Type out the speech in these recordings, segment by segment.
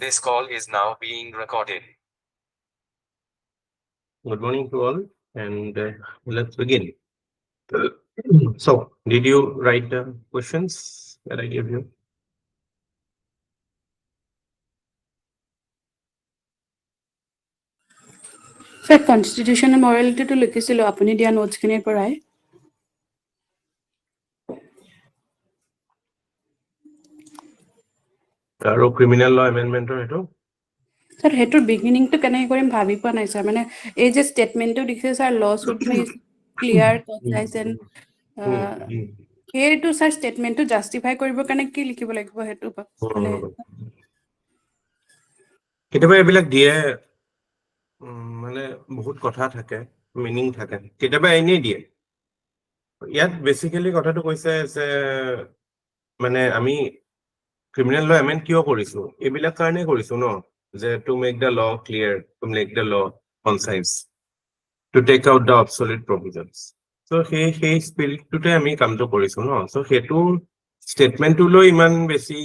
This call is now being recorded. Good morning to all, and let's begin. So, did you write the questions that I gave you? Sir, constitution and morality to লিখিছিলো আপুনি দিয়া notes খিনিৰ পৰাই আৰু criminal law amendment এইটো Sir, হেতুৰ beginning to কেনেকৈ কৰিম ভাবি পোৱা নাই sir মানে এই যে statementটো দিছে sir law should be clear concise and সেইটো sir statementটো justify কৰিবৰ কাৰণে কি লিখিব লাগিব হেতু মানে কেতিয়াবা এইবিলাক দিয়ে মানে বহুত কথা থাকে মিনিং থাকে কেতিয়াবা এনেই দিয়ে ইয়াত বেসিক্যালি কথাটো কৈছে যে মানে আমি ক্রিমিনাল ল এমেন্ড কিয় কৰিছো এইবিলাক কাৰণে কৰিছো ন যে to make the law clear to make the law concise to take out the obsolete provisions so সেই স্পিৰিটটোতে আমি কামটো কৰিছো ন সো সেইটো স্টেটমেন্টটো লৈ ইমান বেছি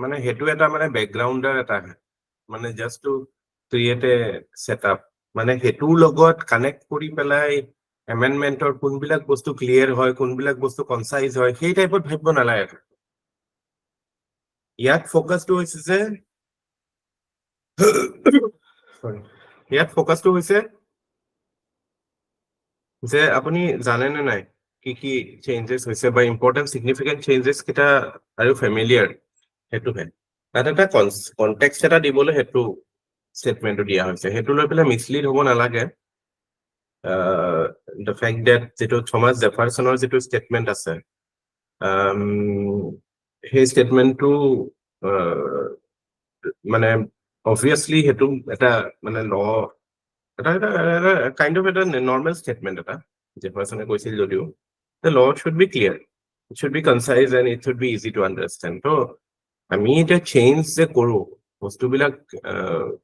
মানে হেতু এটা মানে ব্যাকগ্ৰাউণ্ডৰ এটা মানে জাস্ট টু ক্ৰিয়েট এ সেটআপ মানে হেতুৰ লগত কানেক্ট কৰি পেলাই এমেন্ডমেন্টৰ কোনবিলাক বস্তু ক্লিয়াৰ হয় কোনবিলাক বস্তু কনসাইজ হয় সেই টাইপত ভাবিব নালাগে ইয়াত ফোকাসটো হৈছে যে সৰি ইয়াত ফোকাসটো হৈছে যে আপুনি জানে নে নাই কি চেঞ্জেস হৈছে বা ইম্পৰ্টেন্ট সিগনিফিকেন্ট চেঞ্জেস কিটা আৰু ফ্যামিলিয়াৰ হেতু হে তাত এটা কনটেক্সট এটা দিবলৈ হেতু স্টেটমেন্টটো দিয়া হৈছে হেতু লৈ পেলাই মিসলিড হ'ব নালাগে the fact that যেটো থমাস জেফাৰসনৰ যেটো স্টেটমেন্ট আছে সেই স্টেটমেন্টটো মানে obviously হেতু এটা মানে ল এটা কাইন্ড অফ এটা নৰ্মাল স্টেটমেন্ট এটা জেফাৰসনে কৈছিল যদিও the law should be clear it should be concise and it should be easy to understand তো আমি এটা চেঞ্জ যে কৰো বস্তুবিলাক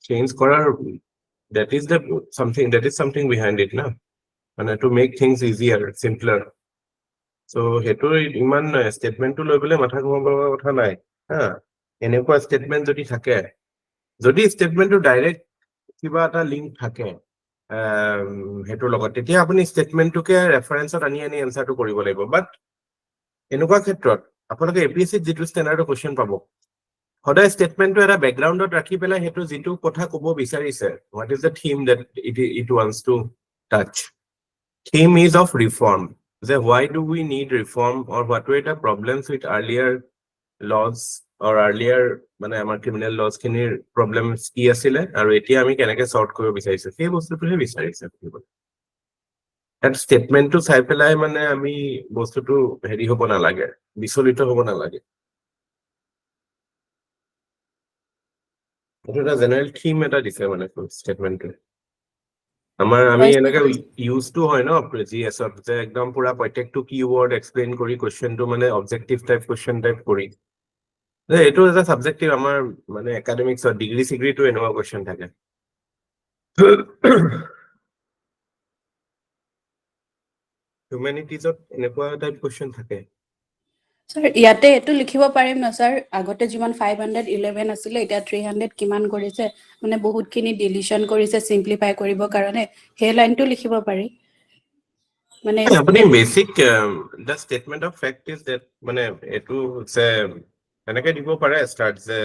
চেঞ্জ কৰাৰ that is something behind it na মানে to make things easier simpler so হেতু ইমান স্টেটমেন্টটো লৈ পেলাই মাথা ঘুমাবৰ কথা নাই হা এনেকুৱা স্টেটমেন্ট যদি থাকে যদি স্টেটমেন্টটো ডাইৰেক্ট কিবা এটা লিংক থাকে হেতুৰ লগত তেতিয়া আপুনি স্টেটমেন্টটোকে ৰেফাৰেন্সত আনি এনসাৰটো কৰিব লাগিব বাট এনেকুৱা ক্ষেত্ৰত আপোনালোকে এপিএসসি যেটো ষ্টেণ্ডাৰ্ডৰ কোৱেশ্চন পাব সদায় স্টেটমেন্টটো এটা ব্যাকগ্ৰাউণ্ডত ৰাখি পেলাই হেতু যেটো কথা ক'ব বিচাৰিছে what is the theme that it wants to touch theme is of reform that why do we need reform or what were the problems with earlier laws or earlier মানে আমাৰ ক্ৰিমিনাল লস খিনিৰ প্ৰবলেমস কি আছিল আৰু এতিয়া আমি কেনেকৈ sort কৰিব বিচাৰিছো সেই বস্তুটোহে বিচাৰিছে তাত স্টেটমেন্টটো চাই পেলাই মানে আমি বস্তুটো হেৰি হ'ব নালাগে বিচলিত হ'ব নালাগে এটা জেনাৰেল থিম এটা দিছে মানে স্টেটমেন্টটো আমাৰ আমি এনেকে ইউজ টু হয় ন জিএছত যে একদম পুৰা প্ৰত্যেকটো কিৱৰ্ড এক্সপ্লেইন কৰি কোৱেশ্চনটো মানে অবজেক্টিভ টাইপ কোৱেশ্চন টাইপ কৰি এইটো এটা সাবজেক্টিভ আমাৰ মানে একাডেমিক্সৰ ডিগ্ৰী সিগ্ৰীটো এনেকুৱা কোৱেশ্চন থাকে হিউম্যানিটিজত এনেকুৱা টাইপ কোৱেশ্চন থাকে Sir, ইয়াতে এটো লিখিব পাৰিম না স্যাৰ আগতে যিমান 511 আছিল এটা 300 কিমান কৰিছে মানে বহুতখিনি ডিলিশন কৰিছে সিম্পলিফাই কৰিব কাৰণে হে লাইনটো লিখিব পাৰি মানে আপুনি basic the statement of fact is that মানে এটো সে এনেকে দিব পাৰে স্টার্ট যে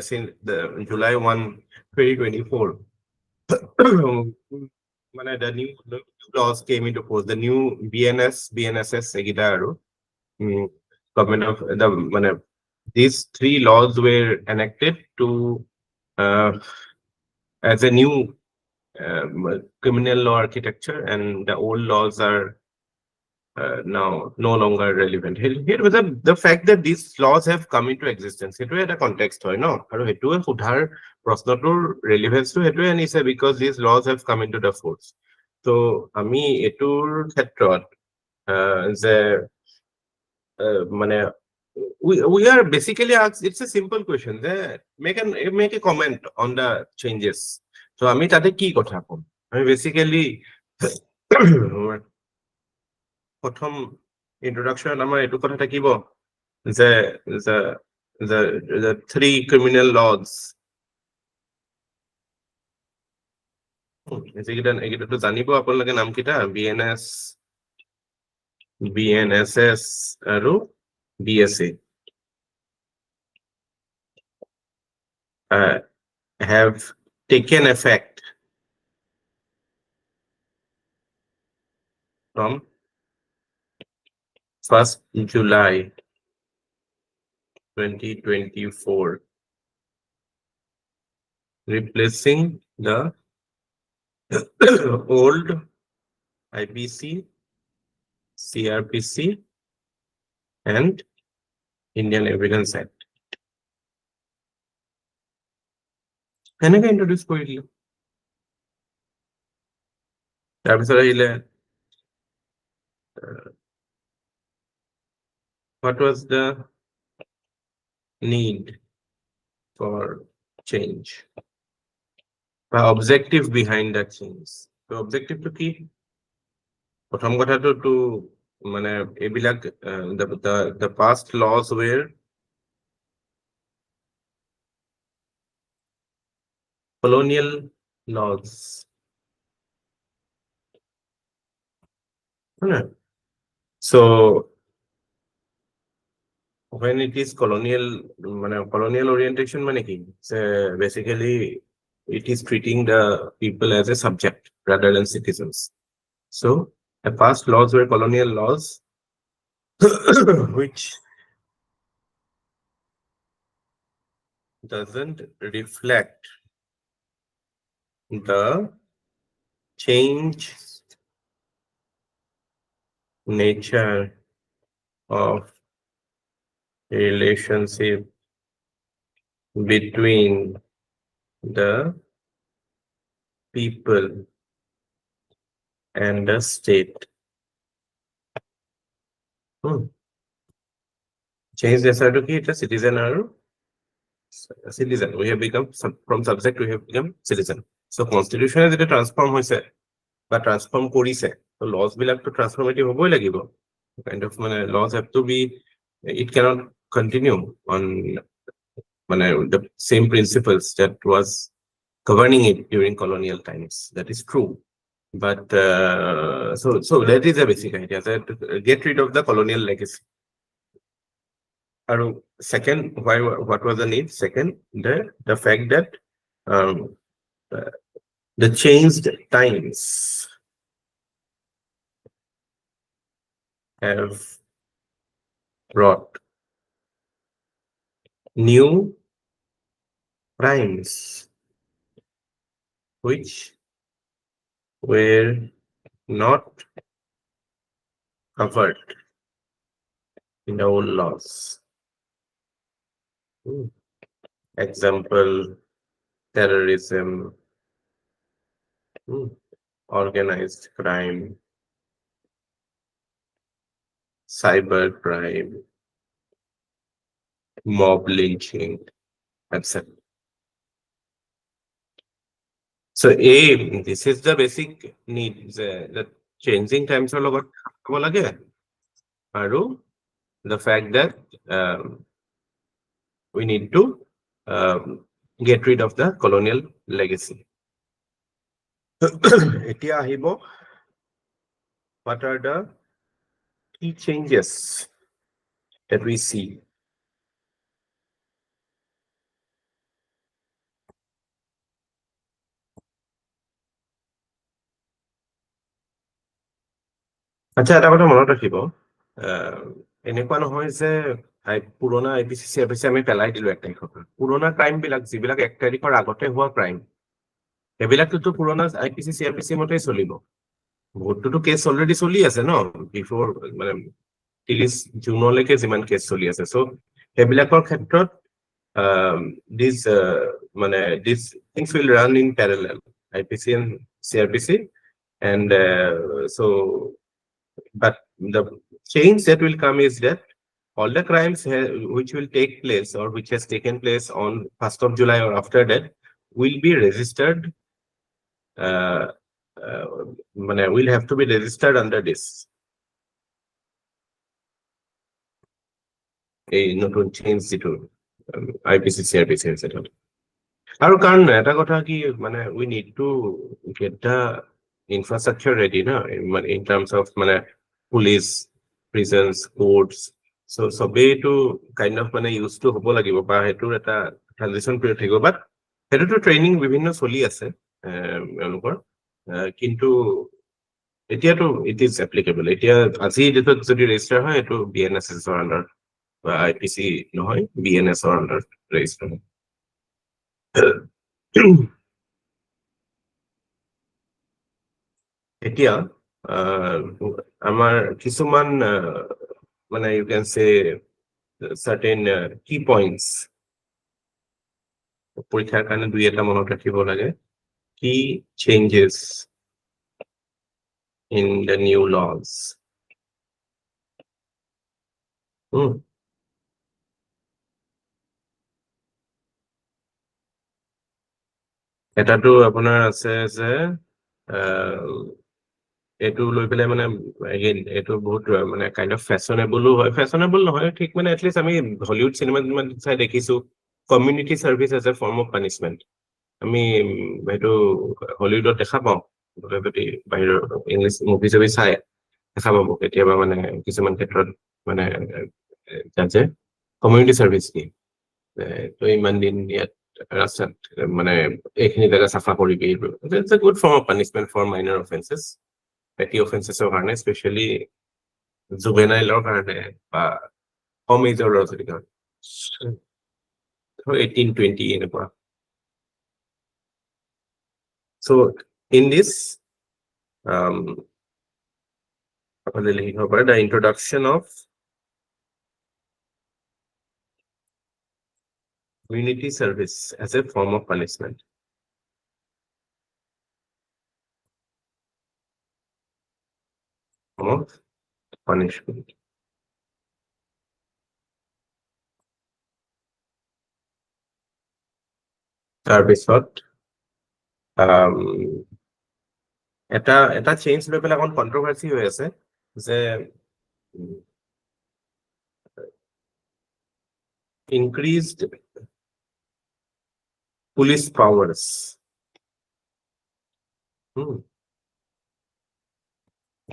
জুলাই 1 2024 মানে the new laws came into force the new BNSS egita aru government of the মানে these three laws were enacted to as a new criminal law architecture and the old laws are now no longer relevant. Here was the fact that these laws have come into existence. It was a context, no? Aru hetu sudhar prashnotor relevance to hetu anise because these laws have come into the force. So ami etur khetrot je mane we are basically asked it's a simple question they make a comment on the changes so ami tate ki kotha kom ami basically প্ৰথম ইন্ট্ৰোডাকশন আমাৰ এটো কথা থাকিব যে the three criminal laws এইকেইটাতো জানিব আপোনালোকে নাম কেইটা BNSS আৰু BSA have taken effect from 1st July 2024, replacing the old IPC, CRPC, and Indian Evidence Act. এনেকে ইন্ট্রোডিউস কৰি দিলো তাৰপিছত আহিলে what was the need for change বা objective behind that change তো objective to কি প্ৰথম কথাটো তো মানে এইবিলাক the past laws were colonial laws. So when it is colonial orientation মানে কি basically it is treating the people as a subject rather than citizens. So the past laws were colonial laws which doesn't reflect the change nature of relationship between the people and the state. Change the কি এটা citizen আৰু citizen we have become from subject we have become citizen. So constitution যেটা transform হৈছে বা transform কৰিছে so laws বিলাকতো transformative হ'বই লাগিব kind of মানে laws have to be it cannot continue on মানে the same principles that was governing it during colonial times. That is true. But so that is a basic idea that get rid of the colonial legacy. And second, what was the need? Second, the fact that the changed times have brought new crimes which were not covered in the old laws. Example, terrorism, organized crime, cyber crime, mob lynching, etc. So this is the basic need the changing times are লগত হ'ব লাগে আৰু the fact that we need to get rid of the colonial legacy. এতিয়া আহিব what are the key changes that we see. আচ্ছা এটা কথা মনত ৰাখিব এনেকুৱা নহয় যে পুৰণা IPC CRPC আমি পেলাই দিলো 1 তাৰিখৰ পৰা পুৰণা ক্ৰাইম বিলাক যিবিলাক 1 তাৰিখৰ আগতে হোৱা ক্ৰাইম এইবিলাকতো পুৰণা IPC CRPC মতেই চলিব বহুতটো কেছ অলৰেডি চলি আছে ন বিফোৰ মানে 30 জুনলৈকে যিমান কেছ চলি আছে সো সেইবিলাকৰ ক্ষেত্ৰত this things will run in parallel IPC and CRPC and so but the change that will come is that all the crimes which will take place or which has taken place on 1st of July or after that will be registered will have to be registered under this a নতুন change to IPC CRPC etc. আৰু কাৰণ এটা কথা কি মানে we need to get the infrastructure ready না in terms of মানে police, prisons, courts, so সবেইটো kind of মানে used to হ'ব লাগিব বা সেইটোৰ এটা transition period থাকিব but সেইটোতো ট্ৰেইনিং বিভিন্ন চলি আছে তেওঁলোকৰ কিন্তু এতিয়াতো it is applicable এতিয়া আজি ডেটত যদি ৰেজিষ্টাৰ হয় এইটো BNSS ৰ আন্ডাৰ বা IPC নহয় BNS ৰ আন্ডাৰ ৰেজিষ্টাৰ হয় এতিয়া আমাৰ কিছুমান মানে you can say certain key points পৰীক্ষাৰ কাৰণে দুই এটা মনত ৰাখিব লাগে key changes in the new laws এটাটো আপোনাৰ আছে যে এইটো লৈ পেলাই মানে এগেইন এইটো বহুত মানে কাইণ্ড অফ ফেশ্বনেবলো হয় ফেশ্বনেবল নহয় ঠিক মানে এটলিষ্ট আমি হলিউড চিনেমা চাই দেখিছো community service as a form of punishment আমি সেইটো হলিউডত দেখা পাওঁ যদি বাহিৰৰ ইংলিছ মুভি চুভি চাই দেখা পাব কেতিয়াবা মানে কিছুমান ক্ষেত্ৰত মানে জাজে কমিউনিটি চাৰ্ভিচ দিয়ে তই ইমান দিন ইয়াত ৰাস্তাত মানে এইখিনি জেগা চাফা কৰিবি it's a good form of punishment for minor offences petty offenses কাৰণে স্পেচিয়েলি জুভেনাইলৰ কাৰণে বা কম এজৰ ল'ৰা ছোৱালীৰ কাৰণে 18-20 এনেকুৱা so in this আপোনালোকে লিখিব পাৰে the introduction of community service as a form of punishment তাৰপিছত এটা চেঞ্জ লৈ পেলাই অকণ কন্ট্ৰভাৰ্চি হৈ আছে যে increased police powers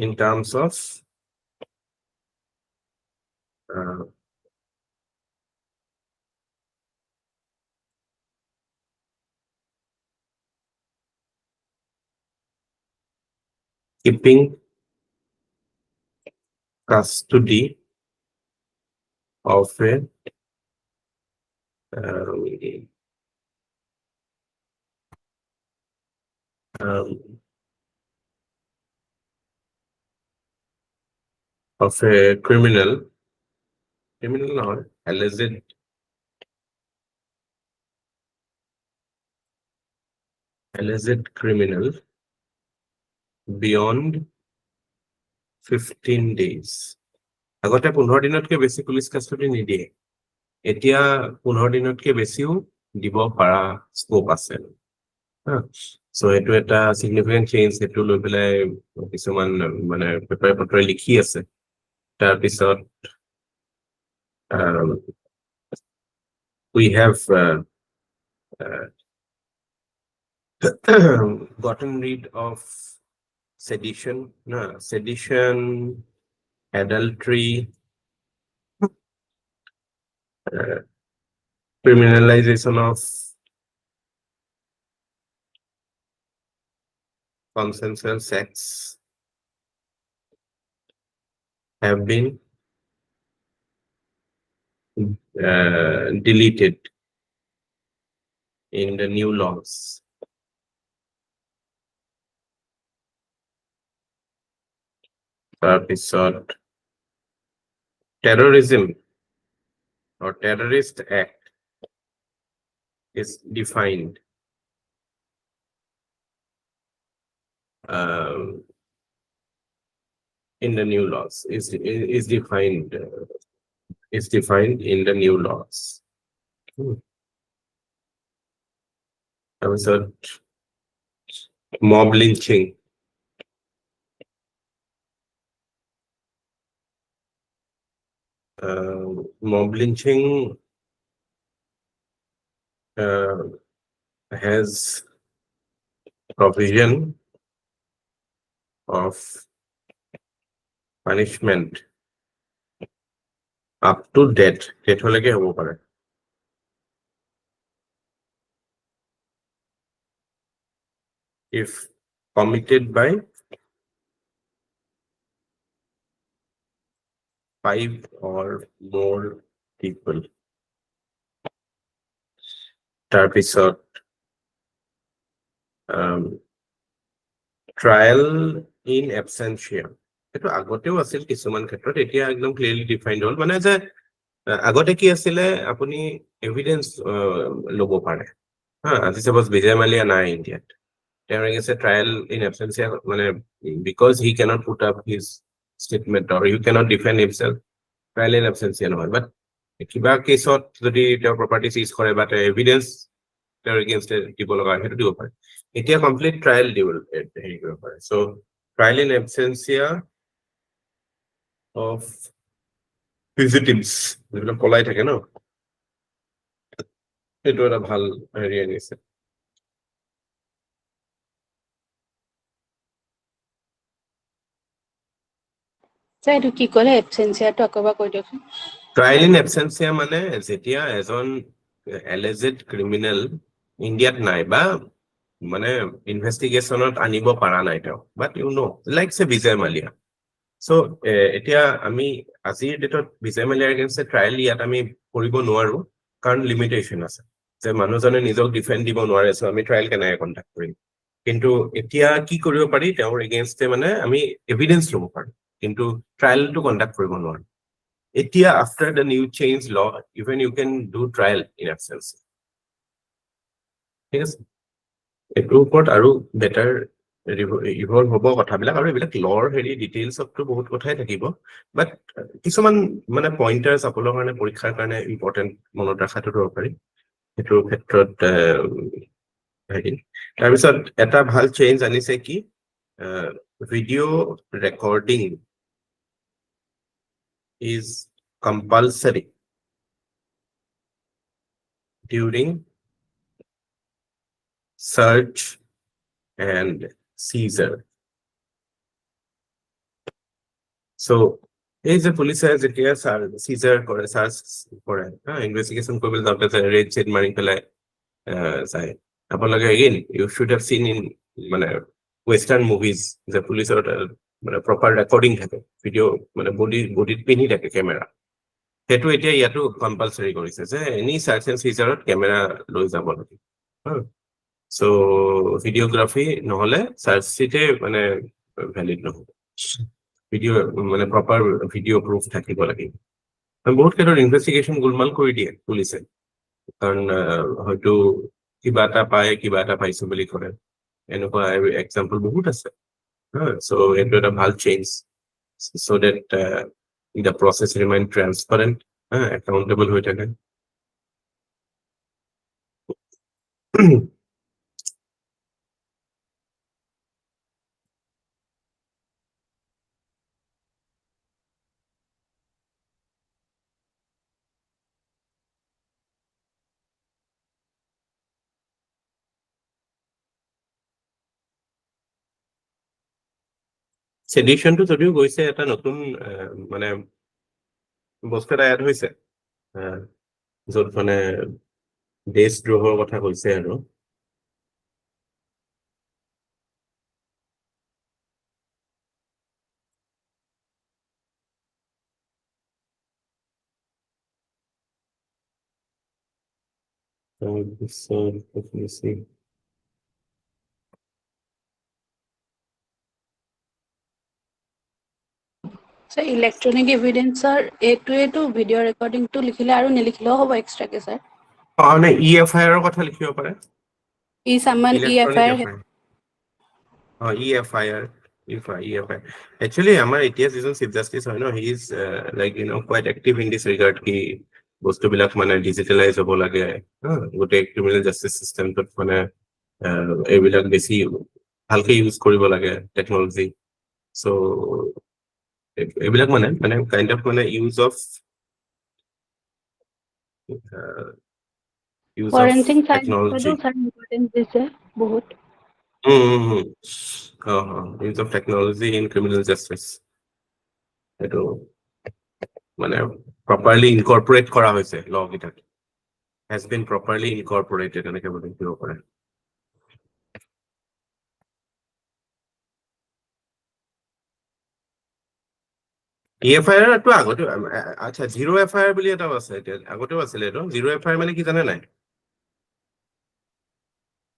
in terms of keeping custody of a criminal নহয় alleged criminal beyond 15 days আগতে 15 দিনতকে বেছি পুলিচ কাষ্টডি নিদিয়ে এতিয়া 15 দিনতকে বেছিও দিব পৰা স্কোপ আছে সো এইটো এটা সিগনিফিকেন্ট চেঞ্জ সেইটো লৈ পেলাই কিছুমান মানে পেপাৰ পত্ৰই লিখি আছে তাৰপিছত we have gotten rid of sedition adultery criminalization of consensual sex have been deleted in the new laws তাৰপিছত terrorism or terrorist act is defined in the new laws is defined in the new laws তাৰপিছত mob lynching mob lynching has provision of punishment up to death হলেকে হ'ব পাৰে if committed by 5 or more people তাৰপিছত trial in absentia এটো আগতেও আছিল কিছুমান ক্ষেত্ৰত এতিয়া একদম ক্লিয়াৰলি ডিফাইন্ড হ'ল মানে যে আগতে কি আছিলে আপুনি এভিডেন্স ল'ব পাৰে হা আজি সাপোজ বিজয় মালিয়া নাই ইণ্ডিয়াত তেওঁৰ এগেইনষ্ট ট্ৰায়েল ইন এবসেন্সিয়া মানে because he can't put up his statement or you can't defend himself trial in absentia নহয় বাট কিবা কেছত যদি তেওঁৰ প্ৰপাৰ্টি চিজ কৰে বা তেওঁ এভিডেন্স তেওঁৰ এগেইনষ্ট দিব লগা সেইটো দিব পাৰে এতিয়া কমপ্লিট ট্ৰায়েল দিব হেৰি কৰিব পাৰে চ' ট্ৰায়েল ইন এবসেন্সিয়া অফ ফিজিটিভছ যিবিলাক পলাই থাকে ন সেইটো এটা ভাল হেৰি আনিছে স্যাৰ এইটো কি ক'লে এবচেঞ্চিয়াটো আকৌ এবাৰ কৈ দিয়কচোন ট্ৰায়েল ইন এবসেন্সিয়া মানে যেতিয়া এজন এলিজেড ক্ৰিমিনেল ইণ্ডিয়াত নাই বা মানে ইনভেষ্টিগেশ্যনত আনিব পৰা নাই তেওঁ বাট ইউ নো লাইক সে বিজয় মালিয়া চ' এতিয়া আমি আজিৰ ডেটত বিজয় মালিয়াৰ এগেইনষ্টে ট্ৰায়েল ইয়াত আমি কৰিব নোৱাৰো কাৰণ লিমিটেশ্যন আছে যে মানুহজনে নিজক ডিফেণ্ড দিব নোৱাৰে চ' আমি ট্ৰায়েল কেনেকৈ কণ্ডাক্ট কৰিম কিন্তু এতিয়া কি কৰিব পাৰি তেওঁৰ এগেইনষ্টে মানে আমি এভিডেন্স ল'ব পাৰো কিন্তু ট্ৰায়েলটো কণ্ডাক্ট কৰিব নোৱাৰো এতিয়া after the new change law even you can do trial in absence ঠিক আছে এটোৰ ওপৰত আৰু বেটাৰ ইভলভ হ'ব কথাবিলাক আৰু এইবিলাক লৰ হেৰি ডিটেইলছতটো বহুত কথাই থাকিব বাট কিছুমান মানে পইণ্টাৰ্ছ আপোনালোকৰ কাৰণে পৰীক্ষাৰ কাৰণে ইম্পৰ্টেণ্ট মনত ৰখাটো দৰকাৰী সেইটোৰ ক্ষেত্ৰত হেৰি তাৰপিছত এটা ভাল চেঞ্জ আনিছে কি video' recording is compulsory during search and seizure. So, এই যে পুলিচে যেতিয়া সিজার করে সার্চ করে হ্যাঁ ইনভেস্টিগেশন করবে যাতে রেড চেট মারি পেলে যায় আপোনালোকে again you should have seen in মানে ওয়েস্টার্ন মুভিজ যে পুলিচৰ মানে প্ৰপাৰ ৰেকৰ্ডিং থাকে ভিডিঅ' মানে বডিত পিন্ধি থাকে কেমেৰা সেইটো এতিয়া ইয়াতো কম্পালসৰি কৰিছে যে এনি সাৰ্চ এন্ড সিজাৰত কেমেৰা লৈ যাব লাগে চ' ভিডিঅ'গ্ৰাফি নহলে সাৰ্চ চিটে মানে ভ্যালিড নহব ভিডিঅ' মানে প্ৰপাৰ ভিডিঅ' প্ৰুফ থাকিব লাগিব বহুত ক্ষেত্ৰত ইনভেষ্টিগেশ্যন গোলমাল কৰি দিয়ে পুলিচে কাৰণ হয়তো কিবা এটা পায় কিবা এটা পাইছো বুলি কৰে এনেকুৱা এক্সাম্পল বহুত আছে চ' এইটো এটা ভাল change so' that the process remain transparent, accountable হৈ থাকে সেডিশনটো যদিও গৈছে এটা নতুন মানে বস্তু এটা এড হৈছে য'ত মানে দেশদ্ৰোহৰ কথা কৈছে আৰু স্যাৰ ইলেক্ট্ৰনিক এভিডেন্সৰ এইটোৱেটো ভিডিঅ' ৰেকৰ্ডিংটো লিখিলে আৰু নিলিখিলেও হ'ব এক্সট্ৰাকে স্যাৰ নে EFIR কথা লিখিব পাৰে ই সামান ইলেক্ট্ৰনিক EFIR EFIR actually আমাৰ এতিয়া যিজন চিফ জাষ্টিচ হয় ন হি ইজ লাইক ইউ ন quite active in this regard কি বস্তুবিলাক মানে ডিজিটেলাইজ হ'ব লাগে গোটেই ক্ৰিমিনেল জাষ্টিচ চিষ্টেমটোত মানে এইবিলাক বেছি ভালকে ইউজ কৰিব লাগে টেকনলজি চ' এইবিলাক মানে কাইণ্ড অফ মানে use of use of forensic technology. চাইন্সতো স্যাৰ ইম্পৰ্টেন্স দিছে বহুত Mm-hmm. Use of technology in criminal justice. এইটো মানে properly incorporate কৰা হৈছে law কেইটাত, has been properly incorporated এনেকে বুলি দিব পাৰে। EFIR টো আগতে আচ্ছা জিৰো FIR বুলি এটাও আছে, এতিয়া আগতেও আছিলে এইটো। জিৰো FIR মানে কি জানে নাই?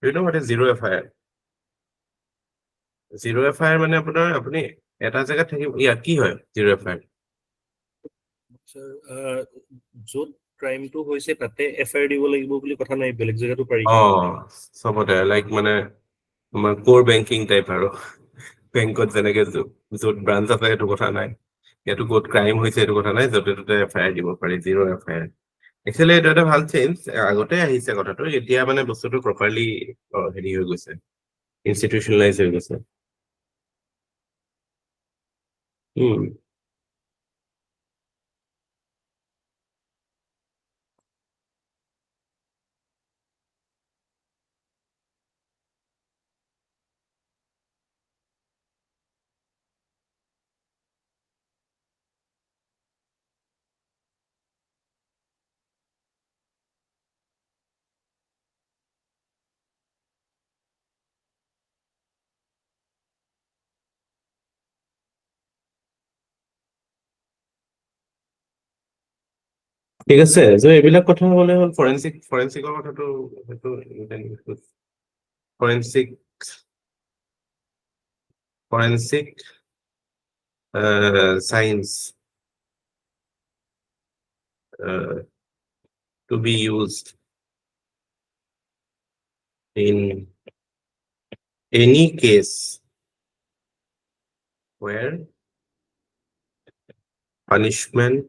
You know what is zero FIR? Zero FIR মানে আপোনাৰ আপুনি এটা জেগাত থাকিব, ইয়াত কি হয় জিৰো FIR? য'ত ক্ৰাইমটো হৈছে তাতে এফআইআৰ দিব লাগিব বুলি কথা নাই, বেলেগ জেগাতো পাৰি। চবতে লাইক মানে আমাৰ কোৰ বেংকিং টাইপ আৰু বেংকত যেনেকে য'ত ব্ৰাঞ্চ আছে সেইটো কথা নাই, ইয়াতো ক'ত ক্ৰাইম হৈছে সেইটো কথা নাই, য'তে ত'তে FIR দিব পাৰি, জিৰো FIR। একচুৱেলি এইটো এটা ভাল চেঞ্জ, আগতে আহিছে কথাটো, এতিয়া মানে বস্তুটো প্ৰপাৰলি হেৰি হৈ গৈছে, ইনষ্টিটিউচনেলাইজ হৈ গৈছে। ঠিক আছে, এইবিলাক কথা হ'লে হ'ল ফৰেনচিকৰ কথাটো, forensic science to be used in any case where punishment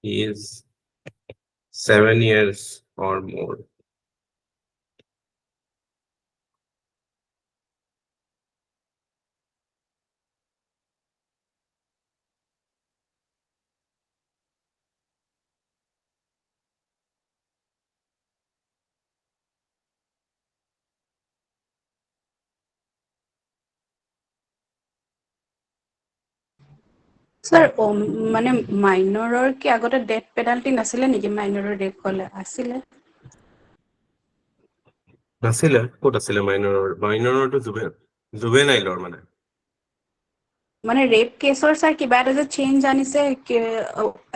is 7 years or more. Sir মানে মাইনৰৰ কি আগতে ডেথ পেনাল্টি নাছিলে নেকি? মাইনৰৰ ৰেপ হ'লে আছিলে? নাছিলে, ক'ত আছিলে মাইনৰৰটো জুভেনাইলৰ মানে ৰেপ কেছৰ স্যাৰ কিবা এটা যে চেঞ্জ আনিছে,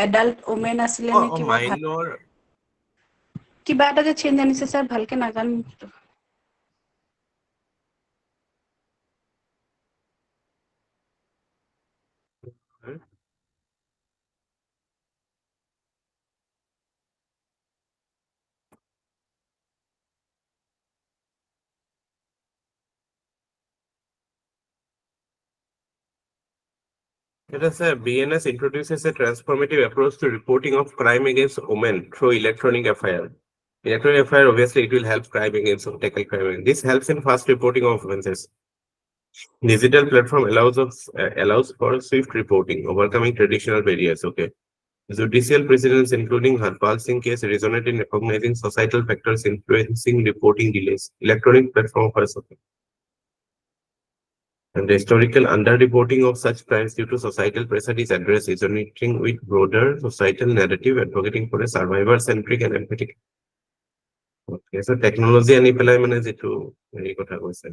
এডাল্ট ওমেন আছিলে নে কিবা, মাইনৰ কিবা এটা যে চেঞ্জ আনিছে স্যাৰ, ভালকে নাজানো। It is a BNS introduces a transformative approach to reporting of crime against women through electronic FIR. Electronic FIR, obviously, it will help crime against tackle crime. This helps in fast reporting of offenses. Digital platform allows for swift reporting, overcoming traditional barriers. Okay. Judicial precedents, including Harpal Singh case, resonate in recognizing societal factors influencing reporting delays. Electronic platform first. Okay. And the historical underreporting of such crimes due to societal pressure is addressed, resonating with broader societal narrative, advocating for a survivor-centric and empathetic. Okay, so technology আনি পেলাই মানে যেটো এই কথা কৈছে।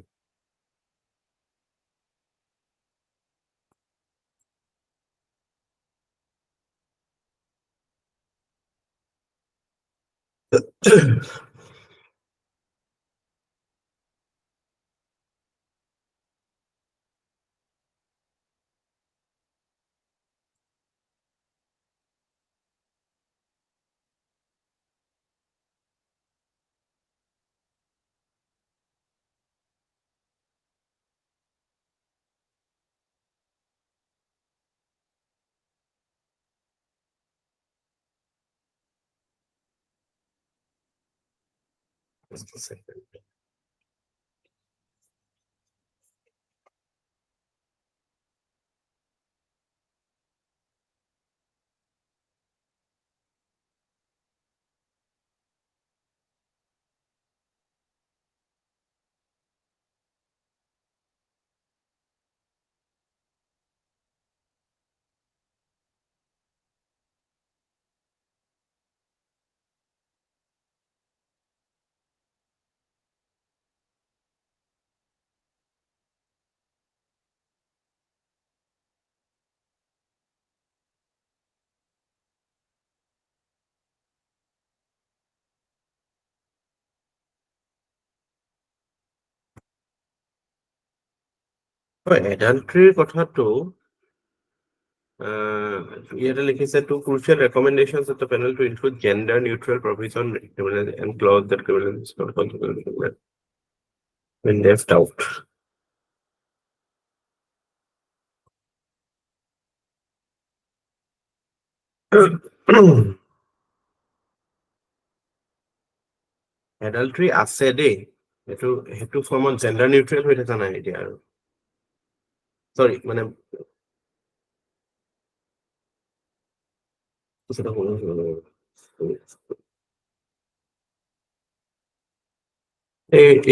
Just a second. এডাল্ট্ৰিৰ কথাটো ইয়াতে লিখিছে two crucial recommendations of the panel to include gender neutral provision and clause that criminal is not consequential when left out. এডাল্ট্ৰি আছে দেই, সেইটো ফৰ্মত জেণ্ডাৰ নিউট্ৰেল হৈ থকা নাই এতিয়া আৰু সৰি মানে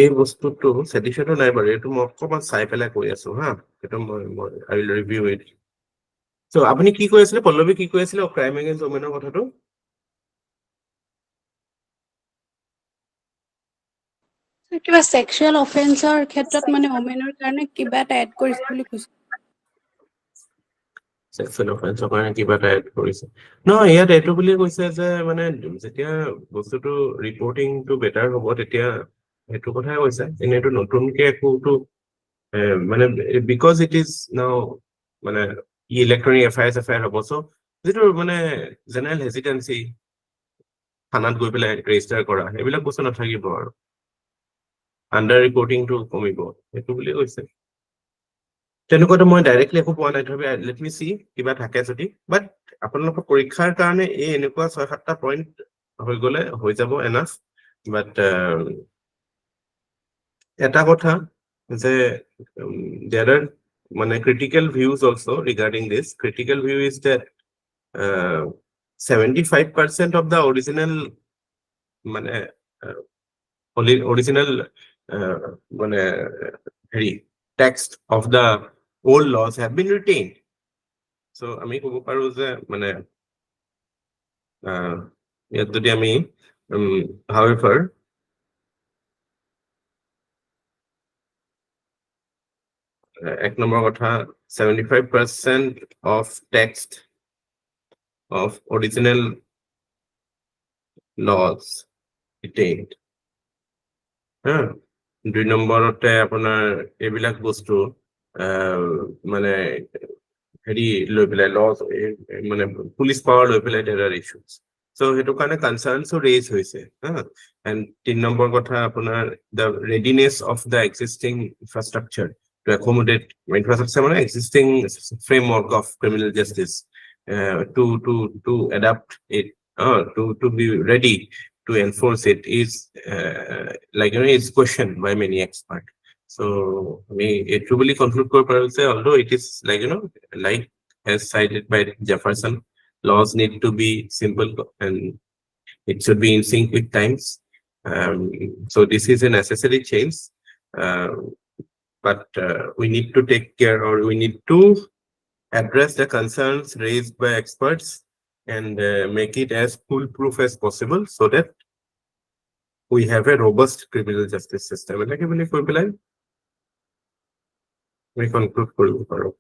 এই বস্তুটো চেডিশ্যনটো নাই বাৰু, এইটো মই অকণমান চাই পেলাই কৈ আছো হা, সেইটো মই আই উইল ৰিভিউ ইট। চ' আপুনি কি কৈ আছিলে পল্লৱী, কি কৈ আছিলে ক্ৰাইম এগেইনষ্ট ওমেনৰ কথাটো? কিবা সেক্সুৱেল অফেন্সৰ ক্ষেত্ৰত মানে ওমেনৰ কাৰণে কিবা এটা এড কৰিছে বুলি কৈছে। সেক্সুৱেল অফেন্সৰ কাৰণে কিবা এটা এড কৰিছে নহয়, ইয়াত এইটো বুলিয়ে কৈছে যে মানে যেতিয়া বস্তুটো ৰিপৰ্টিংটো বেটাৰ হ'ব তেতিয়া সেইটো কথাই কৈছে, এনেইটো নতুনকে একোটো মানে বিকজ ইট ইজ নাও মানে ইলেক্ট্ৰনিক এফআইআৰ হ'ব, চ' যিটো মানে জেনেৰেল হেজিটেঞ্চি থানাত গৈ পেলাই ৰেজিষ্টাৰ কৰা এইবিলাক বস্তু নাথাকিব আৰু আণ্ডাৰ ৰিপৰ্টিংটো কমিব, সেইটো বুলিয়ে কৈছে। তেনেকুৱাতো মই ডাইৰেক্টলি একো পোৱা নাই, তথাপি লেট মি চি কিবা থাকে যদি, বাট আপোনালোকৰ পৰীক্ষাৰ কাৰণে এই এনেকুৱা 6-7টা পইণ্ট হৈ গ'লে হৈ যাব এনাফ। বাট এটা কথা যে there are মানে critical views also regarding this. Critical view is that 75% of the original মানে original মানে হেৰি text of the old laws have been retained. So আমি ক'ব পাৰো যে মানে ইয়াত যদি আমি however এক নম্বৰ কথা 75% of text of original laws retained. দুই নম্বৰতে আপোনাৰ এইবিলাক বস্তু মানে হেৰি লৈ পেলাই লজ মানে পুলিচ পাৱাৰ লৈ পেলাই there are issues. So সেইটো কাৰণে কনচাৰ্নছো ৰেইজ হৈছে এণ্ড 3 নম্বৰ কথা আপোনাৰ the readiness of the existing infrastructure to accommodate infrastructure মানে existing framework of criminal justice to adapt it to be ready to enforce it is like is questioned by many experts. So we truly conclude although it is like as cited by Jefferson, laws need to be simple and it should be in sync with times. So this is a necessary change, but we need to take care, or we need to address the concerns raised by experts and make it as foolproof as possible so that we have a robust criminal justice system. We conclude কৰিব পাৰো।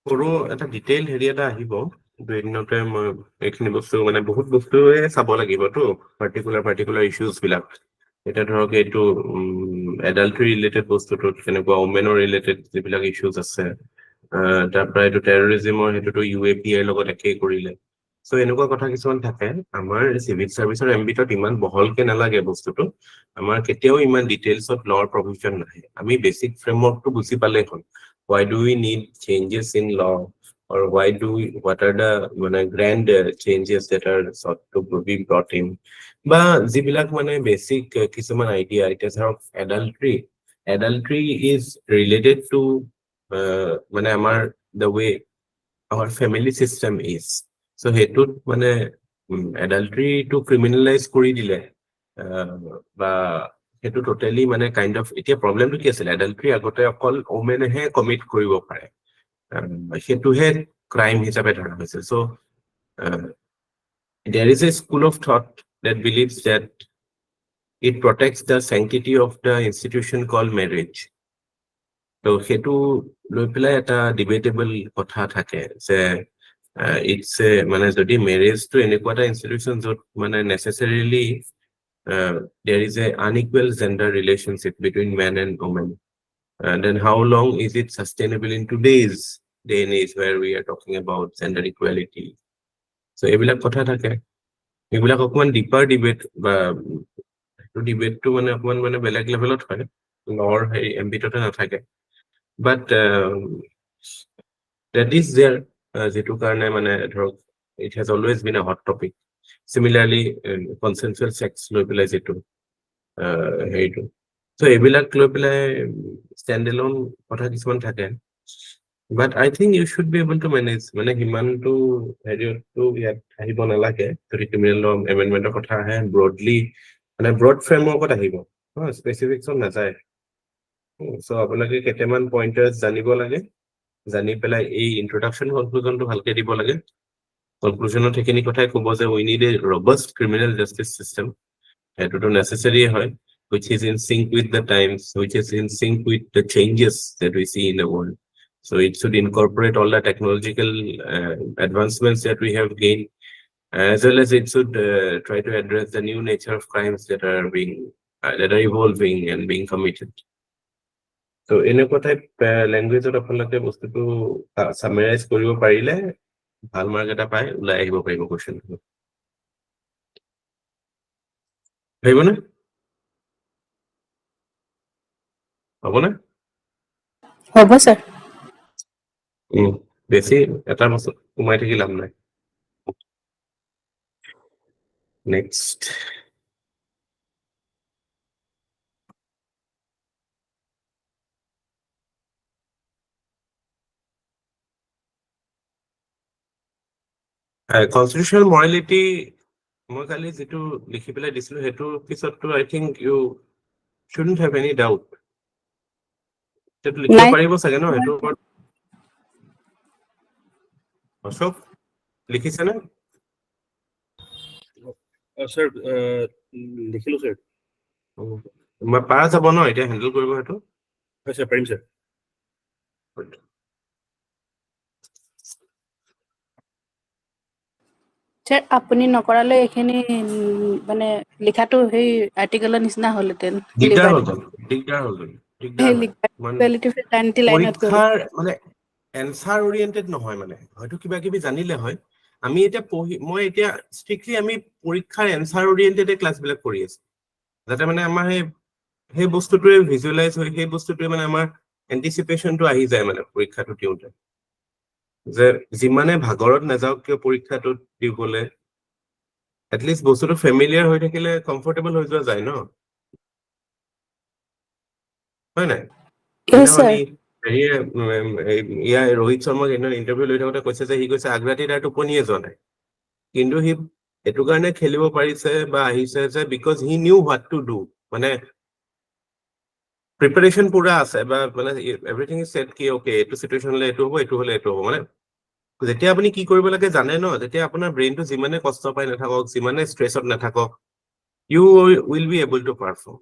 সৰু এটা detail হেৰি এটা আহিব দুদিনতে, মই এইখিনি বস্তু মানে বহুত বস্তুৱে চাব লাগিবতো পাৰ্টিকুলাৰ ইছ্যুজ বিলাক। এতিয়া ধৰক এইটো এডাল্ট্ৰি ৰিলেটেড বস্তুটোত কেনেকুৱা ওমেনৰ ৰিলেটেড যিবিলাক ইছ্যুজ আছে, তাৰপৰা এইটো টেৰৰিজিমৰ সেইটোতো UAPI লগত একেই কৰিলে। চ' এনেকুৱা কথা কিছুমান থাকে। আমাৰ চিভিল চাৰ্ভিচৰ এমবিটত ইমান বহলকে নালাগে বস্তুটো, আমাৰ কেতিয়াও ইমান ডিটেইলছত লৰ প্ৰভিজন নাহে, আমি বেচিক ফ্ৰেমৱৰ্কটো বুজি পালেই হ'ল। Why do we need changes in law? or what are the grand changes that are sought to be brought in, বা যিবিলাক basic কিছুমান idea এতিয়া ধৰক adultery is related to আমাৰ the way our family system is. So হেতুত adultery to criminalize কৰি দিলে বা হেতু totally kind of এতিয়া problem টো কি আছিল adultery আগতে অকল women হে commit কৰিব পাৰে হেতুহে crime হিচাপে ধৰা হৈছে. So there is a school of thought that believes that it protects the sanctity of the institution called marriage. So hetu লৈ পেলাই এটা debatable কথা থাকে যে it's যদি marriage to এনেকুৱা এটা institution য'ত necessarily there is a unequal gender relationship between man and woman, and then how long is it sustainable in today's day and age where we are talking about gender equality? So এইবিলাক কথা থাকে, এইবিলাক অকমান deeper debate বা debate টো অকমান বেলেগ লেভেলত হয়, লৰ এম্বিটতে নাথাকে, but that is there যেটো কাৰণে ধৰক it has always been a hot topic. Similarly consensual sex লৈ পেলাই যেটো হেৰিটো, so এইবিলাক লৈ পেলাই stand alone কথা কিছুমান থাকে, but I think you should be able to manage হিমানটো হেৰিটো ইয়াত আহিব নালাগে যদি criminal law amendment কথা আহে broadly broad frameworkত আহিব, specifics নাযায়. So আপোনালোকে কেইটামান pointers জানিব লাগে, জানি পেলাই এই introduction conclusionটো ভালকে দিব লাগে. Conclusionত সেইখিনি কথাই ক'ব যে we need a robust criminal justice system, এটোটো necessary হয়, which is in sync with the times, which is in sync with the changes that we see in the world. So it should incorporate all the technological advancements that we have gained, as well as it should try to address the new nature of crimes that are evolving and being committed. So এনেকুৱা type ল্যাঙ্গুৱেজত আপোনালোকে বস্তুটো সামাৰাইজ কৰিব পাৰিলে ভাল mark এটা পাই ওলাই আহিব পাৰিব কোৱেশ্চনটো। ভাবিবনে? হ'বনে? হ'ব স্যাৰ। বেছি এটা বস্তু সোমাই থাকি লাভ নাই। নেক্সট constitutional morality মই কালি যেটো লিখি পেলাই দিছিলো হেতুৰ পিছতটো I think you shouldn't have any doubt. তেটো লিখিব নাই পাৰিব চাগে ন হেতুৰ ওপৰত? অশোক লিখিছে না? স্যাৰ লিখিলো স্যাৰ। মই পাৰা যাব ন এতিয়া হ্যান্ডেল কৰিব হেতু? হয় স্যাৰ, পাৰিম স্যাৰ। স্যাৰ আপুনি নকৰালে এইখিনি লিখাটো সেই আৰ্টিকেলৰ নিচিনা হ'লহেঁতেন। দিগদাৰ হ'ল লাইনত গ'ল। পৰীক্ষাৰ এনসাৰ ওৰিয়েন্টেড নহয় হয়তো কিবা কিবি জানিলে হয়। আমি এতিয়া মই এতিয়া স্ট্ৰিক্টলি আমি পৰীক্ষাৰ এনসাৰ ওৰিয়েন্টেড ক্লাছ বিলাক কৰি আছো, যাতে আমাৰ সেই বস্তুটোৱে ভিজুৱেলাইজ হয়, সেই বস্তুটোৱে আমাৰ এন্টিসিপেশনটো আহি যায় পৰীক্ষাটো দিওঁতে, যে যিমানে ভাগৰত নাযাওক কিয় পৰীক্ষাটো দিবলে এটলিষ্ট বস্তুটো ফেমিলিয়াৰ হৈ থাকিলে কমফৰ্টেবল হৈ যোৱা যায় ন, হয় নাই? Yes, sir. ৰোহিত শৰ্মাক ইন্টাৰভিউ লৈ থাকোঁতে কৈছে যে সি কৈছে আগৰাতি তাৰ টোপনিয়ে যোৱা নাই, কিন্তু সি এইটো কাৰণে খেলিব পাৰিছে বা আহিছে যে because he knew what to do, preparation পুৰা আছে বা এভৰিথিং ইজ সেট কি ওকে এইটো সিচুৱেচন হলে এইটো হ'ব, এইটো হলে এইটো হ'ব। যেতিয়া আপুনি কি কৰিব লাগে জানে ন, যেতিয়া আপোনাৰ ব্ৰেইনটো যিমানে কষ্ট পাই নাথাকক, যিমানে ষ্ট্ৰেছত নাথাকক, you will be able to perform.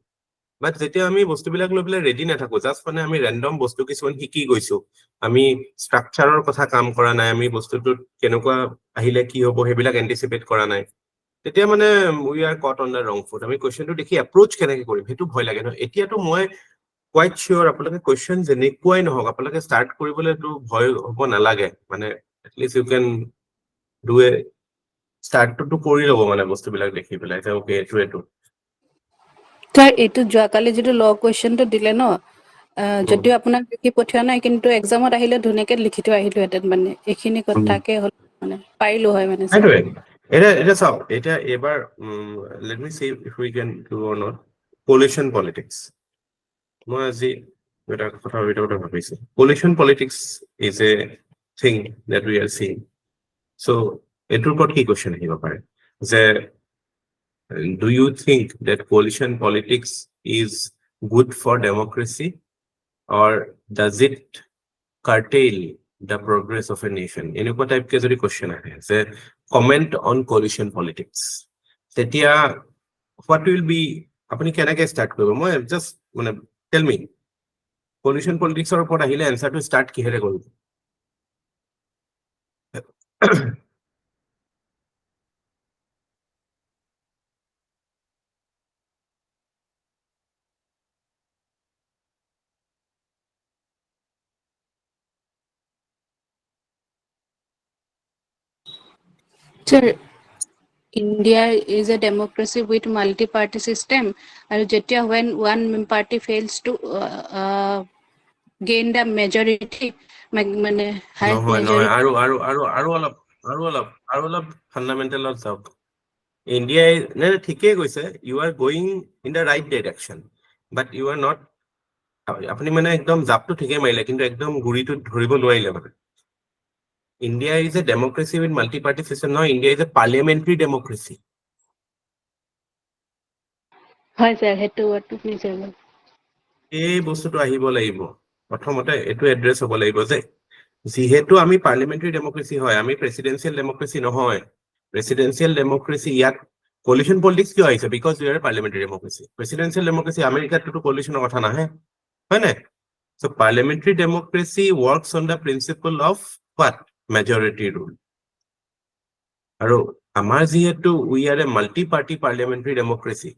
But যেতিয়া আমি বস্তুবিলাক লৈ পেলাই ৰেডি নাথাকো, জাষ্ট আমি ৰেণ্ডম বস্তু কিছুমান শিকি গৈছো, আমি ষ্ট্ৰাকচাৰৰ কথা কাম কৰা নাই, আমি বস্তুটোত কেনেকুৱা আহিলে কি হ'ব সেইবিলাক এন্টিচিপেট কৰা নাই, তেতিয়া উই আৰ কট অন দ্য ৰং ফুট। আমি কুৱেশ্যনটো দেখি এপ্ৰোচ কেনেকে কৰিম সেইটো ভয় লাগে ন। এতিয়াতো মই কোৱাইট চিয়ৰ আপোনালোকে কুৱেশ্যন যেনেকুৱাই নহওক আপোনালোকে ষ্টাৰ্ট কৰিবলৈতো ভয় হ'ব নালাগে, at least you can do a ষ্টাৰ্টটো কৰি ল'ব বস্তুবিলাক দেখি পেলাই যে ওকে এইটো স্যাৰ এইটো যোৱাকালি যিটো ল কুৱেশ্যনটো দিলে ন, যদিও আপোনাক লিখি পঠিওৱা নাই কিন্তু এক্সামত আহিলে ধুনীয়াকে লিখি থৈ আহিলোহেঁতেন মানে এইখিনি কথাকে হ'ল মানে পাৰিলো হয় মানে ছাৰ সেইটোৱে এতিয়া চাওক এতিয়া এইবাৰ let me see if we can do or not pollution politics মই আজি এটা কথা ভাবিছো pollution politics is a thing that we are seeing so' এইটোৰ ওপৰত কি কুৱেশ্যন আহিব পাৰে যে do you think that coalition politics is good for democracy or does it curtail the progress of a nation? এনেকুৱা টাইপ কে যদি question আহে যে কমেন্ট অন coalition politics তেতিয়া what will be আপুনি কেনেকে ষ্টাৰ্ট কৰিব মই জাষ্ট মানে টেল মি coalition politics ৰ ওপৰত আহিলে এনসাৰটো ষ্টাৰ্ট কিহেৰে কৰিব sir India is a democracy with multi-party system আৰু যেতিয়া when one party fails to gain the majority মানে high নহয় majority আৰু অলপ ফাণ্ডামেণ্টেলত যাওক ইণ্ডিয়াই ঠিকেই কৈছে you are going in the right direction but you are not আপুনি মানে একদম জাপটো ঠিকেই মাৰিলে কিন্তু একদম গুৰিটো ধৰিব নোৱাৰিলে মানে India is a democracy with multi party system নহয় India is a parliamentary democracy হয় ছাৰ সেইটো ৱৰ্ডটো প্লিজ আহিব এই বস্তুটো আহিব লাগিব প্ৰথমতে এইটো এড্ৰেছ হ'ব লাগিব যে যিহেতু আমি পাৰ্লিয়ামেণ্টাৰী ডেমক্ৰেচি হয় আমি প্ৰেচিডেন্সিয়েল ডেমক্ৰেচি নহয় প্ৰেচিডেন্সিয়েল ডেমক্ৰেচি ইয়াত coalition politics কিয় আহিছে because you are parliamentary democracy presidential democracy আমেৰিকাততো coalition কথা নাহে হয় নাই so parliamentary democracy works on the principle of what majority rule আৰু আমাৰ যিহেতু we are a multi party parliamentary democracy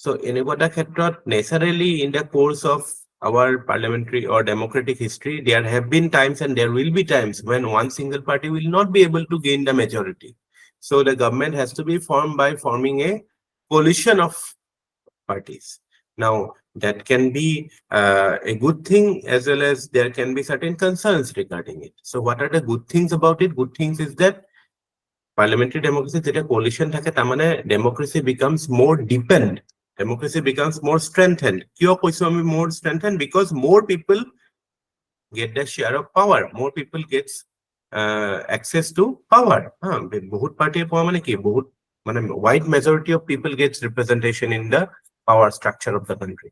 so এনেকুৱা এটা ক্ষেত্ৰত naturally in the course of our parliamentary or democratic history there have been times and there will be times when one single party will not be able to gain the majority so the government has to be formed by forming a coalition of parties now that can be a good thing as well as there can be certain concerns regarding it so what are the good things about it good things is that parliamentary democracy যেতিয়া coalition থাকে তাৰমানে democracy becomes more deepened democracy becomes more strengthened কিয় কৈছো আমি more strengthened because more people get the share of power more people gets access to power বহুত পাৰ্টিয়ে পোৱা মানে কি বহুত মানে wide majority of people gets representation in the power structure of the country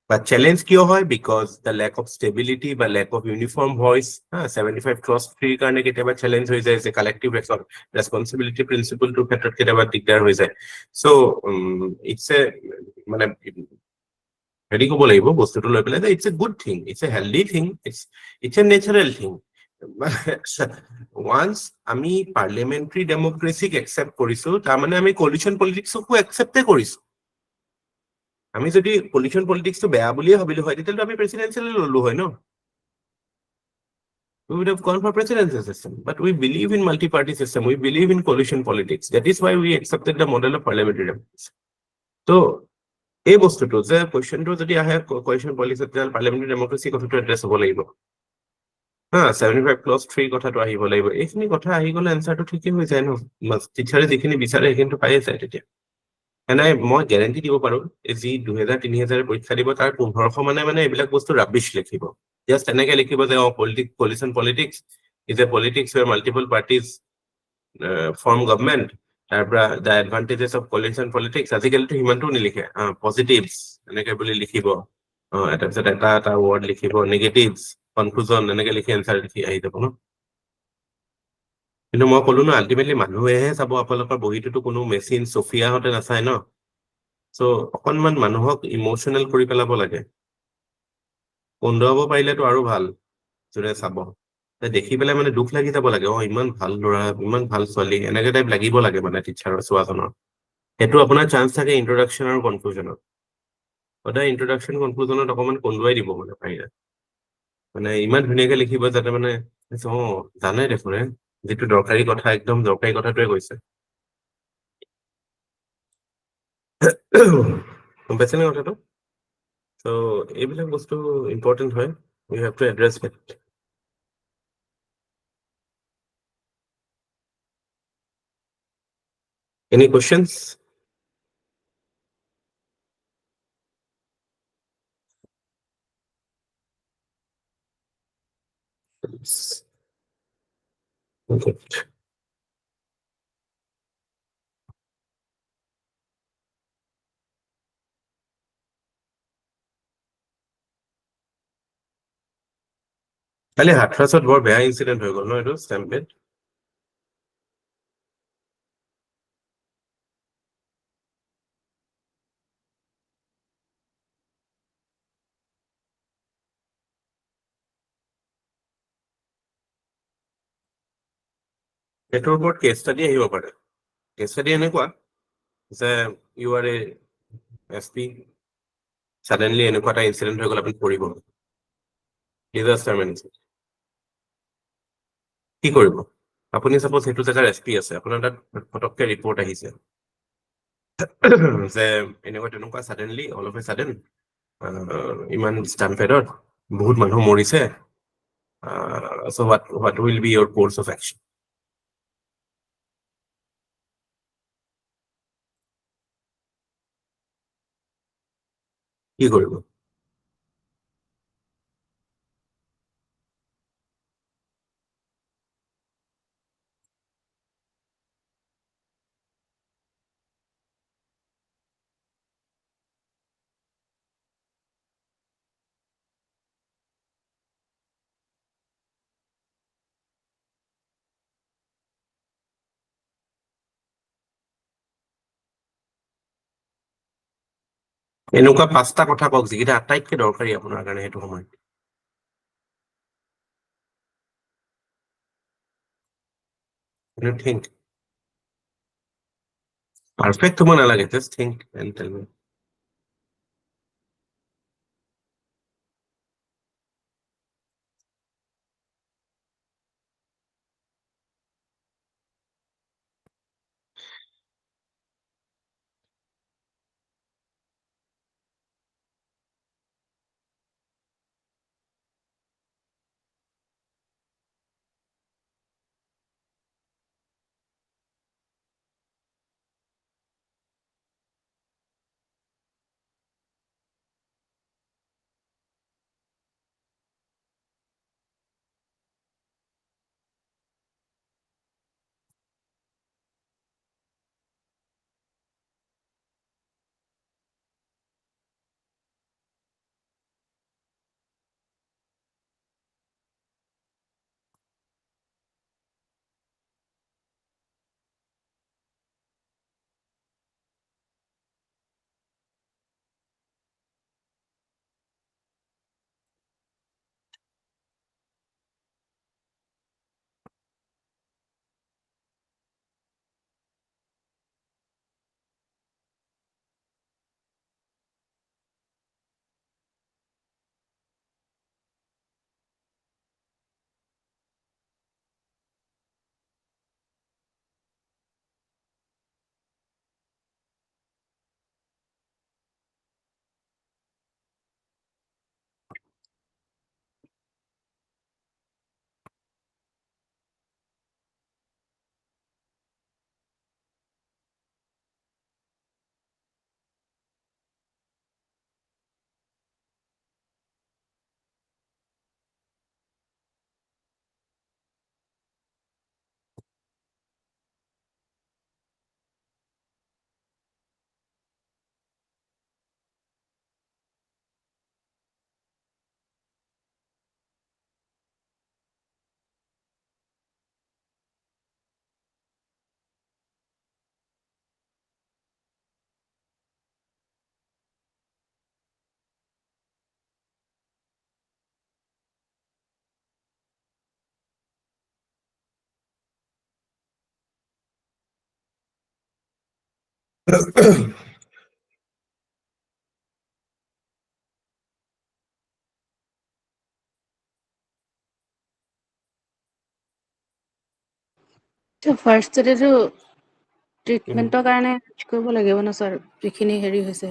but challenge কিয় হয় because the lack of stability বা lack of uniform voice 75 clause 3 কাৰণে কেতিয়াবা challenge হৈ যায় যে collective responsibility principle টোৰ ক্ষেত্ৰত কেতিয়াবা দিগদাৰ হৈ যায় so it's a মানে হেৰি ক'ব লাগিব বস্তুটো লৈ পেলাই it's a good thing it's a healthy thing it's a natural thing once আমি parliamentary democracy accept কৰিছো তাৰমানে আমি coalition politics কো accept কৰিছো আমি যদি coalition politics টো বেয়া বুলিয়ে ভাবিলো হয় তেতিয়াতো আমি প্ৰেসিডেন্সিয়েল ললো হয় ন we would have gone for presidential system but we believe in multi-party system we believe in coalition politics that is why we accepted the model of parliamentary democracy so এই বস্তুটো যে কোৱেশ্চনটো যদি আহে coalition politics তেতিয়াহ'লে parliamentary democracy কথাটো address হ'ব লাগিব 75 clause 3 কথাটো আহিব লাগিব এইখিনি কথা আহি গ'লে এনসাৰটো ঠিকই হৈ যায় ন টিচাৰে যিখিনি বিচাৰে সেইখিনিটো পায়ে যায় তেতিয়া এনাই মই গ্যাৰান্টি দিব পাৰো যি 2000 3000 পৰীক্ষা দিব তাৰ 1500 মানে এইবিলাক বস্তু ৰাবিশ লিখিব জাস্ট এনেকে লিখিব যে coalition politics is a politics where multiple parties form government তাৰপৰা the advantages of coalition politics আজিকালিতো হিমানটো নিলিখে positives এনেকে বুলি লিখিব তাৰপিছত এটা word লিখিব negatives conclusion এনেকে লিখি এনসাৰ লিখি আহি যাব ন কিন্তু মই ক'লো ন আলটিমেটলি মানুহেহে চাব আপোনালোকৰ বহিটোতো কোনো মেচিন সোফিয়া হতে নাচায় ন সো অকনমান মানুহক ইমোশনাল কৰি পেলাব লাগে কন্দুৱাব পাৰিলেতো আৰু ভাল যোনে চাব দেখি পেলাই মানে দুখ লাগি যাব লাগে ইমান ভাল ল'ৰা ইমান ভাল ছোৱালী এনেকে টাইপ লাগিব লাগে মানে টিচাৰৰ চোৱাজনৰ সেইটো আপোনাৰ চান্স থাকে ইন্ট্ৰডাকশন আৰু কনক্লুজনত সদায় ইন্ট্ৰডাকশন কনক্লুজনত অকমান কন্দুৱাই দিব মানে পাৰিলে মানে ইমান ধুনীয়াকে লিখিব যাতে মানে জানে দেখোন যিটো দৰকাৰী কথা একদম দৰকাৰী কথাটোৱে কৈছে গম পাইছেনে কথাটো So এইবিলাক বস্তু important হয়, we have to address it. Any questions? Good. কালি হাথৰাছত বৰ বেয়া ইনচিডেন্ট হৈ গ'ল ন, এইটো ষ্টেম্পেড? এইটোৰ ওপৰত কেছ ষ্টাডি আহিব পাৰে। কেছ ষ্টাডি এনেকুৱা যে ইউ আৰ এ SP, ছাডেনলি এনেকুৱা এটা ইনচিডেন্ট হৈ গ'ল, আপুনি কৰিব ডিজাষ্টাৰ মেনেজমেণ্ট কি কৰিব? আপুনি চাপোজ সেইটো জেগাৰ SP আছে, আপোনাৰ তাত ফটককে ৰিপৰ্ট আহিছে যে এনেকুৱা তেনেকুৱা suddenly all of A sudden ইমান ষ্টাম্পেডত বহুত মানুহ মৰিছে, so what will be your course of action? কি কৰিব? এনেকুৱা 5টা কথা কওক যিকেইটা আটাইতকৈ দৰকাৰী আপোনাৰ কাৰণে সেইটো সময়ত। Think. Perfect হ'ব নালাগে, just think and tell me. ফাৰ্ষ্টতেতো ট্ৰিটমেণ্টৰ কাৰণে কৰিব লাগিব ন ছাৰ, যিখিনি হেৰি হৈছে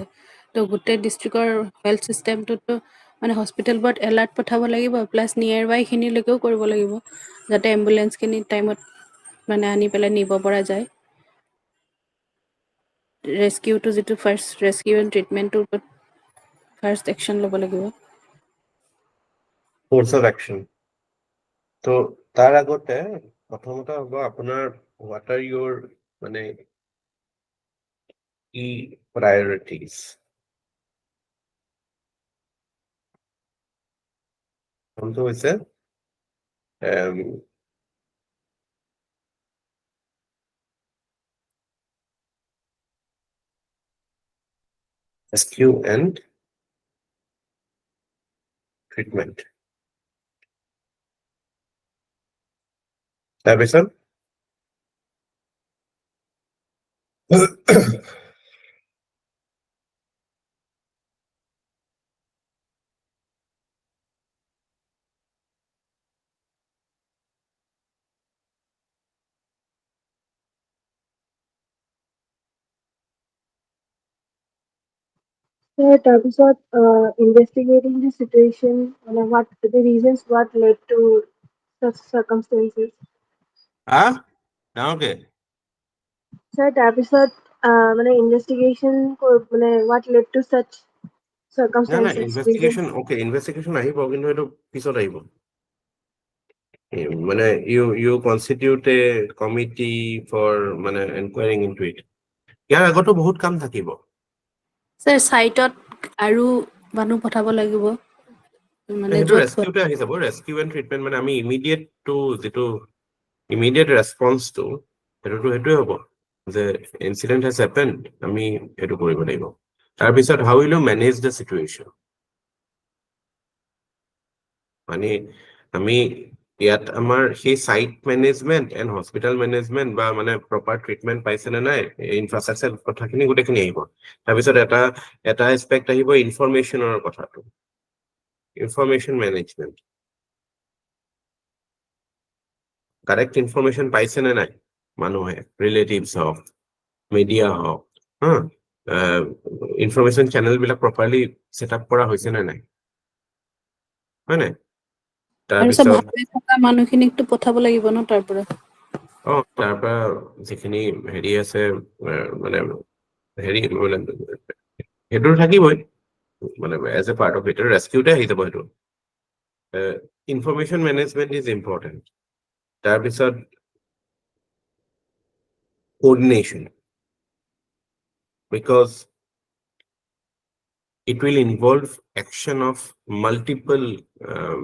তো গোটেই ডিষ্ট্ৰিক্টৰ হেল্থ চিষ্টেমটোতো মানে হস্পিটেলবোৰত এলাৰ্ট পঠাব লাগিব, প্লাছ নিয়াৰ বাইখিনিলৈকেও কৰিব লাগিব, যাতে এম্বুলেঞ্চখিনি টাইমত মানে আনি পেলাই নিব পৰা যায়। ৰেস্কিউটো যিটো ফাৰ্ষ্ট ৰেস্কিউ এণ্ড ট্ৰিটমেণ্টটোৰ ওপৰত ফাৰ্ষ্ট একশ্যন ল'ব লাগিব। Course of action. তো তাৰ আগতে প্ৰথমতে হ'ব আপোনাৰ হোৱাট আৰ ইউৰ মানে কি প্ৰায়ৰিটিজ। প্ৰথমটো হৈছে ৰেস্কিউ এণ্ড ট্ৰিটমেণ্ট। তাৰপিছত So, তাৰপিছত investigating the situation, what the reasons what led to such circumstances. ডাঙৰকে So, তাৰপিছত investigation মানে what led to such না circumstances. ইনভেষ্টিগেশ্যন অ'কে ইনভেষ্টিগেশ্যন আহিব, কিন্তু এইটো পিছত আহিব। মানে you constitute a committee for মানে এনকুৱাৰিং ইনটু ইট। ইয়াৰ আগতো বহুত কাম থাকিব। ছাৰ ছাইটত আৰু মানুহ পঠাব লাগিব, মানে সেইটো য'ত ৰেস্কিউতে আহি যাব। ৰেস্কিউ এণ্ড ট্ৰিটমেণ্ট মানে আমি ইমিডিয়েটটো যিটো ইমিডিয়েট ৰেছপন্সটো সেইটোৱে হ'ব যে ইনচিডেণ্ট হেজ হেপেণ্ড, আমি সেইটো কৰিব লাগিব। তাৰপিছত how will you manage the situation. মানে আমি ইয়াত আমাৰ সেই site management and hospital management বা মানে প্ৰপাৰ ট্ৰিটমেণ্ট পাইছে নে নাই, ইনফ্ৰাষ্ট্ৰাকচাৰ কথাখিনি গোটেইখিনি আহিব। তাৰপিছত এটা এছপেক্ট আহিব ইনফৰমেশ্যনৰ কথাটো, ইনফৰমেশ্যন মেনেজমেণ্ট। কাৰেক্ট ইনফৰমেশ্যন পাইছে নে নাই মানুহে, ৰিলেটিভছ হওক, মিডিয়া হওক, ইনফৰমেশ্যন চেনেলবিলাক প্ৰপাৰলি ছেট আপ কৰা হৈছে নে নাই, হয় নাই? আৰু চব তাৰপিছত ভালে থকা মানুহখিনিকতো পঠাব লাগিব ন তাৰ পৰা। তাৰ পৰা যিখিনি হেৰি আছে মানে হেৰি মানে সেইটো থাকিবই মানে as a part of it, ৰেস্কিউতে আহি যাব সেইটো। Information management is important. তাৰপিছত coordination, because it will involve action of multiple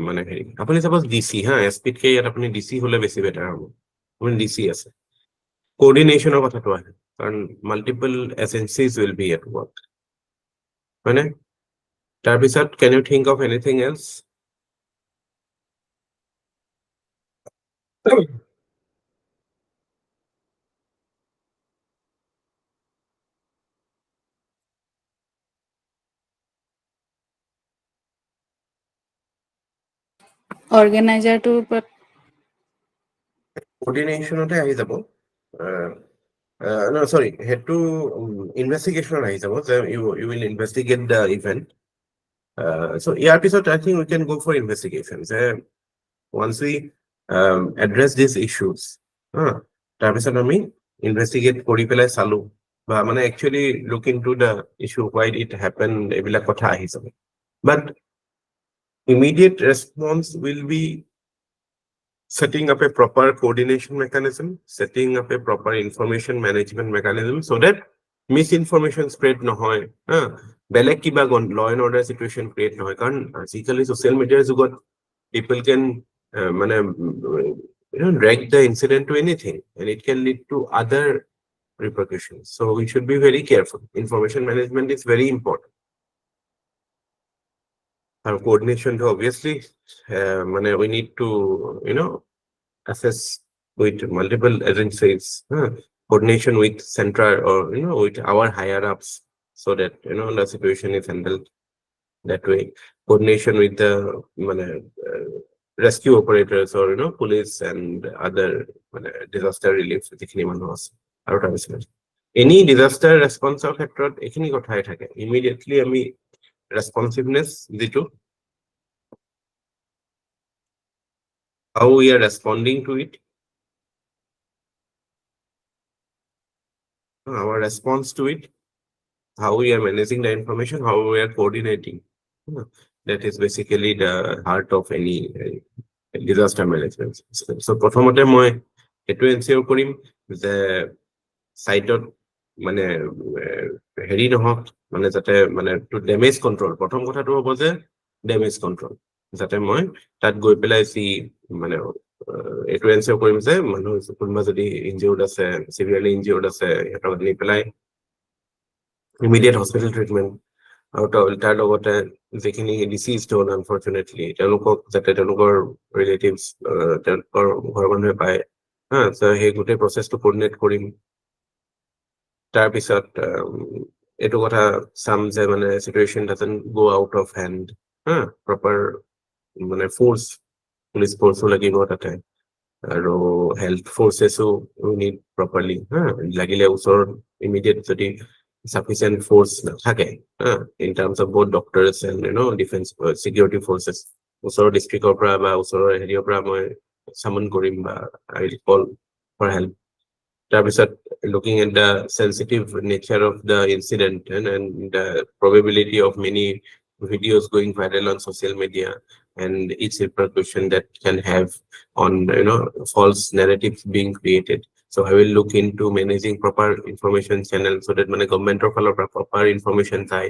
মানে হেৰি। আপুনি চাপোজ ডিচি এছপিতকে ইয়াত আপুনি ডিচি হলে বেছি বেটাৰ হ'ব। আপুনি ডিচি আছে, কোঅৰ্ডিনেশ্যনৰ কথাটো আহে, কাৰণ multiple agencies will be at work, হয়নে? তাৰপিছত can you think of anything else? অৰ্গেনাইজাৰটোৰ ওপৰত কোঅৰ্ডিনেশ্যনতে আহি যাব। চৰি, সেইটো ইনভেষ্টিগেশ্যনত আহি যাব যে you will investigate the event. So' ইয়াৰ পিছত I think we can go for investigation, যে once we address these issues, তাৰপিছত আমি ইনভেষ্টিগেট কৰি পেলাই চালো বা মানে actually look into the issue why it happened, এইবিলাক কথা আহি যাব। বাট immediate response will be setting up a proper coordination mechanism, setting up a proper information management mechanism so that misinformation spread নহয়, বেলেগ কিবা law and order situation create নহয়। কাৰণ আজিকালি social media যুগত people can মানে drag the incident to anything and it can lead to other repercussions. So we should be very careful. Information management is very important. Our coordination, obviously, we need to, assess with multiple agencies, coordination with central or, with our higher ups, so that, the situation is handled that way. Coordination with the rescue operators or, police and other disaster relief. Any disaster ৰেছপন্সৰ ক্ষেত্ৰত এইখিনি কথাই থাকে immediately আমি ৰেছপন্সিভনেছ যিটো how we are responding to it, our response to it, how we are managing the information, how we are coordinating. That is basically the heart of any disaster management system. So প্ৰথমতে মই এইটো এনচিয়ৰ কৰিম যে সাইটত মানে হেৰি নহওক মানে যাতে মানে টু ডেমেজ কন্ট্ৰল প্ৰথম কথাটো হ'ব যে ডেমেজ কন্ট্ৰল যাতে মই তাত গৈ পেলাই মানে এইটো এনচিয়ৰ কৰিম যে মানুহ কোনোবা যদি ইনজিউৰ্ড আছে সিভিয়াৰলি ইনজিউৰ্ড আছে সিহঁতক নি পেলাই ইমিডিয়েট হস্পিটেল ট্ৰিটমেণ্ট আৰু তাৰ লগতে যিখিনি ডিচিজড হ'ল আনফৰ্চুনেটলি তেওঁলোকক যাতে তেওঁলোকৰ ৰিলেটিভছ তেওঁলোকৰ ঘৰৰ মানুহে পায় সেই গোটেই প্ৰচেছটো কোঅৰ্ডিনেট কৰিম তাৰপিছত এইটো কথা চাম যে মানে situation doesn't go out of hand proper মানে ফ'ৰ্চ পুলিচ ফ'ৰ্চো লাগিব তাতে আৰু হেল্থ ফ'ৰ্চেছো নিড প্ৰপাৰলি লাগিলে ওচৰত ইমিডিয়েট যদি sufficient force নাথাকে in terms of both doctors and defense security forces ওচৰৰ ডিষ্ট্ৰিক্টৰ পৰা বা ওচৰৰ হেৰিৰ পৰা মই সামন কৰিম বা I will call for help তাৰপিছত looking at the sensitive nature of the incident and the probability of many videos going viral on social media and its repercussion that can have on false narratives being created. So I will look into managing proper information channels so that মানে গভৰ্ণমেণ্টৰ ফালৰ পৰা proper information পায়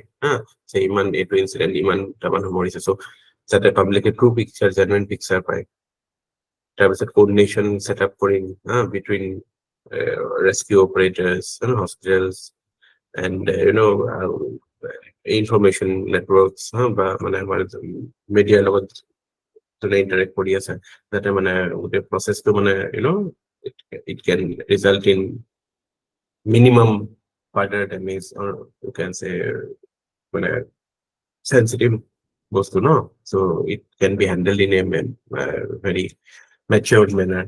যে ইমান এইটো incident ইমান মানুহ মৰিছে so যাতে পাব্লিকে ট্ৰু পিকচাৰ জেনুইন পিকচাৰ পায় তাৰপিছত কোঅৰ্ডিনেশ্যন সেট আপ কৰিম between rescue operators hospitals and information networks বা মানে আমাৰ মিডিয়াৰ লগত যোনে ইণ্টাৰেক্ট কৰি আছে যাতে মানে গোটেই প্ৰচেছটো মানে it can result in minimum further damage or you can say মানে sensitive বস্তু so it can be handled in a very matured manner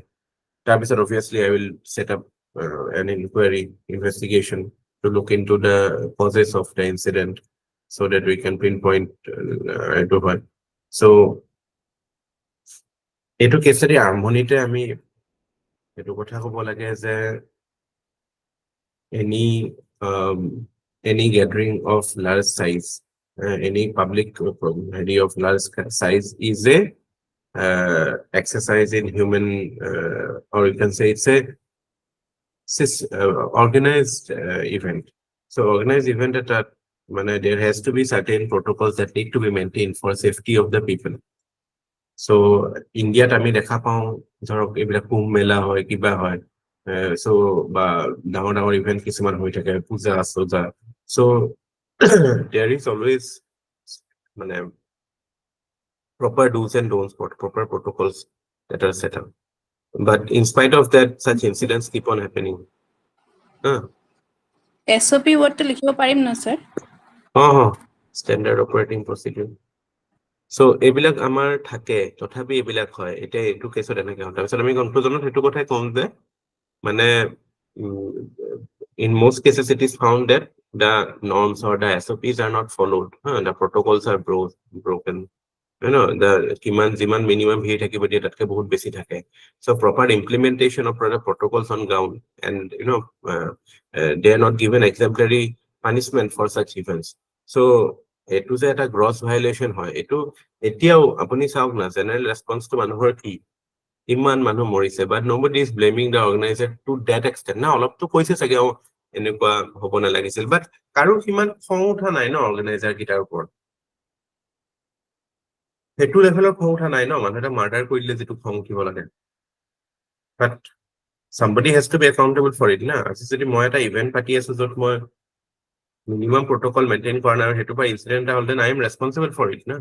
তাৰপিছত obviously I will set up an inquiry investigation to look into the causes of the incident so that we can pinpoint to what so এইটো কেছৰে আৰম্ভণিতে আমি এইটো কথা ক'ব লাগে যে any gathering of large size any public area of large size is a exercise in human or you can say it's a organized event so organized event that there has to be certain protocols that need to be maintained for safety of the people so ইণ্ডিয়াত আমি দেখা পাওঁ ধৰক এইবিলাক কুম্ভ মেলা হয় কিবা হয় so বা ডাঙৰ ডাঙৰ ইভেন্ট কিছুমান হৈ থাকে পূজা সজা so there is always মানে proper do's and don'ts proper protocols that are set up but in spite of that such incidents keep on happening SOP wordটো লিখিব পাৰিম না sir standard operating procedure so এইবিলাক আমাৰ থাকে তথাপি এইবিলাক হয় এটা এইটো কেছত এনেকৈ হয় তাৰপিছত আমি কনক্লুজনত সেইটো কথাই কম যে মানে in most cases it is found that the norms or the SOPs are not followed the protocols are broken the যিমান minimum ভিৰ থাকিব দিয়ে তাতকে বহুত বেছি থাকে so proper implementation of protocols on ground and they are not given exemplary punishment for such events so এইটো যে এটা গ্ৰছ ভায়োলেশ্যন হয় এইটো এতিয়াও আপুনি চাওক না জেনেৰেল ৰেছপন্সটো মানুহৰ কি ইমান মানুহ মৰিছে বাট nobody is blaming the organizer to that extent না অলপতো কৈছে চাগে এনেকুৱা হ'ব নালাগিছিল বাট কাৰো সিমান খং উঠা নাই অৰ্গানাইজাৰ কিটাৰ ওপৰত সেইটো লেভেলৰ খং উঠা নাই মানুহ এটা মাৰ্ডাৰ কৰি দিলে যিটো খং উঠিব লাগে বাট somebody has to be accountable for it না আজি যদি মই এটা ইভেন্ট পাতি আছো য'ত মই minimum protocol maintain কৰা নাই হেতু বা ইনসিডেন্ট হ'ল then I am responsible for it না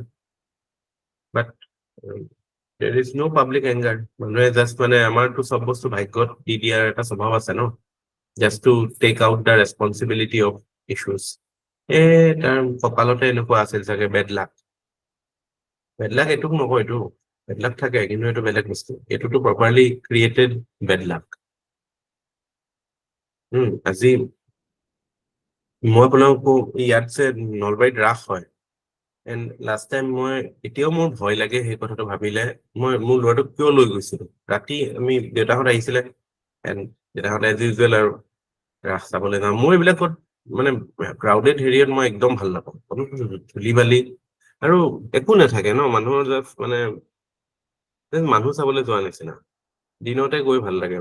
but there is no public anger মানুহে জাস্ট আমাৰটো সব বস্তু ভাগ্যত দি দিয়াৰ এটা স্বভাৱ আছে just to take out the responsibility of issues তাৰ কপালতে এনেকুৱা আছিল চাগে bad luck এইটো নকয় এইটো bad luck থাকে কিন্তু এইটো বেলেগ বস্তু এইটোটো properly created bad luck আজি মই আপোনালোকো ইয়াত যে নলবাৰীত ৰাস হয় এণ্ড লাষ্ট টাইম মই এতিয়াও মোৰ ভয় লাগে সেই কথাটো ভাবিলে মই মোৰ ল'ৰাটোক কিয় লৈ গৈছিলো ৰাতি আমি দেউতাহঁত আহিছিলে এণ্ড দেউতাহঁত এজ ইউজুৱেল আৰু ৰাস চাবলৈ যাওঁ মোৰ এইবিলাকত মানে ক্ৰাউডেড হেৰিয়াত মই একদম ভাল নাপাওঁ ধূলি বালি আৰু একো নাথাকে ন মানুহৰ জাষ্ট মানে মানুহ চাবলৈ যোৱা নিচিনা দিনতে গৈ ভাল লাগে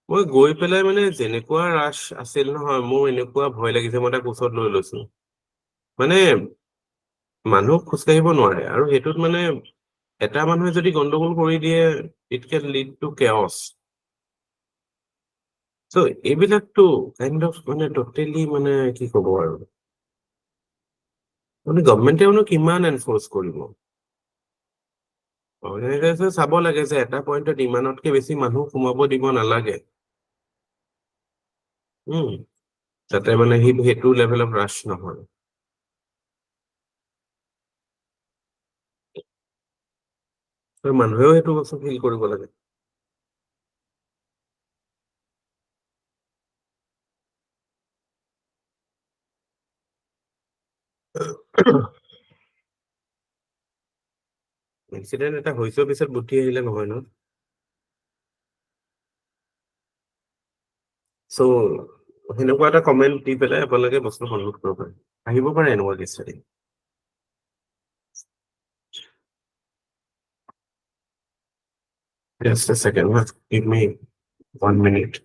মই গৈ পেলাই মানে যেনেকুৱা ৰাছ আছিল নহয় মোৰ এনেকুৱা ভয় লাগিছে মই তাক ওচৰত লৈ লৈছো মানে মানুহ খোজকাঢ়িব নোৱাৰে আৰু সেইটোত মানে এটা মানুহে যদি গণ্ডগোল কৰি দিয়ে ইট কেন লিড টু কেঅছ চ' এইবিলাকতো কাইণ্ড অফ মানে টোটেলি মানে কি ক'ব আৰু মানে গভমেণ্টেওনো কিমান এনফৰ্চ কৰিব অৰ্গেনাইজাৰছে চাব লাগে যে এটা পইণ্টত ইমানতকে বেছি মানুহ সোমাব দিব নালাগে যাতে মানে সেইটো লেভেলত ৰাছ নহয় আৰু মানুহেও সেইটো বস্তু ফিল কৰিব লাগে ইনচিডেণ্ট এটা হৈছেও পিছত বুদ্ধি আহিলে নহয় ন চ' সেনেকুৱা এটা কমেণ্ট দি পেলাই আপোনালোকে বস্তু সন্মুখ কৰিব পাৰে আহিব পাৰে এনেকুৱা case study Just a second, give me 1 minute.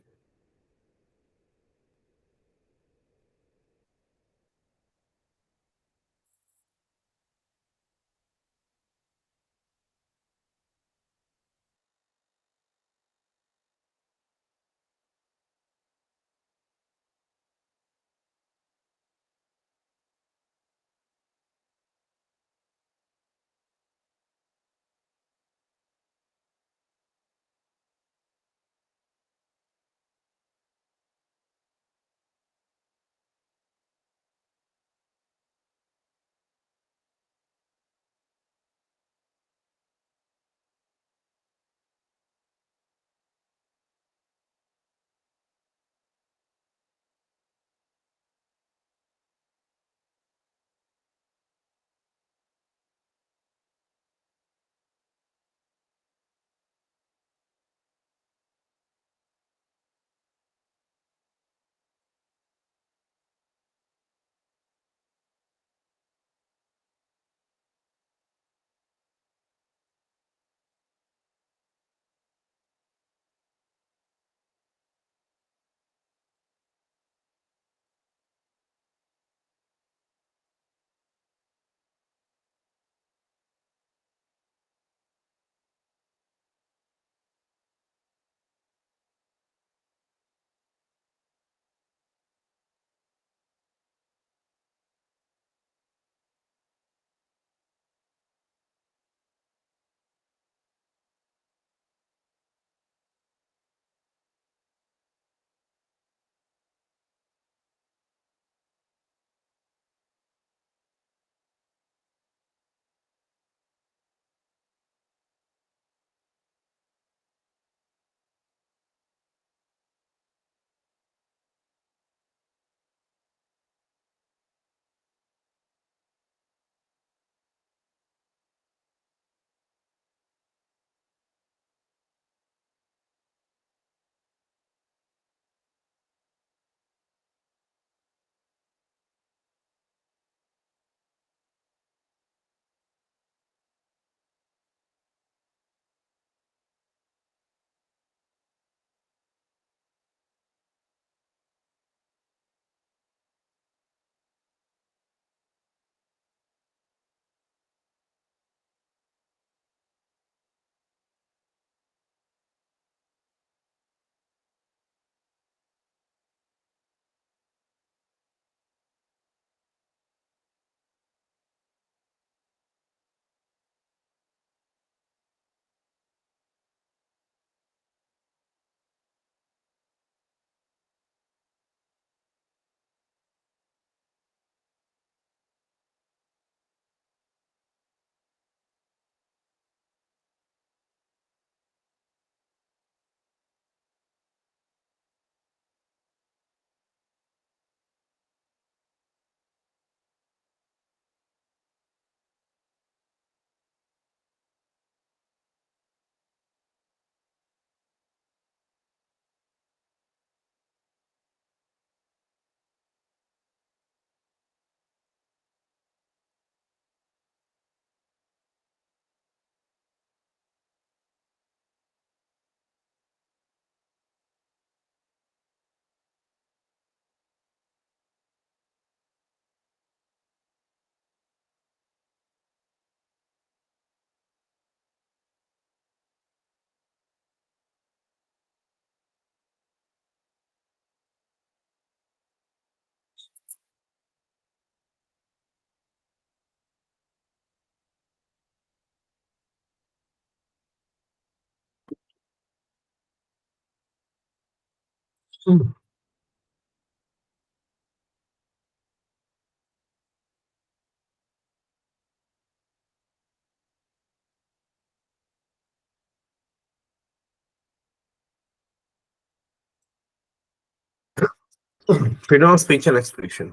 Freedom of speech and expression.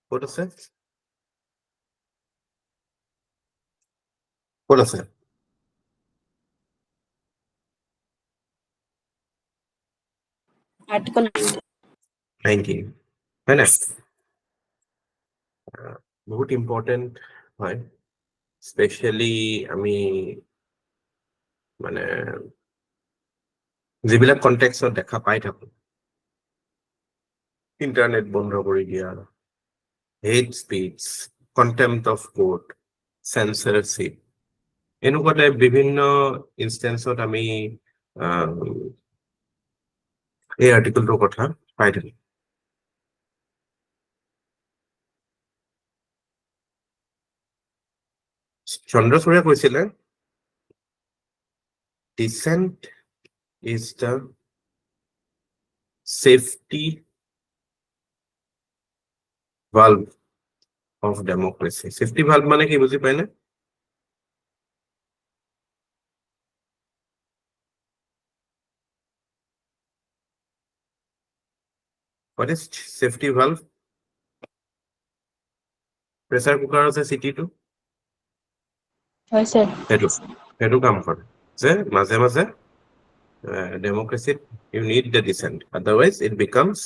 What is it? What is it? Article 19. হয় না? বহুত ইম্পৰ্টেণ্ট হয়, স্পেচিয়েলি আমি মানে যিবিলাক কণ্টেক্সত দেখা পাই থাকো, ইণ্টাৰনেট বন্ধ কৰি দিয়া, হেট স্পীচ, কণ্টেম্প্ট অফ কোৰ্ট, চেঞ্চৰশ্বিপ, এনেকুৱা টাইপ বিভিন্ন ইনষ্টেন্সত আমি এই আৰ্টিকলটোৰ কথা পাই থাকো। চন্দ্ৰচূড়ে কৈছিলে dissent is the safety valve of democracy. Safety valve মানে কি বুজি পাই না? What is safety valve? Pressure cooker আছে CT2 হয় স্যার। সেইটো কাম কৰে যে মাজে মাজে democracy you need the dissent, otherwise it becomes,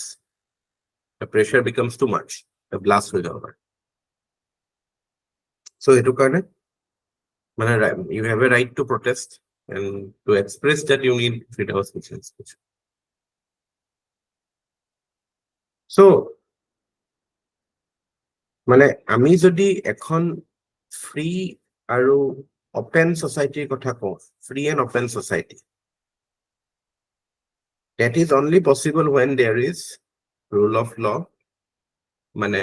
the pressure becomes too much, the blast হৈ যাব পাৰে। So সেইটো কাৰণে মানে you have a right to protest and to express that you need freedom of speech and speech. So মানে আমি যদি এখন ফ্ৰী আৰু অপেন সোসাইটিৰ কথা কওঁ, free and open society, that is only possible when there is rule of law, মানে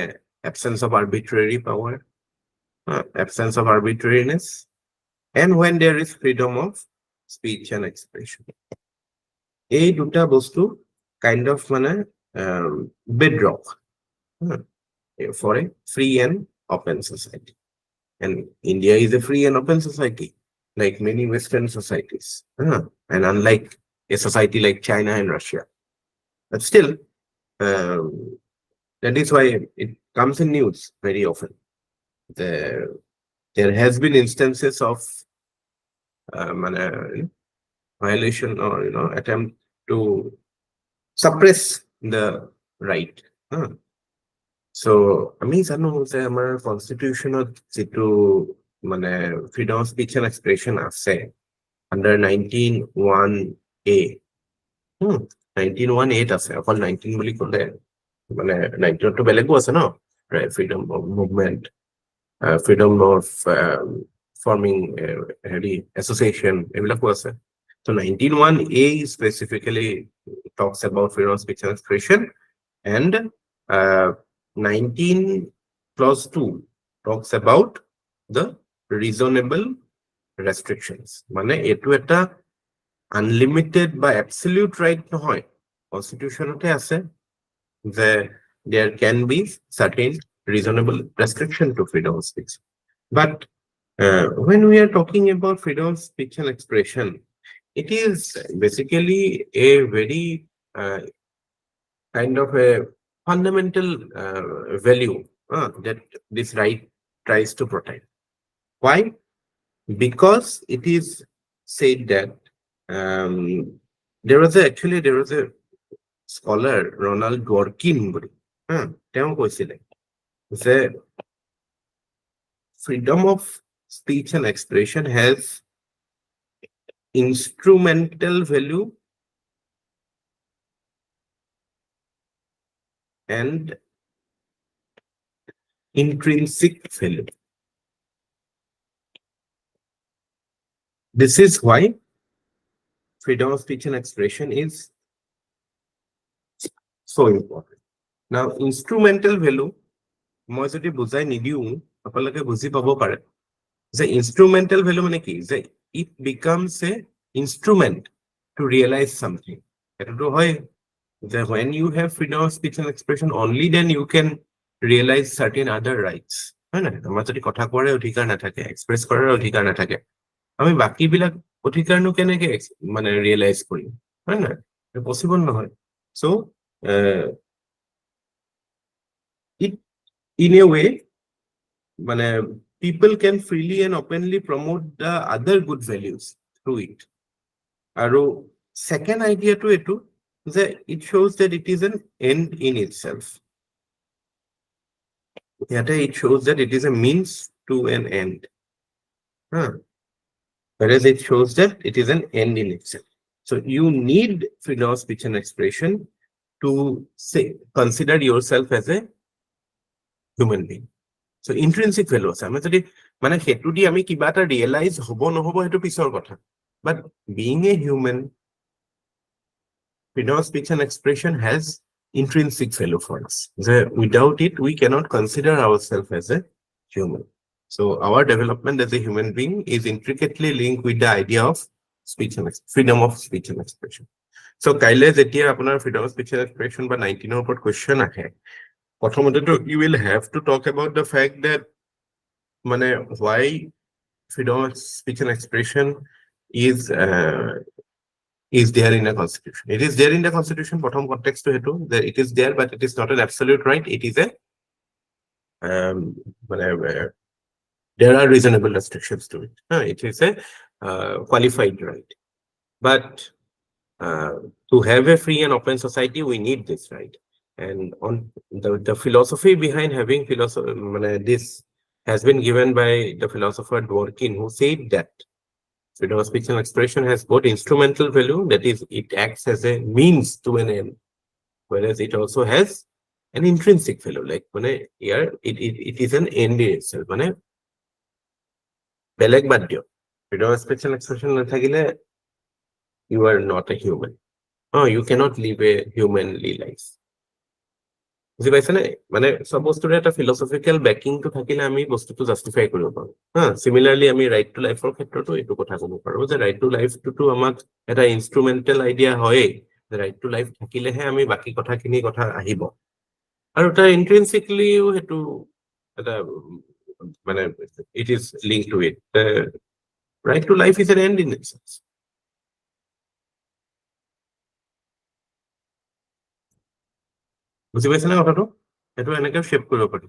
absence of arbitrary power, absence of arbitrariness, and when there is freedom of speech and expression. এই দুটা বস্তু kind of মানে bedrock for a free and open society. And India is a free and open society, like many Western societies, and unlike a society like China and Russia. But still, that is why it comes in news very often. There has been instances of violation or attempt to suppress the right. So আমি জানো যে আমাৰ কনষ্টিটিউশ্যনত যিটো মানে freedom of speech and expression আছে under 19(1)A, 19(1)A আছে, অকল 19 বুলি ক'লে মানে 19তো বেলেগো আছে ন, freedom of movement, freedom of forming হেৰি এছ'চিয়েশ্যন, এইবিলাকো আছে। So 19(1)A specifically talks about freedom of speech and expression, and 19(2) talks about the reasonable restrictions. মানে এটো এটা unlimited বা absolute right নহয়, constitutionতে আছে যে there can be certain reasonable restriction to freedom of speech. But when we are talking about freedom of speech and expression, it is basically a very kind of a fundamental value that this right tries to protect. Why? Because it is said that there was a scholar, Ronald Dworkin, তেওঁ কৈছিলে যে freedom of speech and expression has instrumental value and intrinsic value. This is why freedom of speech and expression is so important. Now, instrumental value, মই যদি বুজাই নিদিও আপোনালোকে বুজি পাব পাৰে যে instrumental value মানে কি, যে it becomes a instrument to realize something. That when you have freedom of speech and expression, only then you can realize certain other rights. হয় না? আমাৰ যদি কথা কোৱাৰ অধিকাৰ নাথাকে, এক্সপ্ৰেছ কৰাৰ অধিকাৰ নাথাকে, আমি বাকীবিলাক অধিকাৰনো কেনেকে মানে ৰিয়েলাইজ কৰিম? হয় না? পচিবল নহয়। So it in a way, মানে people can freely and openly promote the other good values through it. আৰু second idea to it, that it shows that it is an end in itself. It shows that it is a means to an end. Whereas it shows that it is an end in itself. So you need freedom of speech and expression to say, consider yourself as a human being. So intrinsic value আছে। আমি যদি মানে হেতু দি আমি কিবা এটা realise হ'ব নহ'ব হেতু পিছৰ কথা। But being a human, freedom of speech and expression has intrinsic value for us. Without it, we cannot consider ourselves as a human. So our development as a human being is intricately linked with the idea of speech and freedom of speech and expression. So কাইলে যেতিয়া আপোনাৰ freedom of speech and expression বা 19ৰ ওপৰত question আহে, প্ৰথমতেতো you will have to talk about the fact that মানে why freedom of speech and expression is there in the constitution. It is there in the constitution, bottom context to hetu, that it is there, but it is not an absolute right. It is a there are reasonable restrictions to it. It is a qualified right. But to have a free and open society, we need this right. And on the philosophy behind having this has been given by the philosopher Dworkin, who said that freedom of speech and expression has both instrumental value, that is, it acts as a means to an end, whereas it also has an intrinsic value, like here it is an end in itself. বেলেগ বাদ দিয়ক, freedom of speech and expression নাথাকিলে you are not a human. You cannot live a humanly life. বুজি পাইছে নে? মানে সব বস্তুৰে এটা ফিলচফিকেল বেকিংটো থাকিলে আমি বস্তুটো জাস্টিফাই কৰিব পাৰো। সিমিলাৰলি আমি ৰাইট টু লাইফৰ ক্ষেত্ৰতো এইটো কথা ক'ব পাৰো যে ৰাইট টু লাইফটোতো আমাক এটা ইনষ্ট্ৰুমেণ্টেল আইডিয়া হয়েই, যে ৰাইট টু লাইফ থাকিলেহে আমি বাকী কথাখিনি কথা আহিব। আৰু এটা ইন্ট্ৰিনচিকলিও সেইটো এটা মানে it is link to it. Right to life is an end in itself. বুজি পাইছে নে কথাটো? সেইটো এনেকে শেপ কৰিব পাৰি।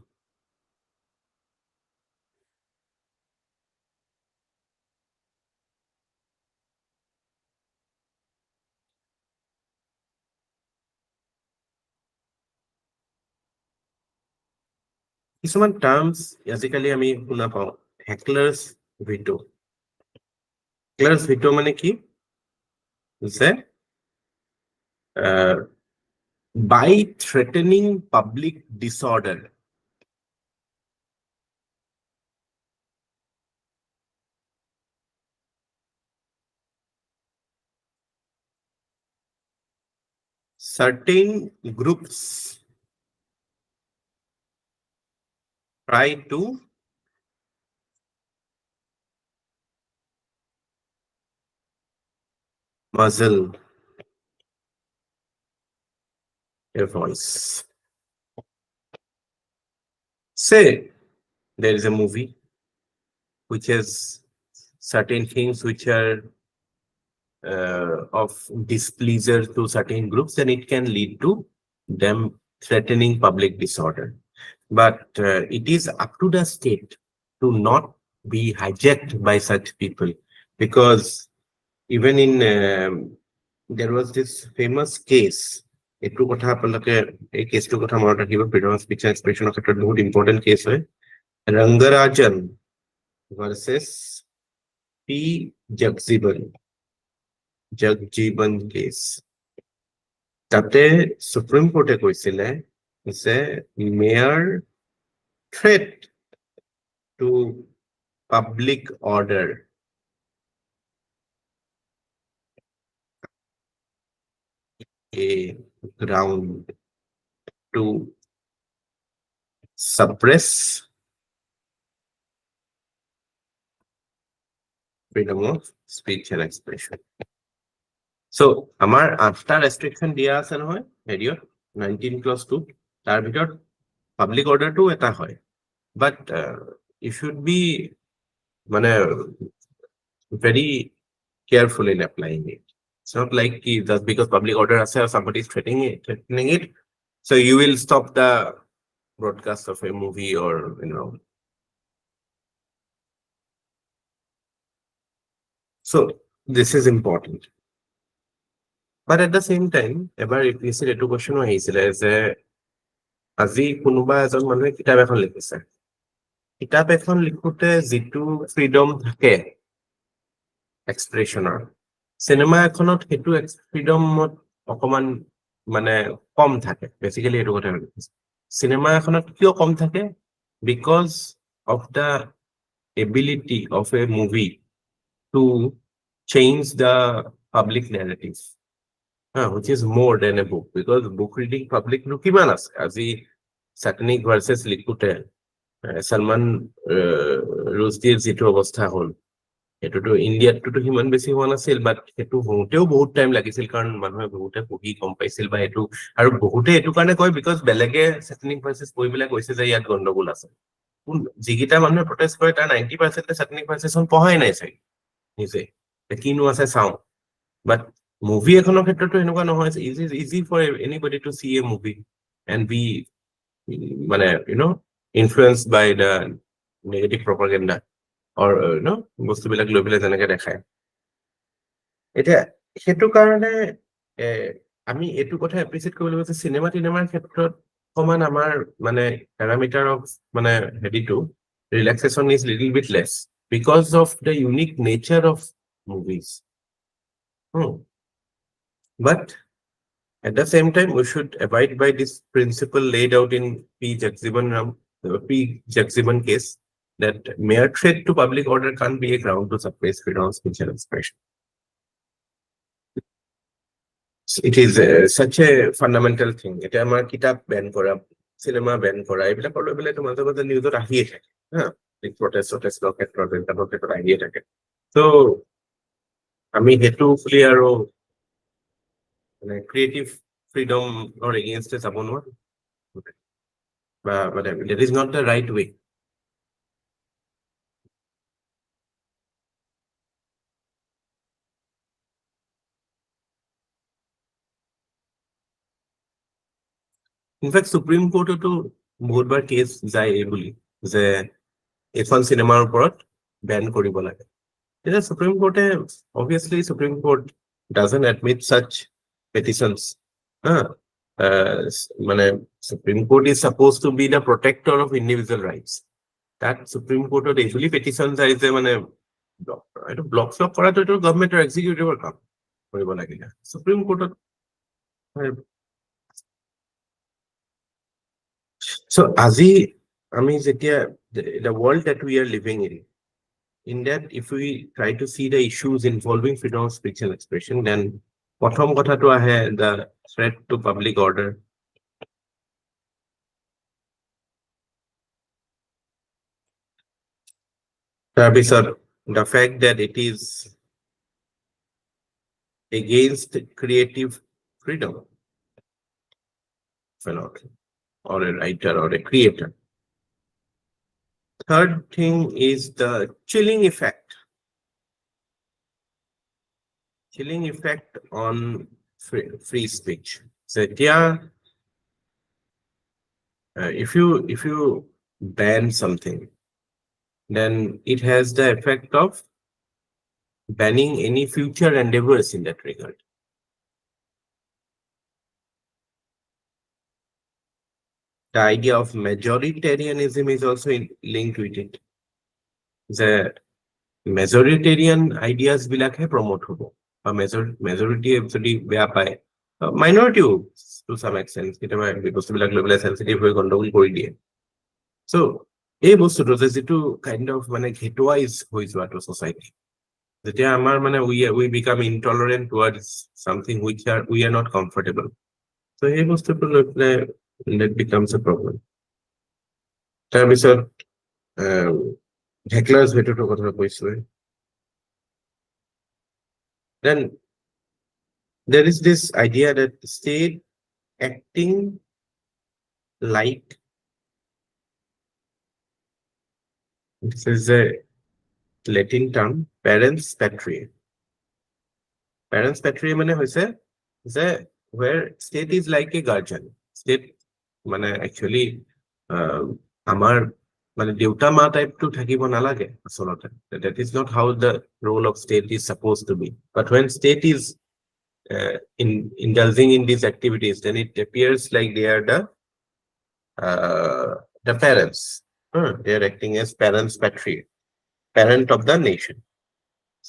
কিছুমান টাৰ্মছ আজিকালি আমি শুনা পাওঁ, হেকলাৰ্ছ ভিটো। হেকলাৰ্ছ ভিটো মানে কি? যে by threatening public disorder, certain groups try to muzzle a voice. Say there is a movie which has certain things which are of displeasure to certain groups, and it can lead to them threatening public disorder. But it is up to the state to not be hijacked by such people, because even in there was this famous case, এইটো কথা আপোনালোকে এই কেছটোৰ কথা মনত ৰাখিব, freedom of speech and এক্সপ্ৰেছনৰ ক্ষেত্ৰত বহুত important cash হয়, Rangarajan versus P Jagjivan cash. তাতে সুপ্ৰিম কোৰ্টে কৈছিলে যে mare threat to public order a ground to suppress freedom of speech and expression. So আমাৰ 8টা ৰেষ্ট্ৰিকশন দিয়া আছে নহয় হেৰিয়ত 19 clause 2 তাৰ ভিতৰত পাব্লিক অৰ্ডাৰটো এটা হয় বাট you should be মানে very careful in applying it. It's not like just because public order ase or somebody is threatening it, so you will stop the broadcast of a movie or so this is important. But at the same time, ever APSC etu question আহিছিলে যে আজি কোনোবা এজন মানুহে কিতাপ এখন লিখিছে কিতাপ এখন লিখোতে যিটো ফ্ৰীডম থাকে এক্সপ্ৰেছনৰ চিনেমা এখনত সেইটো ফ্ৰীডমত অকমান মানে কম থাকে বেসিক্যালি এটো কথা চিনেমা এখনত কিয় কম থাকে because of the ability of A movie to change da public narrative which is more than a book because book reading public কিমান আছে আজি সাটনিক ভাৰ্চেছ লিখোতে সলমান ৰুজদিৰ যিটো অৱস্থা হ'ল এটোতো ইন্ডিয়াতটো সিমান বেছি হোৱা নাছিল বাট এটো হওঁতেও বহুত টাইম লাগিছিল কাৰণ মানুহে বহুতে পঢ়ি কম পাইছিল বা এটো আৰু বহুতে এটো কাৰণে কয় বিকজ বেলেগে সাটনিক ভাৰ্চেছ পঢ়িবলৈ কৈছে যে ইয়াত গণ্ডগোল আছে যিকিটা মানুহে প্ৰটেষ্ট কৰে তাৰ 90% সাটনিক ভাৰ্চেছখন পঢ়াই নাই চাই নিজে কিনো আছে চাওঁ বাট মুভি এখনৰ ক্ষেত্ৰতো এনেকুৱা নহয় easy for anybody to see a movie and be মানে influenced by the negative propaganda or বস্তুবিলাক লৈ পেলাই যেনেকে দেখায় এতিয়া সেইটো কাৰণে আমি এইটো কথা এপ্ৰিচিয়েট কৰিব লাগিব যে চিনেমাৰ ক্ষেত্ৰত সমান আমাৰ মানে প্যাৰামিটাৰ অফ মানে হেৰিটো relaxation is little bit less because of the unique nature of movies but at the same time we should abide by this principle laid out in P. Jagjivan case that mere threat to public order can't be a ground to suppress freedom of speech and expression. It is such a fundamental thing. It amar kitab ban kora, cinema ban kora. Ebila korlo ebila to maze maze news ahiye thake. Like protest rocket ahiye thake. So ami hetu fully aro creative freedom or against it sabon no. But that is not the right way. In fact supreme কোৰ্টতো বহুতবাৰ case যায় এই বুলি যে এখন চিনেমাৰ ওপৰত Ben কৰিব লাগে তেতিয়া সুপ্ৰিম কোৰ্টে obviously supreme court doesn't admit such petitions মানে supreme court is supposed to be the protector of individual rights that supreme কোৰ্টত ইউজুৱেলি petition যায় যে মানে এইটো ব্লক কৰাটো এইটো গভৰ্ণমেণ্টৰ এক্সিকিউটিভৰ কাম কৰিব লাগিলে supreme কোৰ্টত So, Azi, the world that we are living in that, if we try to see the issues involving freedom of speech and expression, then prothom kotha to ahe the threat to public order. The fact that it is against creative freedom or a writer or a creator. Third thing is the chilling effect on free speech. So if you ban something, then it has the effect of banning any future endeavors in that regard. The idea of majoritarianism is also linked with it. The majoritarian ideas bilakhe promote hobo. A majority actually beya pae. Minority to some extent. Kitaba bostu bilak loi belai sensitive hoy gondogol kori diye. So এই বস্তুটো যে যিটো kind of মানে ঘেটুৱাইজ হৈ যোৱাটো society. যেতিয়া আমাৰ মানে we become intolerant towards something which we are not comfortable. So এই বস্তুটো লৈ পেলাই that becomes a problem. তাৰপিছত হেকলাৰ্ছ ভেটোটোৰ কথা কৈছোৱে then there is this idea that state acting like, this is a Latin term, parents patria. Parents patria মানে হৈছে যে where state is like a guardian. State মানে actually আমাৰ মানে দেউতা মা টাইপটো থাকিব নালাগে আচলতে. That is not how the role of state is supposed to be. But when state is indulging in these activities, then it appears like they are the parents. They are acting as parents patria, parent of the nation.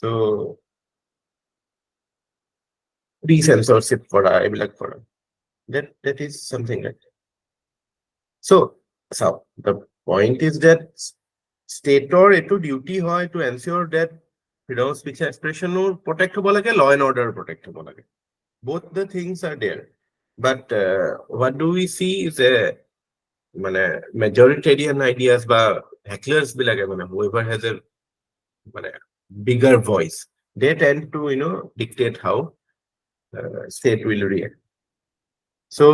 So pre-censorship কৰা এইবিলাক কৰা, that is something like that. So the point is that state or etu duty hoy to ensure that freedom of speech and expression protect hobo lage, law and order protect hobo lage. Both the things are there, but what do we see is a মানে majoritarian ideas বা hecklers bilage মানে whoever has a মানে bigger voice, they tend to dictate how state will react. So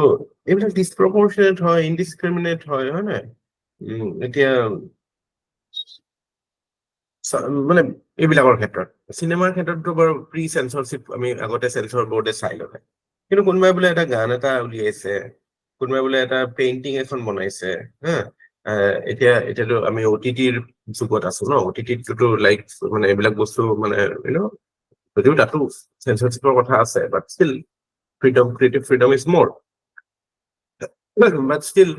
এইবিলাক disproportionate হয়, indiscriminate হয় না এতিয়া মানে এইবিলাকৰ ক্ষেত্ৰত চিনেমাৰ ক্ষেত্ৰতো বাৰু প্ৰি সেন্সৰশিপ আমি আগতে সেন্সৰ বোৰ্ডে চাই লয়, কিন্তু কোনোবাই বোলে এটা গান এটা উলিয়াইছে, কোনোবাই বোলে এটা পেইন্টিং এখন বনাইছে, এতিয়াতো আমি OTT-ৰ যুগত আছো ন, OTT-টো লাইক মানে এইবিলাক বস্তু মানে যদিও তাতো সেন্সৰশিপৰ কথা আছে, but still freedom, creative freedom is more. But still,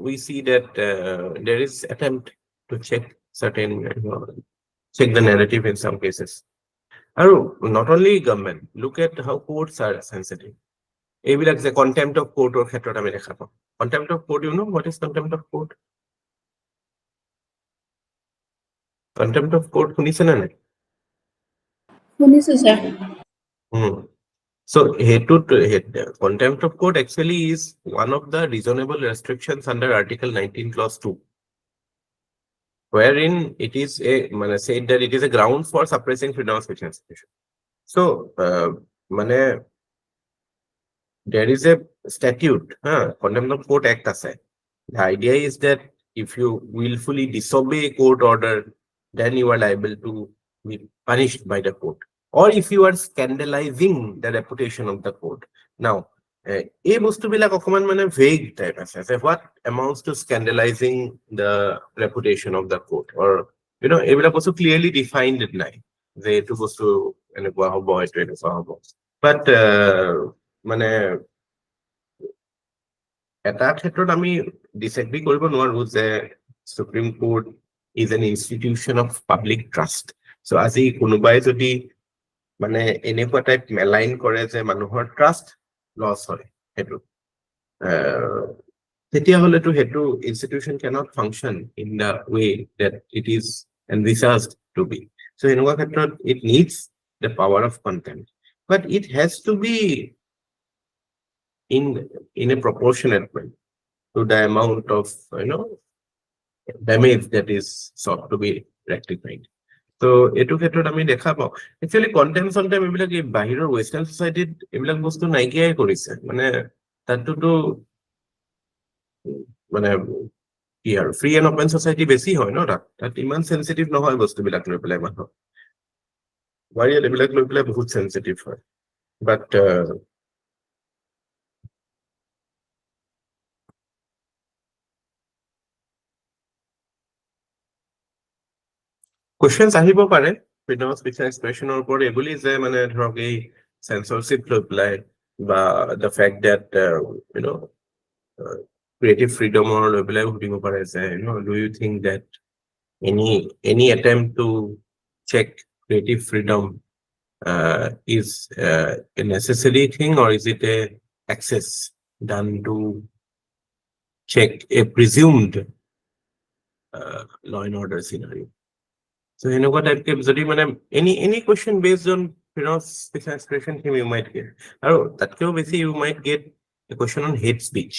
we see that there is attempt to check certain, check the narrative in some cases. And not only government, look at how courts are sensitive. Like the contempt of court or contempt of court, you know what is contempt of court? Contempt of court, শুনিছে না নাই? শুনিছো sir. So contempt of court actually is one of the reasonable restrictions under Article 19 Clause 2, wherein it is said that it is a ground for suppressing freedom of speech and expression. So there is a statute, Contempt of Court Act ase. The idea is that if you willfully disobey a court order, then you are liable to be punished by the court, or if you are scandalizing the reputation of the court. Now, এই বস্তুবিলাক অকমান মানে vague type আছে, what amounts to scandalizing the reputation of the court, or এইবিলাক বস্তু clearly defined নাই যে এইটো বস্তু এনেকুৱা হ'ব, এইটো এনেকুৱা হ'ব, but মানে এটা ক্ষেত্ৰত আমি disagree কৰিব নোৱাৰো যে Supreme Court is an institution of public trust. So আজি কোনোবাই যদি মানে এনেকুৱা টাইপ মেলাইন কৰে যে মানুহৰ ট্ৰাষ্ট লছ হয়, সেইটো তেতিয়াহ'লেতো সেইটো institution cannot function in the way that it is envisaged to be. So এনেকুৱা ক্ষেত্ৰত it needs the power of contempt, but it has to be in a proportionate way to the amount of damage that is sought to be rectified. So এটো ক্ষেত্ৰত আমি দেখা পাওঁ actually contempt সন্টেম্প এইবিলাক এই বাহিৰৰ ওয়েস্টাৰ্ণ সোসাইটিত এইবিলাক বস্তু নাইকিয়াই কৰিছে, মানে তাততো মানে কি আৰু ফ্ৰী এণ্ড অপেন সোসাইটি বেছি হয় ন, তাত ইমান সেনচিটিভ নহয় বস্তুবিলাক লৈ পেলাই মানুহ বাহিৰত এইবিলাক লৈ পেলাই বহুত সেনচিটিভ হয়, বাট questions আহিব পাৰে freedom of speech and expression or উপৰত এইবুলি যে মানে ধৰক এই censorship লৈ পেলাই বা the fact that creative freedom or লৈ পেলাই সুধিব পাৰে যে do you think that any attempt to check creative freedom is a necessary thing, or is it a access done to check a presumed law and order scenario? So what type of any question based on freedom of speech and expression theme you might get. That basically you might get a question on hate speech.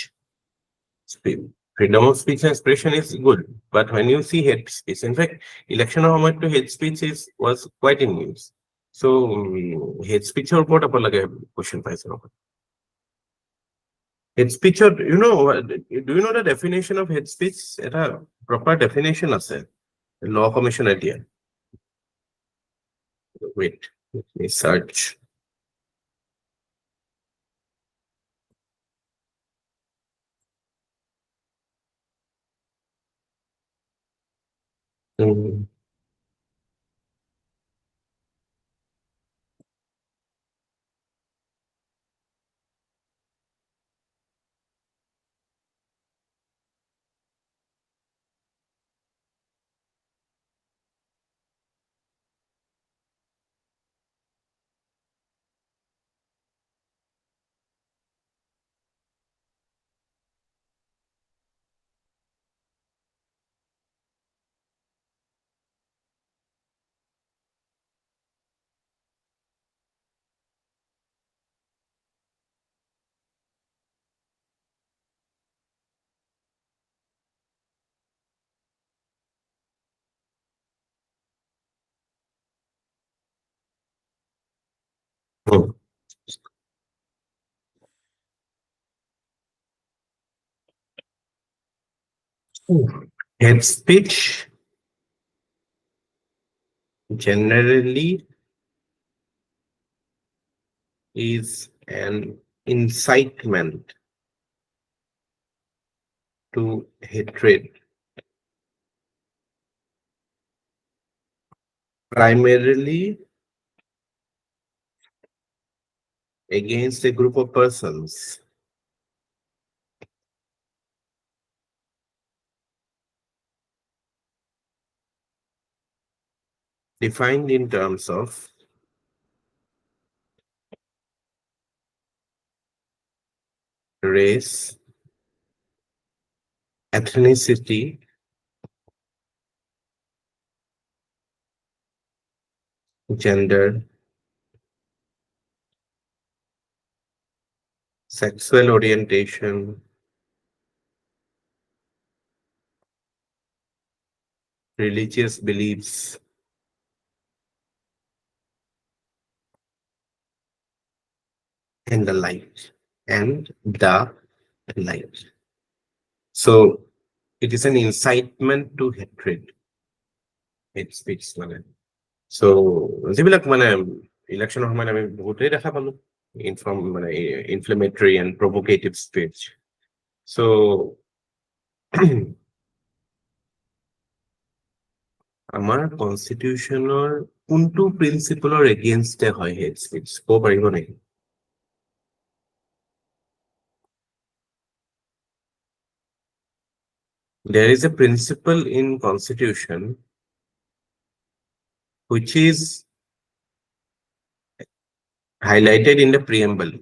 Freedom of speech and expression is good, but when you see hate speech, in fact, election of to hate speech was quite in news. So hate speech or what about like a question price? Hate speech or do you know the definition of hate speech? It's a proper definition of it. Law Commission idea. Wait, let me search. Hmm. Hate speech generally is an incitement to hatred, primarily against a group of persons, defined in terms of race, ethnicity, gender, sexual orientation, religious beliefs, and the like. So it is an incitement to hatred. Hate speech মানে so যিবিলাক মানে ইলেকশ্যনৰ সময়ত আমি বহুতেই দেখা পালো মানে inflammatory and provocative speech. So আমাৰ কনষ্টিটিউশ্যনৰ কোনটো প্ৰিন্সিপলৰ এগেইনষ্টে হয় হেড স্পীচ ক'ব পাৰিব নেকি? There is a principle in constitution which is highlighted in the preamble,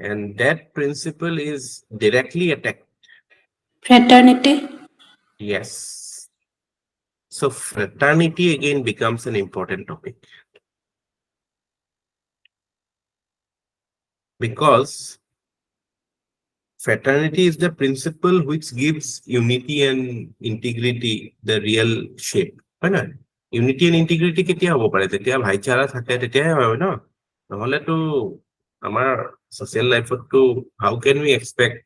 and that principle is directly attacked. Fraternity. Yes. So fraternity again becomes an important topic. Because fraternity is the principle which gives unity and integrity the real shape. Right? No? Unity and integrity কেতিয়া হ'ব পাৰে যেতিয়া ভাইচাৰা থাকে তেতিয়াহে হয় ন নহলেতো আমাৰ social life তো how can we expect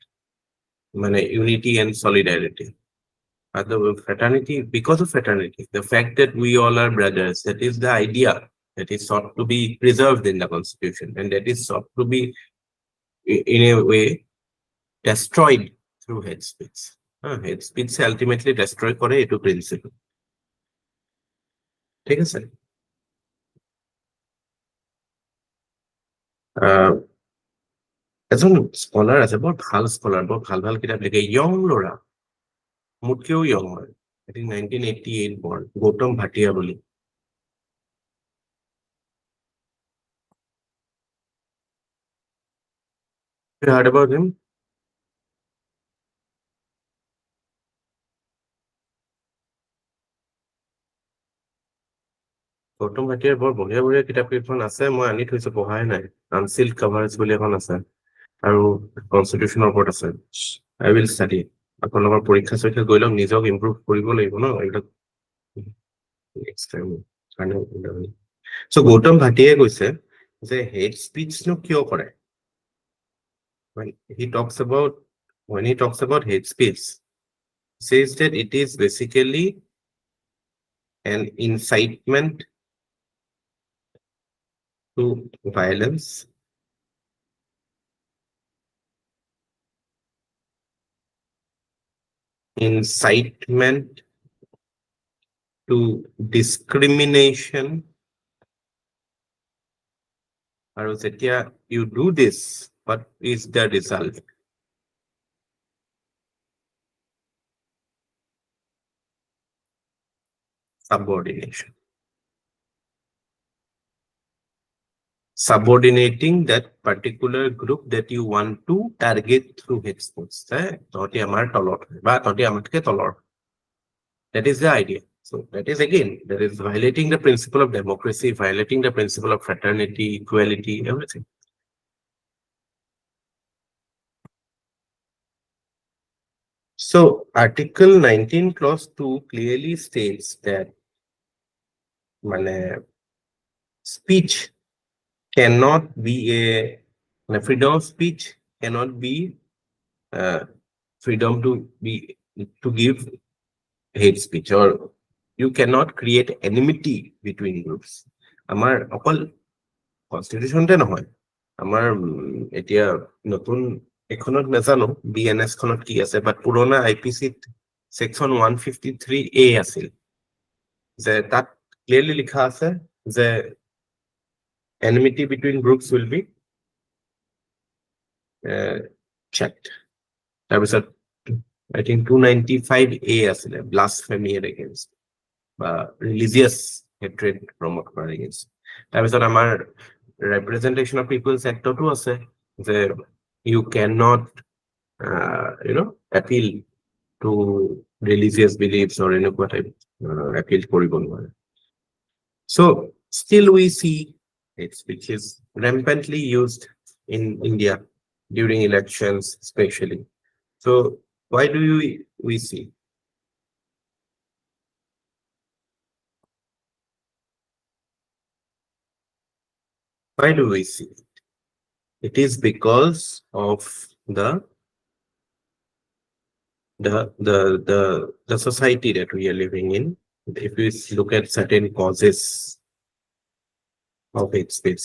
মানে unity and solidarity? The fraternity, because of fraternity, the fact that we all are brothers, that is the idea that is sought to be preserved in the constitution, and that is sought to be in a way destroyed through hate speech. Hate speech ultimately destroy করে এটো principle. ঠিক আছে? এজন scholar আছে বৰ ভাল scholar বৰ ভাল ভাল কিতাপ লিখে ইয়ং ল'ৰা মোতকেও ইয়ং হয় I think 1988 born Gautam Bhatia বুলি You heard about him? Gautam ভাটিয়াৰ বৰ বঢ়িয়া বঢ়িয়া কিতাপ কেইখন আছে মই আনি থৈছো পঢ়াই নাই আনচিল্ড কভাৰেজ বুলি এখন আছে আৰু কনষ্টিটিউশ্যনৰ ওপৰত আছে I will study আপোনালোকৰ পৰীক্ষা চৰীক্ষা গৈ লওক নিজক ইমপ্ৰুভ কৰিব লাগিব ন এইবিলাক next time So Gautam Bhatia কৈছে যে hate speech নো কিয় কৰে? When he talks about hate speech, says that it is basically an incitement to violence, incitement to discrimination, আৰু যেতিয়া you do this, what is the result? Subordination. Subordinating that particular group that you want to target through hate speech. তহঁতি আমাৰ তলত বা তহঁতি আমাতকে তলৰ। That is the idea. So that is again, that is violating the principle of democracy, violating the principle of fraternity, equality, everything. So Article 19 Clause 2 clearly states that speech cannot be freedom of speech cannot be freedom to give hate speech, or you cannot create enmity between groups. Amar okol constitution te nohoy, amar etia notun ekhonot nezano BNS khonot ki ase, but purona IPC section 153A asil je tat clearly likha ase je enmity between groups will be checked. তাৰপিছত I think 295A আছিলে blasphemy against বা religious hatred promote কৰা against. তাৰপিছত আমাৰ representation of people's act টো আছে যে you cannot appeal to religious beliefs or এনেকুৱা type appeal কৰিব নোৱাৰে. So still we see hate speech is rampantly used in India during elections especially. So why do we see? Why do we see it? It is because of the society that we are living in. If we look at certain causes of hate speech,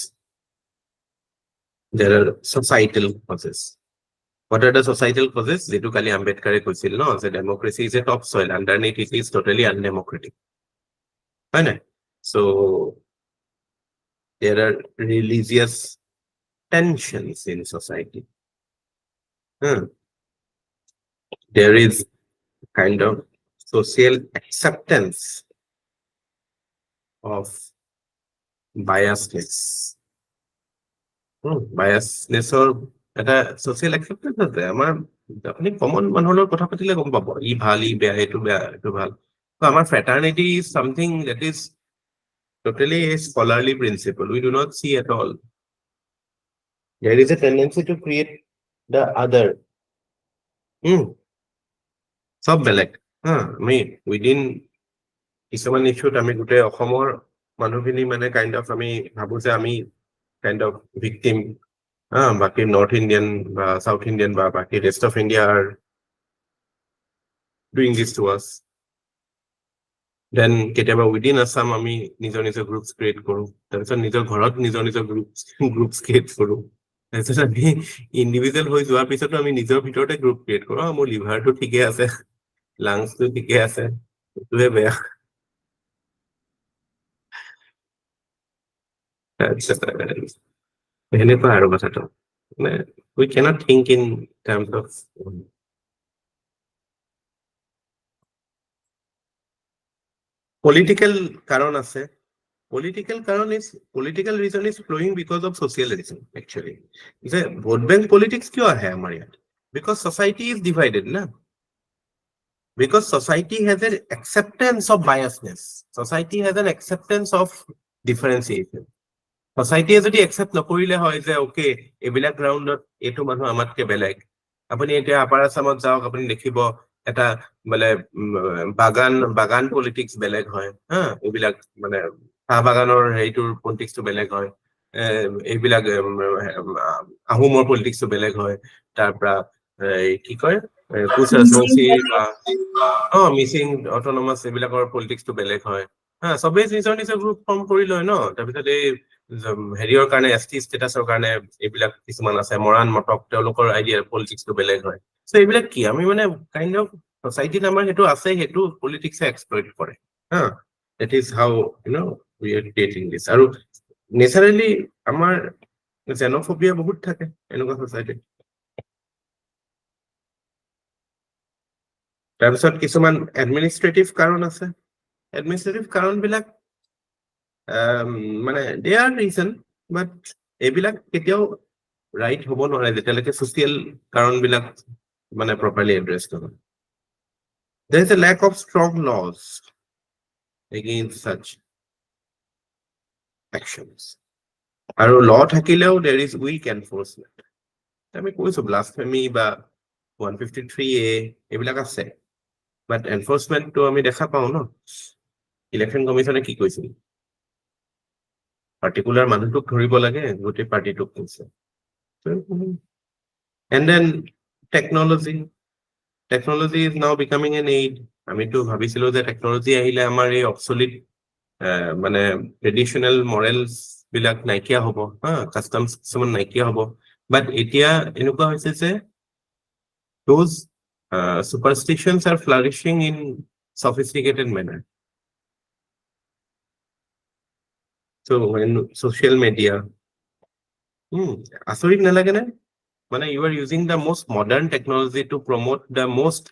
there are societal causes. What are the societal causes? Jetu kali Ambedkar কৈছিল no, the democracy is a topsoil, underneath it is totally undemocratic. Right? So there are religious tensions in society. There is kind of social acceptance of biasness. Biasness or এটা social acceptance আছে আমাৰ আপুনি common মানুহৰ লগত কথা পাতিলে গম পাব ই ভাল ই বেয়া এইটো বেয়া এইটো ভাল তো আমাৰ fraternity is something that is totally a scholarly principle. We do not see at all. There is a tendency to create the other. সব বেলেগ আমি within কিছুমান ইস্যুত আমি গোটেই অসমৰ মানুহখিনি kind of আমি ভাবো যে আমি kind of victim. বাকি North Indian বা South Indian বা বাকি rest of India are doing this to us. Then কেতিয়াবা within Assam আমি নিজৰ groups create কৰো, তাৰপিছত নিজৰ ঘৰত নিজৰ groups create কৰো, তাৰপিছত আমি individual হৈ যোৱাৰ পিছতো আমি নিজৰ ভিতৰতে group create কৰো, মোৰ লিভাৰটো ঠিকে আছে, লাংছটো ঠিকে আছে, এইটোৱে বেয়া। সেনেকুৱা আৰু কথাটো we cannot think in terms of political karon ase. Political reason is flowing because of social reason actually. The vote bank politics kyo hai amar yaar? Because society is divided na. Because society has an acceptance of biasness. Society has an acceptance of differentiation. Society যদি accept নকৰিলে হয় যে okay এবিলাক গ্ৰাউণ্ডত এটো মানুহ আমাতকে বেলেগ, আপুনি এতিয়া আপাৰ আসামত যাওক আপুনি দেখিব এটা মানে বাগান পলিটিক্স বেলেগ হয়, এবিলাক মানে চাহ বাগানৰ হেৰিটোৰ পলিটিক্সটো বেলেগ হয়, এইবিলাক আহোমৰ পলিটিক্সটো বেলেগ হয়, তাৰ পৰা কি কয় কোচ ৰাজবংশী বা মিচিং অটনমাছ এইবিলাকৰ পলিটিক্সটো বেলেগ হয়, চবেই নিজৰ নিজৰ গ্ৰুপ ফৰ্ম কৰি লয় ন, তাৰপিছত এই হেৰিয়ৰ কাৰণে এছ টি ষ্টেটাছৰ কাৰণে এইবিলাক কিছুমান আছে, মৰাণ মটক তেওঁলোকৰ আইডিয়া পলিটিক্সটো বেলেগ হয়। চ' এইবিলাক কি আমি মানে কাইণ্ড অফ ছচাইটিত আমাৰ সেইটো আছে, সেইটো পলিটিক্সে এক্সপ্লইট কৰে, that is how we are creating this. আৰু নেচাৰেলি আমাৰ জেনফোবিয়া বহুত থাকে এনেকুৱা ছচাইটিত। তাৰপিছত কিছুমান এডমিনিষ্ট্ৰেটিভ কাৰণ আছে, এডমিনিষ্ট্ৰেটিভ কাৰণবিলাক মানে দে আৰ ৰিজন, বাট এইবিলাক কেতিয়াও ৰাইট হ'ব নোৱাৰে যেতিয়ালৈকে ছচিয়েল কাৰণবিলাক মানে প্ৰপাৰলি এড্ৰেছ নহয়। There is a lack of strong laws against such actions. আৰু ল থাকিলেও there is weak enforcement. আমি কৈছো blasphemy বা 153A এইবিলাক আছে, বাট এনফৰ্চমেণ্টটো আমি দেখা পাওঁ ন। ইলেকশ্যন কমিশ্যনে কি কৈছিল, পাৰ্টিকুলাৰ মানুহটোক ধৰিব লাগে, গোটেই পাৰ্টিটোক কৈছে। And then technology is now becoming an aid. আমিতো ভাবিছিলো যে টেকনলজি আহিলে আমাৰ এই অবছলিট মানে ট্ৰেডিশ্যনেল মৰেলছ বিলাক নাইকিয়া হ'ব, কাষ্টমছ কিছুমান নাইকিয়া হ'ব, বাট এতিয়া এনেকুৱা হৈছে যে those superstitions are flourishing in sophisticated manner. So when social media, আচৰিত নালাগে নে? মানে you are using the most modern technology to promote the most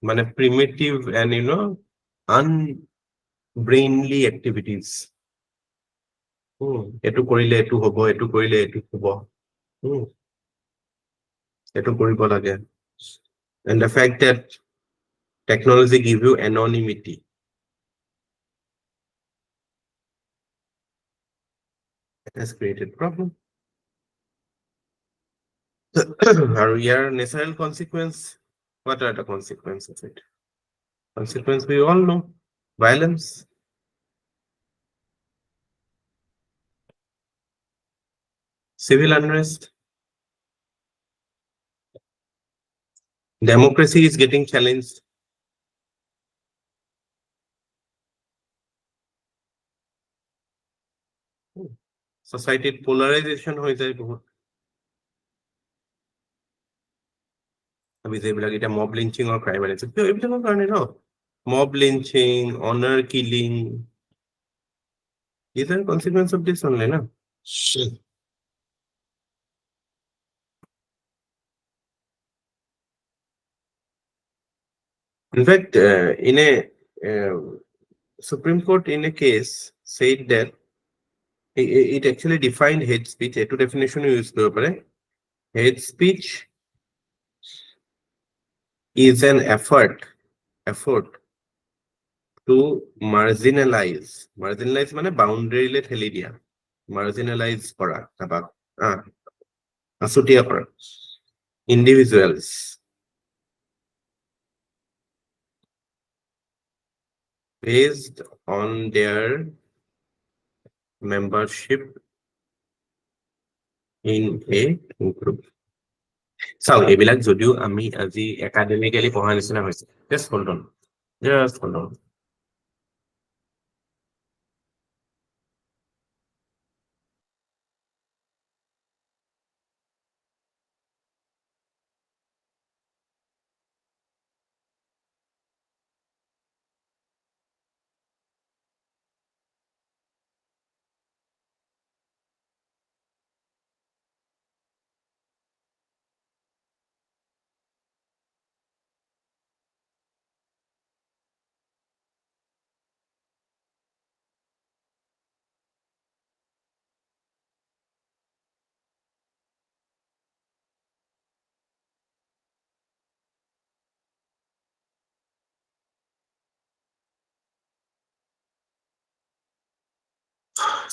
মানে primitive and unbrainly activities. এইটো কৰিলে এইটো হ'ব, এইটো কৰিলে এইটো হ'ব, এইটো কৰিব লাগে। And the fact that technology give you anonymity. It has created problem. আৰু ইয়াৰ natural consequence, what are the consequences of it? Consequence we all know, violence. Civil unrest. Democracy is getting challenged. Society polarization হৈ যায় বহুত। আমি যেবিলাক এটা মব লিঞ্চিঙৰ crime আনিছো, এইবিলাকৰ কাৰণে ন, মব লিঞ্চিং, অনাৰ killing, these are consequence of this only, na. In fact, in a Supreme Court in a case said that it actually defined hate speech. A definition use kore. Hate speech is an effort to marginalize মানে boundary le theli dia, marginalize kora kabak asutia kora individuals based on their membership in a group. চাও এইবিলাক যদিও আমি আজি academically পঢ়া নিচিনা হৈছে, just hold on.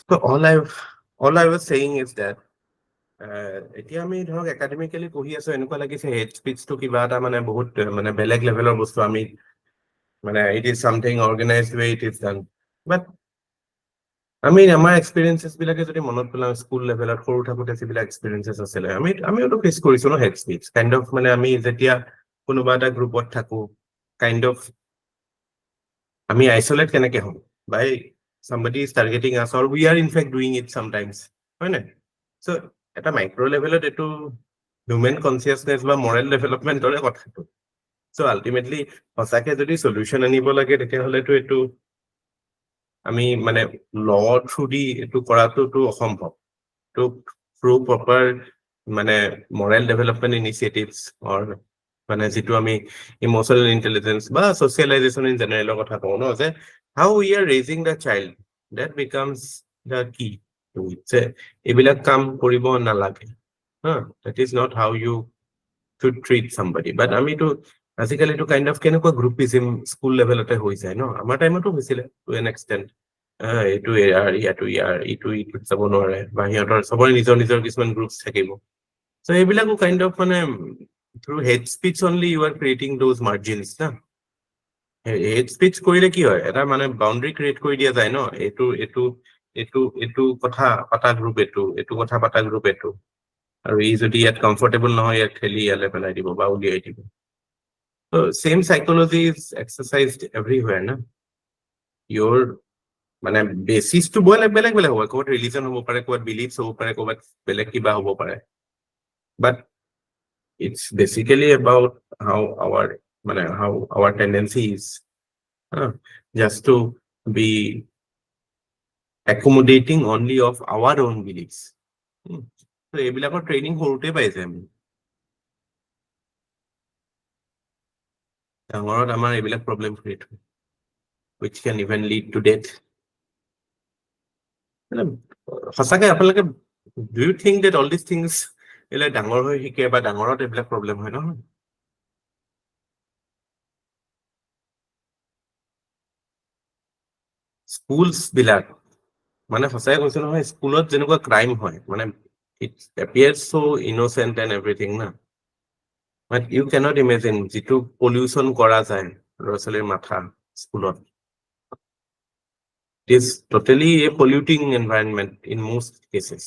So all I was saying is that এতিয়া আমি ধৰক একাডেমিক্যালি পঢ়ি আছো, এনেকুৱা লাগিছে হেড স্পীচটো কিবা এটা মানে বহুত মানে বেলেগ লেভেলৰ বস্তু, আমি মানে it is something organized way it is done, but আমি আমাৰ এক্সপিৰিয়েঞ্চেছ বিলাকে যদি মনত পেলাওঁ স্কুল লেভেলত সৰু থাকোঁতে যিবিলাক এক্সপিৰিয়েঞ্চেছ আছিলে আমিওতো ফেচ কৰিছো ন হেড স্পীচ কাইণ্ড অফ মানে আমি যেতিয়া কোনোবা এটা গ্ৰুপত থাকো কাইণ্ড অফ আমি আইচলেট কেনেকে হ'ম বাই somebody is targeting us or we are in fact doing it sometimes হয় নাই so এটা মাইক্ৰ লেভেলত এইটো হিউমেন কনচিয়াছনেছ বা মৰেল ডেভেলপমেণ্টৰে কথাটো so ultimately সঁচাকে যদি সলিউশন আনিব লাগে তেতিয়াহ'লেতো এইটো আমি মানে ল থ্ৰু দি এইটো কৰাটোতো অসম্ভৱ তো থ্ৰু প্ৰপাৰ মানে মৰেল ডেভেলপমেণ্ট ইনিচিয়েটিভছ অৰ মানে যিটো আমি ইমোচনেল ইণ্টেলিজেন্স বা ছচিয়েলাইজেশ্যন ইন জেনেৰেলৰ কথা কওঁ ন যে how we are raising the child that becomes the কি যে এইবিলাক কাম কৰিব নালাগে হা that is not how you should treat somebody but আমিতো আজিকালিতো কাইণ্ড অফ কেনেকুৱা গ্ৰুপিজিম স্কুল লেভেলতে হৈ যায় ন আমাৰ টাইমতো হৈছিলে টু এন এক্সটেণ্ট এইটো ইয়াতো ইটোত যাব নোৱাৰে বা সিহঁতৰ চবৰে নিজৰ নিজৰ কিছুমান গ্ৰুপছ থাকিব চ' এইবিলাকো কাইণ্ড অফ মানে through hate speech only you are creating those margins না হেড স্পীচ কৰিলে কি হয় এটা মানে বাউণ্ডাৰী ক্ৰিয়েট কৰি দিয়া যায় ন এইটো এইটো এইটো এইটো কথা পাতা গ্ৰুপ এইটো কথা পাতা গ্ৰুপ এইটো আৰু ই যদি ইয়াত কমফৰ্টেবল নহয় ইয়াক ঠেলি ইয়ালে পেলাই দিব বা উলিয়াই দিব চেম সাইকোলজি ইজ এক্সাৰচাইজড এভৰিৱেৰ না ইয়ৰ মানে বেচিছটো বেলেগ বেলেগ বেলেগ হ'ব ক'ৰবাত ৰিলিজন হ'ব পাৰে ক'ৰবাত বিলিফছ হ'ব পাৰে ক'ৰবাত বেলেগ কিবা হ'ব পাৰে বাট it's basically about how our tendency is just to be accommodating only of our own beliefs so এইবিলাকৰ ট্ৰেইনিং সৰুতে পাইছে আমি ডাঙৰত আমাৰ এইবিলাক প্ৰব্লেম ক্ৰিয়েট হয় which can even lead to death সঁচাকে আপোনালোকে do you think that all these things এইবিলাক ডাঙৰ হৈ শিকে বা ডাঙৰত এইবিলাক প্ৰব্লেম হয় নহয় স্কুলছ বিলাক মানে সঁচাই কৈছো নহয় স্কুলত যেনেকুৱা ক্ৰাইম হয় মানে it appears so' innocent and everything না বাট ইউ কেনট ইমেজিন যিটো পলিউশ্যন কৰা যায় ল'ৰা ছোৱালীৰ মাথা স্কুলত it is totally A polluting environment in most cases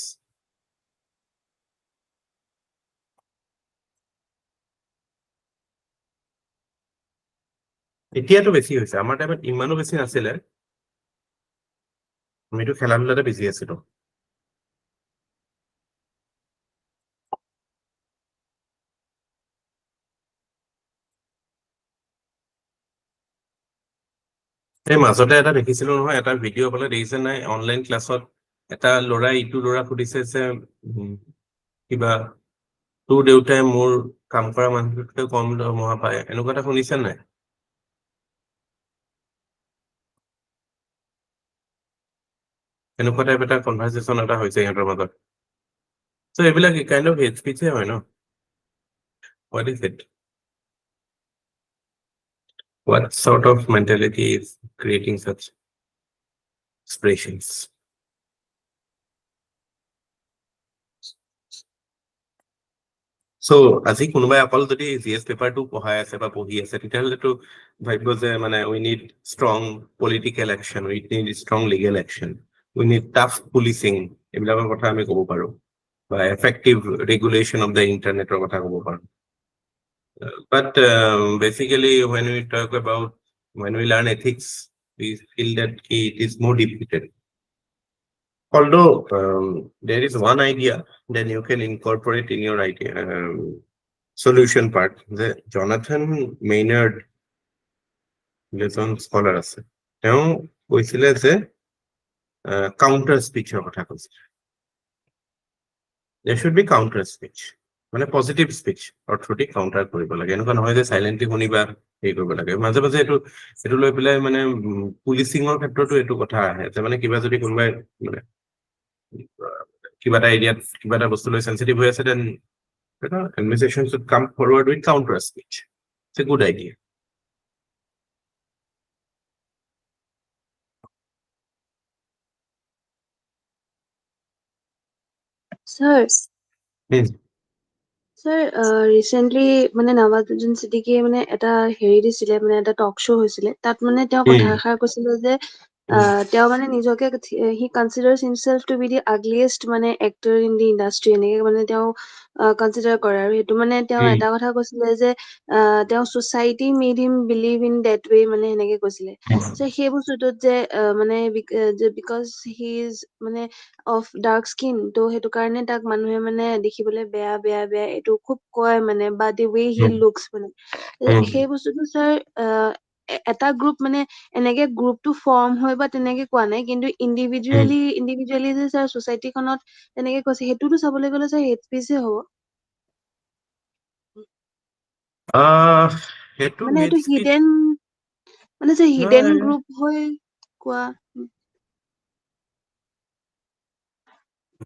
এতিয়াতো বেছি হৈছে আমাৰ টাইমত ইমানো বেছি নাছিলে আমিতো খেলা ধূলাতে বেছি আছিলো এই মাজতে এটা দেখিছিলো নহয় এটা ভিডিঅ' বোলে দেখিছে নাই অনলাইন ক্লাছত এটা ল'ৰাই ইটো ল'ৰা সুধিছে যে কিবা তোৰ দেউতাই মোৰ কাম কৰা মানুহতকৈ কম দৰমহা পায় এনেকুৱা এটা শুনিছে নাই এনেকুৱা টাইপ এটা কনভাৰচেশ্যন এটা হৈছে সিহঁতৰ মাজত চ' এইবিলাক কাইণ্ড অফ হেড স্পীচে হয় ন what is it what sort of mentality is creating such expressions so আজি কোনোবাই অকল যদি জিএছ পেপাৰটো পঢ়াই আছে বা পঢ়ি আছে তেতিয়াহ'লেতো ভাবিব যে মানে উই নিড ষ্ট্ৰং পলিটিকেল একশ্যন উই নিড ষ্ট্ৰং লিগেল একশ্যন উই নিড টাফ পুলিচিং এইবিলাকৰ কথা আমি ক'ব পাৰো বা এফেক্টিভ ৰেগুলেশ্যন অফ দ্য ইণ্টাৰনেটৰ কথা ক'ব পাৰো but basically when we learn ethics we feel that it is more depleted although there is one idea that you can incorporate in your idea solution part the Jonathan Maynard এজন scholar আছে তেওঁ কৈছিলে যে counter স্পিচৰ কথা কৈছে there should be counter speech মানে positive speech অৰ্থনৈতিক counter কৰিব লাগে এনেকুৱা নহয় যে চাইলেণ্টলি শুনিবা হেৰি কৰিব লাগে মাজে মাজে এইটো লৈ পেলাই মানে পুলিচিঙৰ ক্ষেত্ৰতো এইটো কথা আহে যে মানে কিবা যদি কোনোবাই মানে কিবা এটা এৰিয়াত কিবা এটা বস্তু লৈ সেনচিটিভ হৈ আছে then administration should come forward with counter speech it's a good idea Sir, Yes. sir, recently মানে নৱাজুদ্দিন ছিদ্দিকীয়ে মানে এটা হেৰি দিছিলে মানে এটা টক শ্ব' হৈছিলে তাত মানে তেওঁ কথা এষাৰ কৈছিলে যে তেওঁ মানে নিজকে he considers himself to be the ugliest মানে actor in the industry এনেকে মানে তেওঁ কনচিডাৰ কৰে আৰু সেইটো মানে তেওঁ এটা কথা কৈছিলে যে তেওঁ society made him believe in that way মানে এনেকে কৈছিলে সেই বস্তুটোত যে মানে because he is মানে of dark skin তো সেইটো কাৰণে তাক মানুহে মানে দেখিবলৈ বেয়া বেয়া বেয়া এইটো খুব কয় মানে বা the way he looks মানে সেই বস্তুটো স্যাৰ এটা গ্ৰুপ মানে এনেকে গ্ৰুপটো ফৰ্ম হয় বা তেনেকে কোৱা নাই কিন্তু ইণ্ডিভিজুৱেলি যে স্যাৰ সোসাইটিখনত তেনেকে কৈছে সেইটোতো চাবলৈ গ'লে স্যাৰ হেট স্পীচে হ'ব সেইটো মানে হেট এইটো স্পীচ যে হিডেন নহয় গ্ৰুপ হৈ কোৱা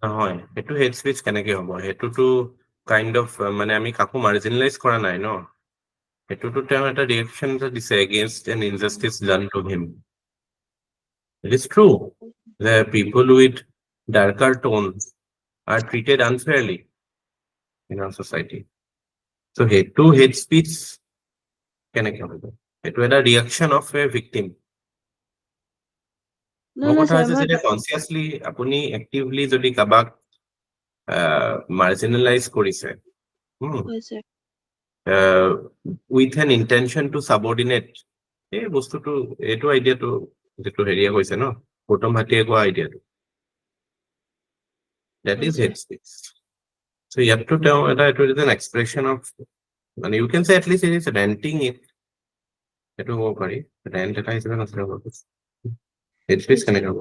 নহয় সেইটো হেট স্পীচ কেনেকে হ'ব সেইটোতো কাইণ্ড অফ মানে আমি কাকো মাৰ্জিনেলাইজ কৰা নাই ন সেইটোতো তেওঁ এটা ৰিয়েকশ্যন এটা দিছে against N injustice done to him it is true যে পিপল উইথ ডাৰ্কাৰ টোন are treated unfairly in our society. So সেইটো হেট স্পীচ কেনেকে হ'ব সেইটো এটা ৰিয়েকশ্যন অফ এ ভিক্টিম মোৰ নহয় কথা স্যাৰ হৈছে মই যেতিয়া কনচিয়াছলি আপুনি এক্টিভলি যদি কাৰোবাক মাৰ্জিনেলাইজ কৰিছে হয় sir with an intention to subordinate এই বস্তুটো এইটো আইডিয়াটো যিটো হেৰিয়ে কৈছে ন গৌতম ভাটিয়ে কোৱা আইডিয়াটো that হয় is sir hate speech so ইয়াততো তেওঁ এটা এইটো এন এক্সপ্ৰেছন অফ মানে ইউ কেন চে এটলিষ্ট ইট ইজ ৰেণ্টিং ইট সেইটো হ'ব পাৰি ৰেণ্ট এটা হিচাপে নচলে হ'ব হেট স্পীচ হয় স্যাৰ কেনেকে হ'ব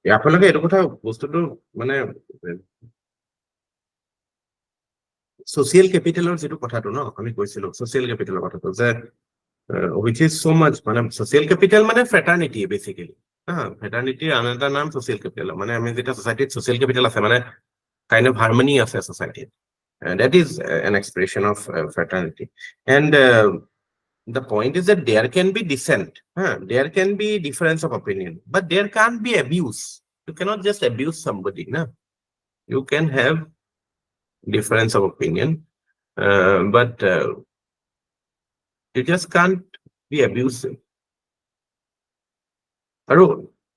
আপোনালোকে এইটো কথা বস্তুটো মানে ছচিয়েল কেপিটেলৰ যিটো কথাটো ন আমি কৈছিলো ছচিয়েল কেপিটেলৰ কথাটো যে which is so much মানে ছচিয়েল কেপিটেল মানে ফ্ৰেটাৰ্নিটি বেচিকেলি ফ্ৰেটাৰ্নিটিৰ আন এটা নাম ছচিয়েল কেপিটেল মানে আমি যেতিয়া ছচাইটিত ছচিয়েল কেপিটেল আছে মানে কাইণ্ড অফ হাৰমনি আছে ছচাইটিত that is an expression of fraternity and the point is that there can be dissent there can be difference of opinion but there can't be abuse you cannot just abuse somebody no you can have difference of opinion but you just can't be abusive আৰু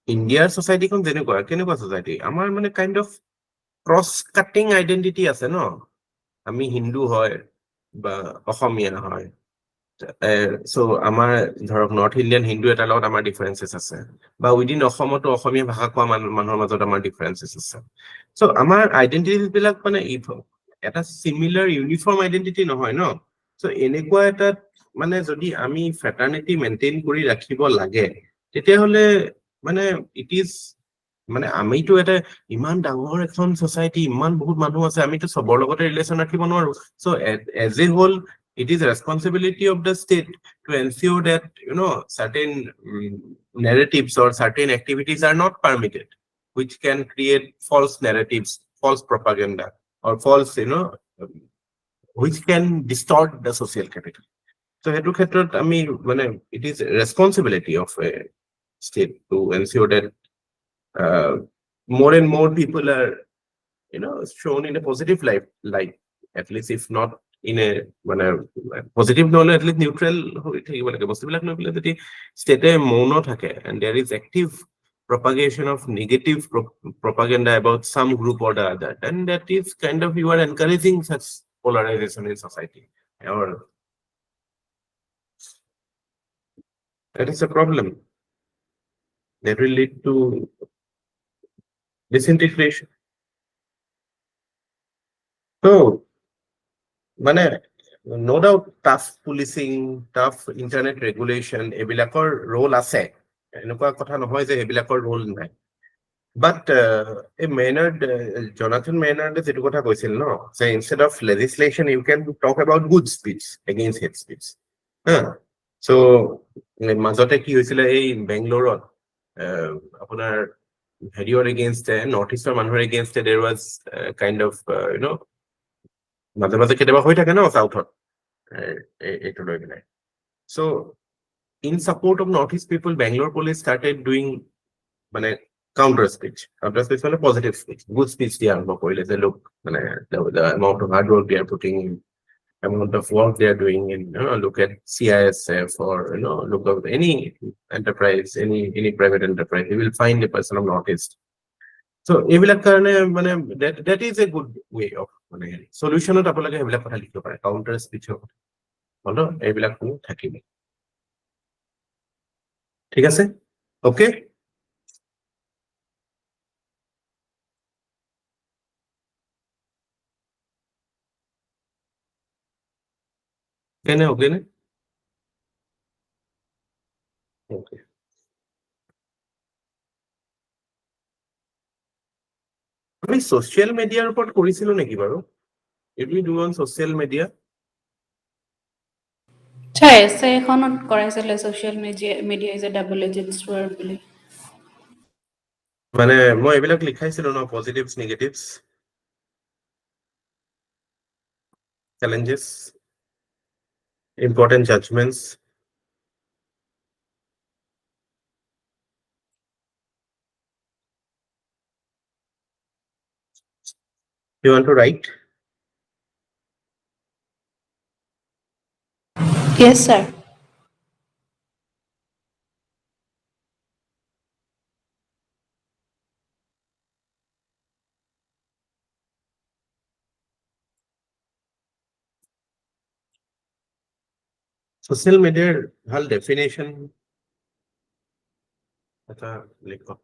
ইণ্ডিয়াৰ ছচাইটিখন কেনেকুৱা society আমাৰ মানে kind of cross cutting identity আছে ন আমি হিন্দু হয় বা অসমীয়া হয় চ' আমাৰ ধৰক নৰ্থ ইণ্ডিয়ান হিন্দু এটাৰ লগত আমাৰ ডিফাৰেঞ্চেছ আছে বা উইদিন অসমতো অসমীয়া ভাষা কোৱা মানুহৰ মাজত আমাৰ ডিফাৰেঞ্চেছ আছে চ' আমাৰ আইডেন্টিটিজ বিলাক মানে এটা চিমিলাৰ ইউনিফৰ্ম আইডেন্টিটি নহয় ন চ' এনেকুৱা এটা মানে যদি আমি ফ্ৰেটাৰ্নিটি মেইনটেইন কৰি ৰাখিব লাগে তেতিয়াহ'লে মানে ইট ইজ মানে আমিতো এটা ইমান ডাঙৰ এখন ছচাইটি ইমান বহুত মানুহ আছে আমিতো চবৰ লগতে ৰিলেশ্যন ৰাখিব নোৱাৰো so' as a whole it is a responsibility of the state to ensure that certain narratives or certain activities are not permitted which can create false narratives false propaganda or false which can distort the social capital so hetu khetrot ami mane it is a responsibility of a state to ensure that more and more people are shown in a positive light at least if not in a মানে positive নহলে at least neutral হৈ থাকিব লাগে বস্তুবিলাক লৈ পেলাই যদি ষ্টেটে মৌন থাকে and there is active propagation of negative propaganda about some group or the other and that is kind of you are encouraging such polarization in society or that is a problem that will lead to disintegration so মানে no doubt tough policing tough internet regulation এইবিলাকৰ role আছে এনেকুৱা কথা নহয় যে এইবিলাকৰ role নাই but a Maynard Jonathan Maynard যেটো কথা কৈছিল ন যে instead of legislation you can talk about good speech against hate speech So মাজতে কি হৈছিলে এই বেংগলোৰত আপোনাৰ হেৰিয়ৰ এগেইনষ্টে নৰ্থ ইষ্টৰ মানুহৰ এগেইনষ্টে দেৰ ৱাজ কাইণ্ড অফ মাজে মাজে কেতিয়াবা হৈ থাকে ন চাউথত এইটো লৈ পেলাই so' in support of north east people Bangalore police started doing মানে কাউণ্টাৰ স্পীচ মানে পজিটিভ স্পীচ গুড স্পীচ দিয়া আৰম্ভ কৰিলে যে লোক মানে amount of hard work they are putting in amount of work they are doing in look at CISF or look at any enterprise, any private enterprise, you will find a person of Northeast. So এইবিলাক কাৰণে মানে that is a good way of মানে solution ত আপোনালোকে এইবিলাক কথা লিখিব পাৰে counter স্পীচৰ কথা হলো এইবিলাক থাকিব ঠিক আছে ওকে কেনে ওকে নে ওকে আমি ছ'চিয়েল মিডিয়াৰ ওপৰত কৰিছিলো নেকি বাৰু if you do on social media sir এছে এখনত কৰাইছিলে social media is a double এজেণ্ট শ্বৰ্ড বুলি মানে মই এইবিলাক লিখাইছিলো ন পজিটিভছ নিগেটিভছ challenges, important judgments. You want to write? Yes, sir. Social media ভাল definition এটা লিখো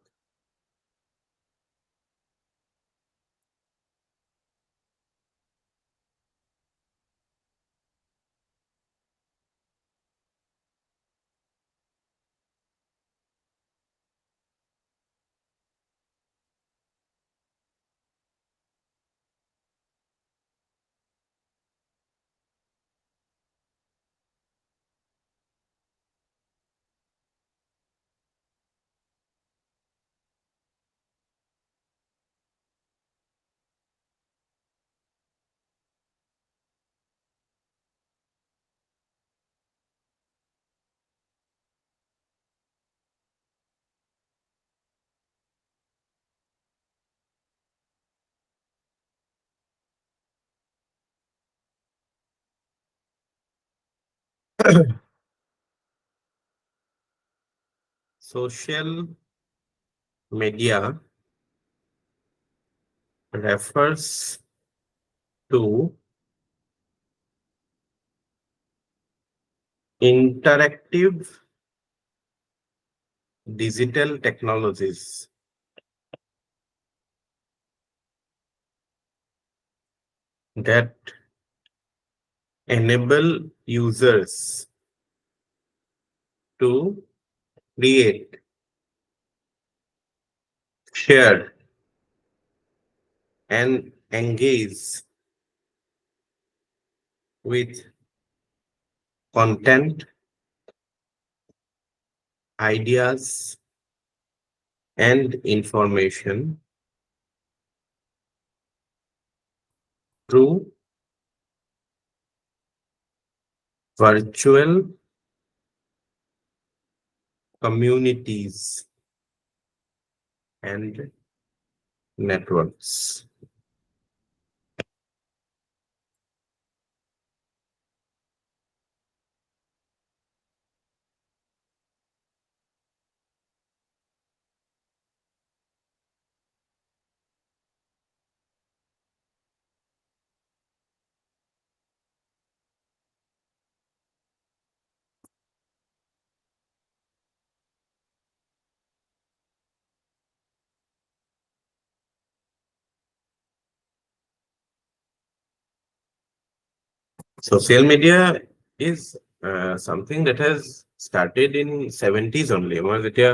social media refers to interactive digital technologies that enable users to create, share, and engage with content, ideas, and information through virtual communities and networks. Social media is something that has started in 70s only. মই যেতিয়া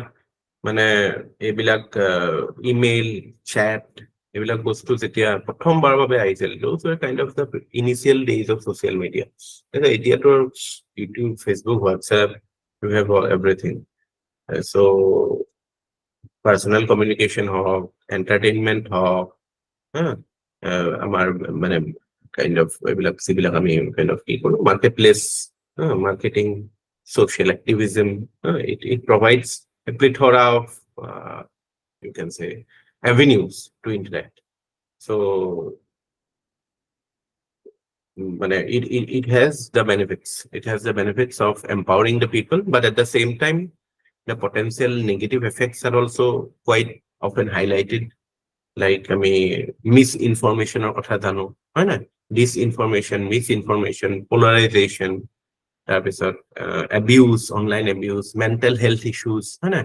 মানে এইবিলাক email, chat, এইবিলাক বস্তু যেতিয়া প্ৰথমবাৰৰ বাবে আহিছিল, those were kind of the initial days of social media. এতিয়াতো YouTube, Facebook, WhatsApp, you have everything. So personal communication হওক, entertainment হওক, আমাৰ মানে kind of এইবিলাক যিবিলাক আমি kind of কি কৰো, marketplace, marketing, social activism, it provides a plethora of you can say avenues to interact. So it has the benefits. It has the benefits of empowering the people, but at the same time, the potential negative effects are also quite often highlighted. Like misinformation or kotha jano, hoy na, disinformation, misinformation, polarization, তাৰপিছত abuse, online abuse, mental health issues, হয় না,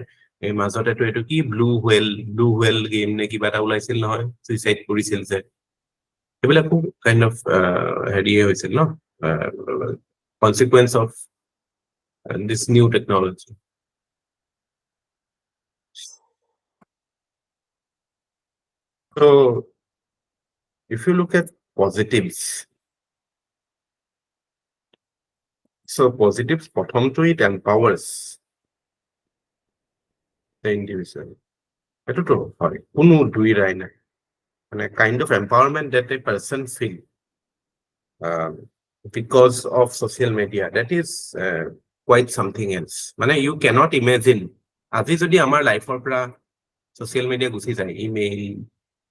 এই মাজতে তো এইটো কি blue whale game নে কিবা এটা ওলাইছিল নহয়, সুইচাইড কৰিছিল যে, এইবিলাকো কাইণ্ড অফ হেৰিয়ে হৈছিল ন, consequence of this new technology. So if you look at positives, so positives, প্ৰথমটো it empowers the individual. এটোতো হয়, কোনো দুই ৰায় নাই, মানে kind of empowerment that a person feel because of social media, that is quite something else. মানে you cannot imagine, আজি যদি আমাৰ লাইফৰ পৰা social media গুচি যায়, ইমেইল,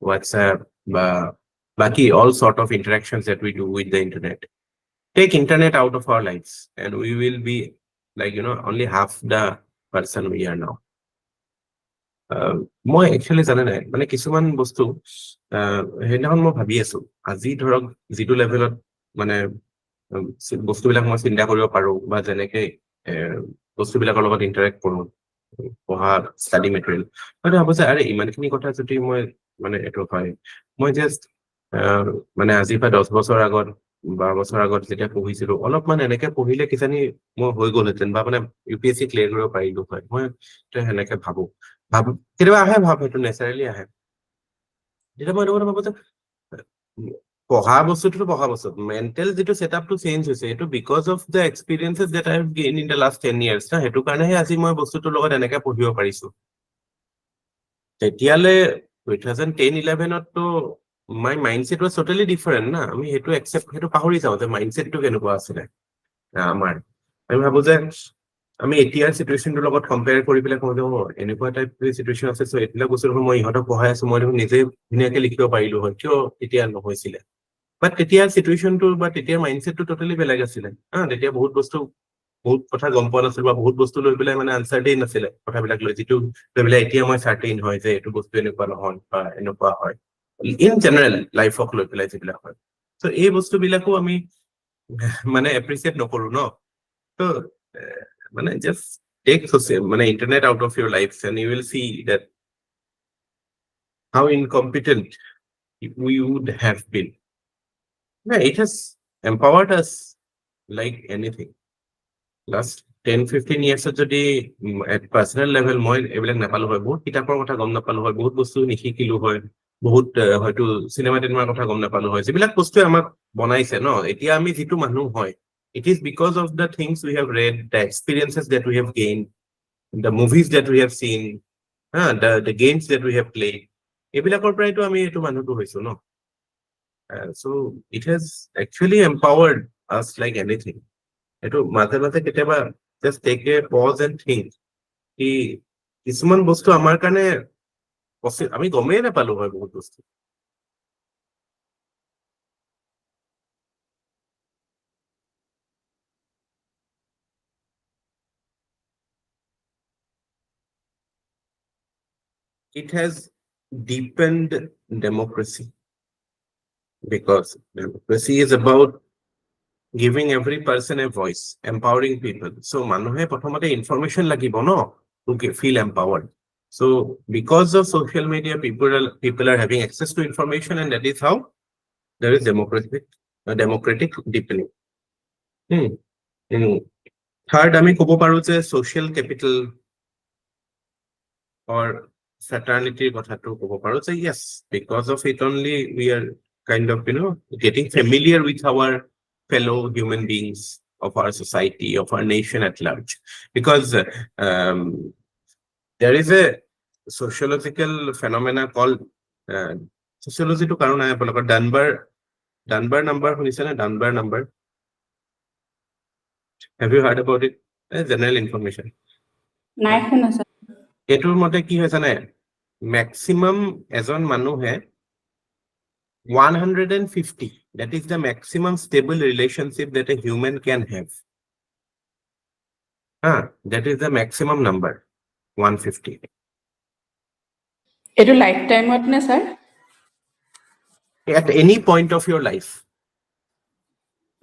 হোৱাটছএপ বা বাকি all sort of interactions that we do with the internet, take internet out of our lives and we will be like, only half the person we are now. মই actually জানে নাই, মানে কিছুমান বস্তু সেইদিনাখন মই ভাবি আছো, আজি ধৰক যিটো লেভেলত মানে বস্তুবিলাক মই চিন্তা কৰিব পাৰো বা যেনেকে বস্তুবিলাকৰ লগত ইণ্টাৰেক্ট কৰো, পঢ়া ষ্টাডি মেটেৰিয়েল, হয়তো ভাবো যে আৰে ইমানখিনি কথা যদি মই মানে এইটো হয়, মই জাষ্ট মানে আজিৰ পৰা 10 বছৰ আগত, 12 বছৰ আগত যেতিয়া পঢ়িছিলো, অলপমান এনেকে পঢ়িলে কিজানি মই হৈ গ'লহেঁতেন বা মানে UPSC ক্লিয়াৰ কৰিব পাৰিলো হয়, মই সেনেকে ভাবো কেতিয়াবা আহে ভাব, সেইটো নেচাৰেলি আহে। তেতিয়া মই এইটো কথা ভাবো যে পঢ়া বস্তুটো পঢ়া বস্তু, মেণ্টেল যিটো ছেটআপটো চেঞ্জ হৈছে, এইটো because of the experiences that I have gain in the last 10 years, সেইটো কাৰণেহে আজি মই বস্তুটোৰ লগত এনেকে পঢ়িব পাৰিছো। তেতিয়ালে 2010-11তো মাই মাইণ্ডছেট ৱাজ টটেলি ডিফাৰেণ্ট না, আমি সেইটো পাহৰি যাওঁ যে মাইণ্ডছেটটো কেনেকুৱা আছিলে আমাৰ। আমি ভাবো যে আমি এতিয়াৰ চিটুৱেশ্যনটোৰ লগত কম্পেয়াৰ কৰি পেলাই কওঁ যে এনেকুৱা টাইপ চিটুৱেশ্যন আছে, চ' এইবিলাক বস্তু দেখোন মই ইহঁতক পঢ়াই আছো, মই দেখোন নিজে ধুনীয়াকে লিখিব পাৰিলো হয়, কিয় তেতিয়া নহৈছিলে। বাট তেতিয়াৰ চিটুৱেশ্যনটো বা তেতিয়াৰ মাইণ্ডছেটটো টটেলি বেলেগ আছিলে, তেতিয়া বহুত কথা গম পোৱা নাছিলো বা বহুত বস্তু লৈ পেলাই মানে আনচাৰ্টেইন আছিলে কথাবিলাক লৈ, যিটো লৈ পেলাই এতিয়া মই চাৰ্টেইন হয় যে এইটো বস্তু এনেকুৱা নহয় বা এনেকুৱা হয়, ইন জেনেৰেল লাইফক লৈ পেলাই যিবিলাক হয়। চ' এই বস্তুবিলাকো আমি মানে এপ্ৰিচিয়েট নকৰো ন। ত' মানে just take মানে internet out of your lives and you will see that how incompetent we would have been. Yeah, it has empowered us like anything. Last 10-15 years যদি at personal level মই এইবিলাক নাপালো হয়, বহুত কিতাপৰ কথা গম নাপালো হয়, বহুত বস্তু নিশিকিলো হয়, বহুত হয়তো চিনেমা টিনেমাৰ কথা গম নাপালো হয়, যিবিলাক বস্তুৱে আমাক বনাইছে ন, এতিয়া আমি যিটো মানুহ হয়, it is because of the things we have read, the experiences that we have gained, the movies that we have seen, the games that we have played, এইবিলাকৰ পৰাইতো আমি এইটো মানুহটো হৈছো ন। So it has actually empowered us like anything. এইটো মাজে মাজে কেতিয়াবা just take a pause and think কি কিছুমান বস্তু আমাৰ কাৰণে আমি গমেই নাপালো হয় বহুত বস্তু। It has deepened democracy because democracy is about giving every person a voice, empowering people. So মানুহে প্ৰথমতে information লাগিব ন to feel empowered. So because of social media, people are having access to information, and that is how there is democratic deepening. Third, আমি ক'ব পাৰো যে social capital or fraternity কথাটো ক'ব পাৰো যে yes, because of it only we are kind of getting familiar with our fellow human beings of our society, of our nation at large, because there is a sociological phenomena called sociology to karon aya apalok Dunbar number hunise na Dunbar number. Have you heard about it? General information. নাই শুনা sir এটোৰ মতে কি হয় জানে, maximum এজন মানুহে 150, that is the maximum stable relationship that a human can have. That is the maximum number, 150. এইটো life টাইমত নে sir At any point of your life.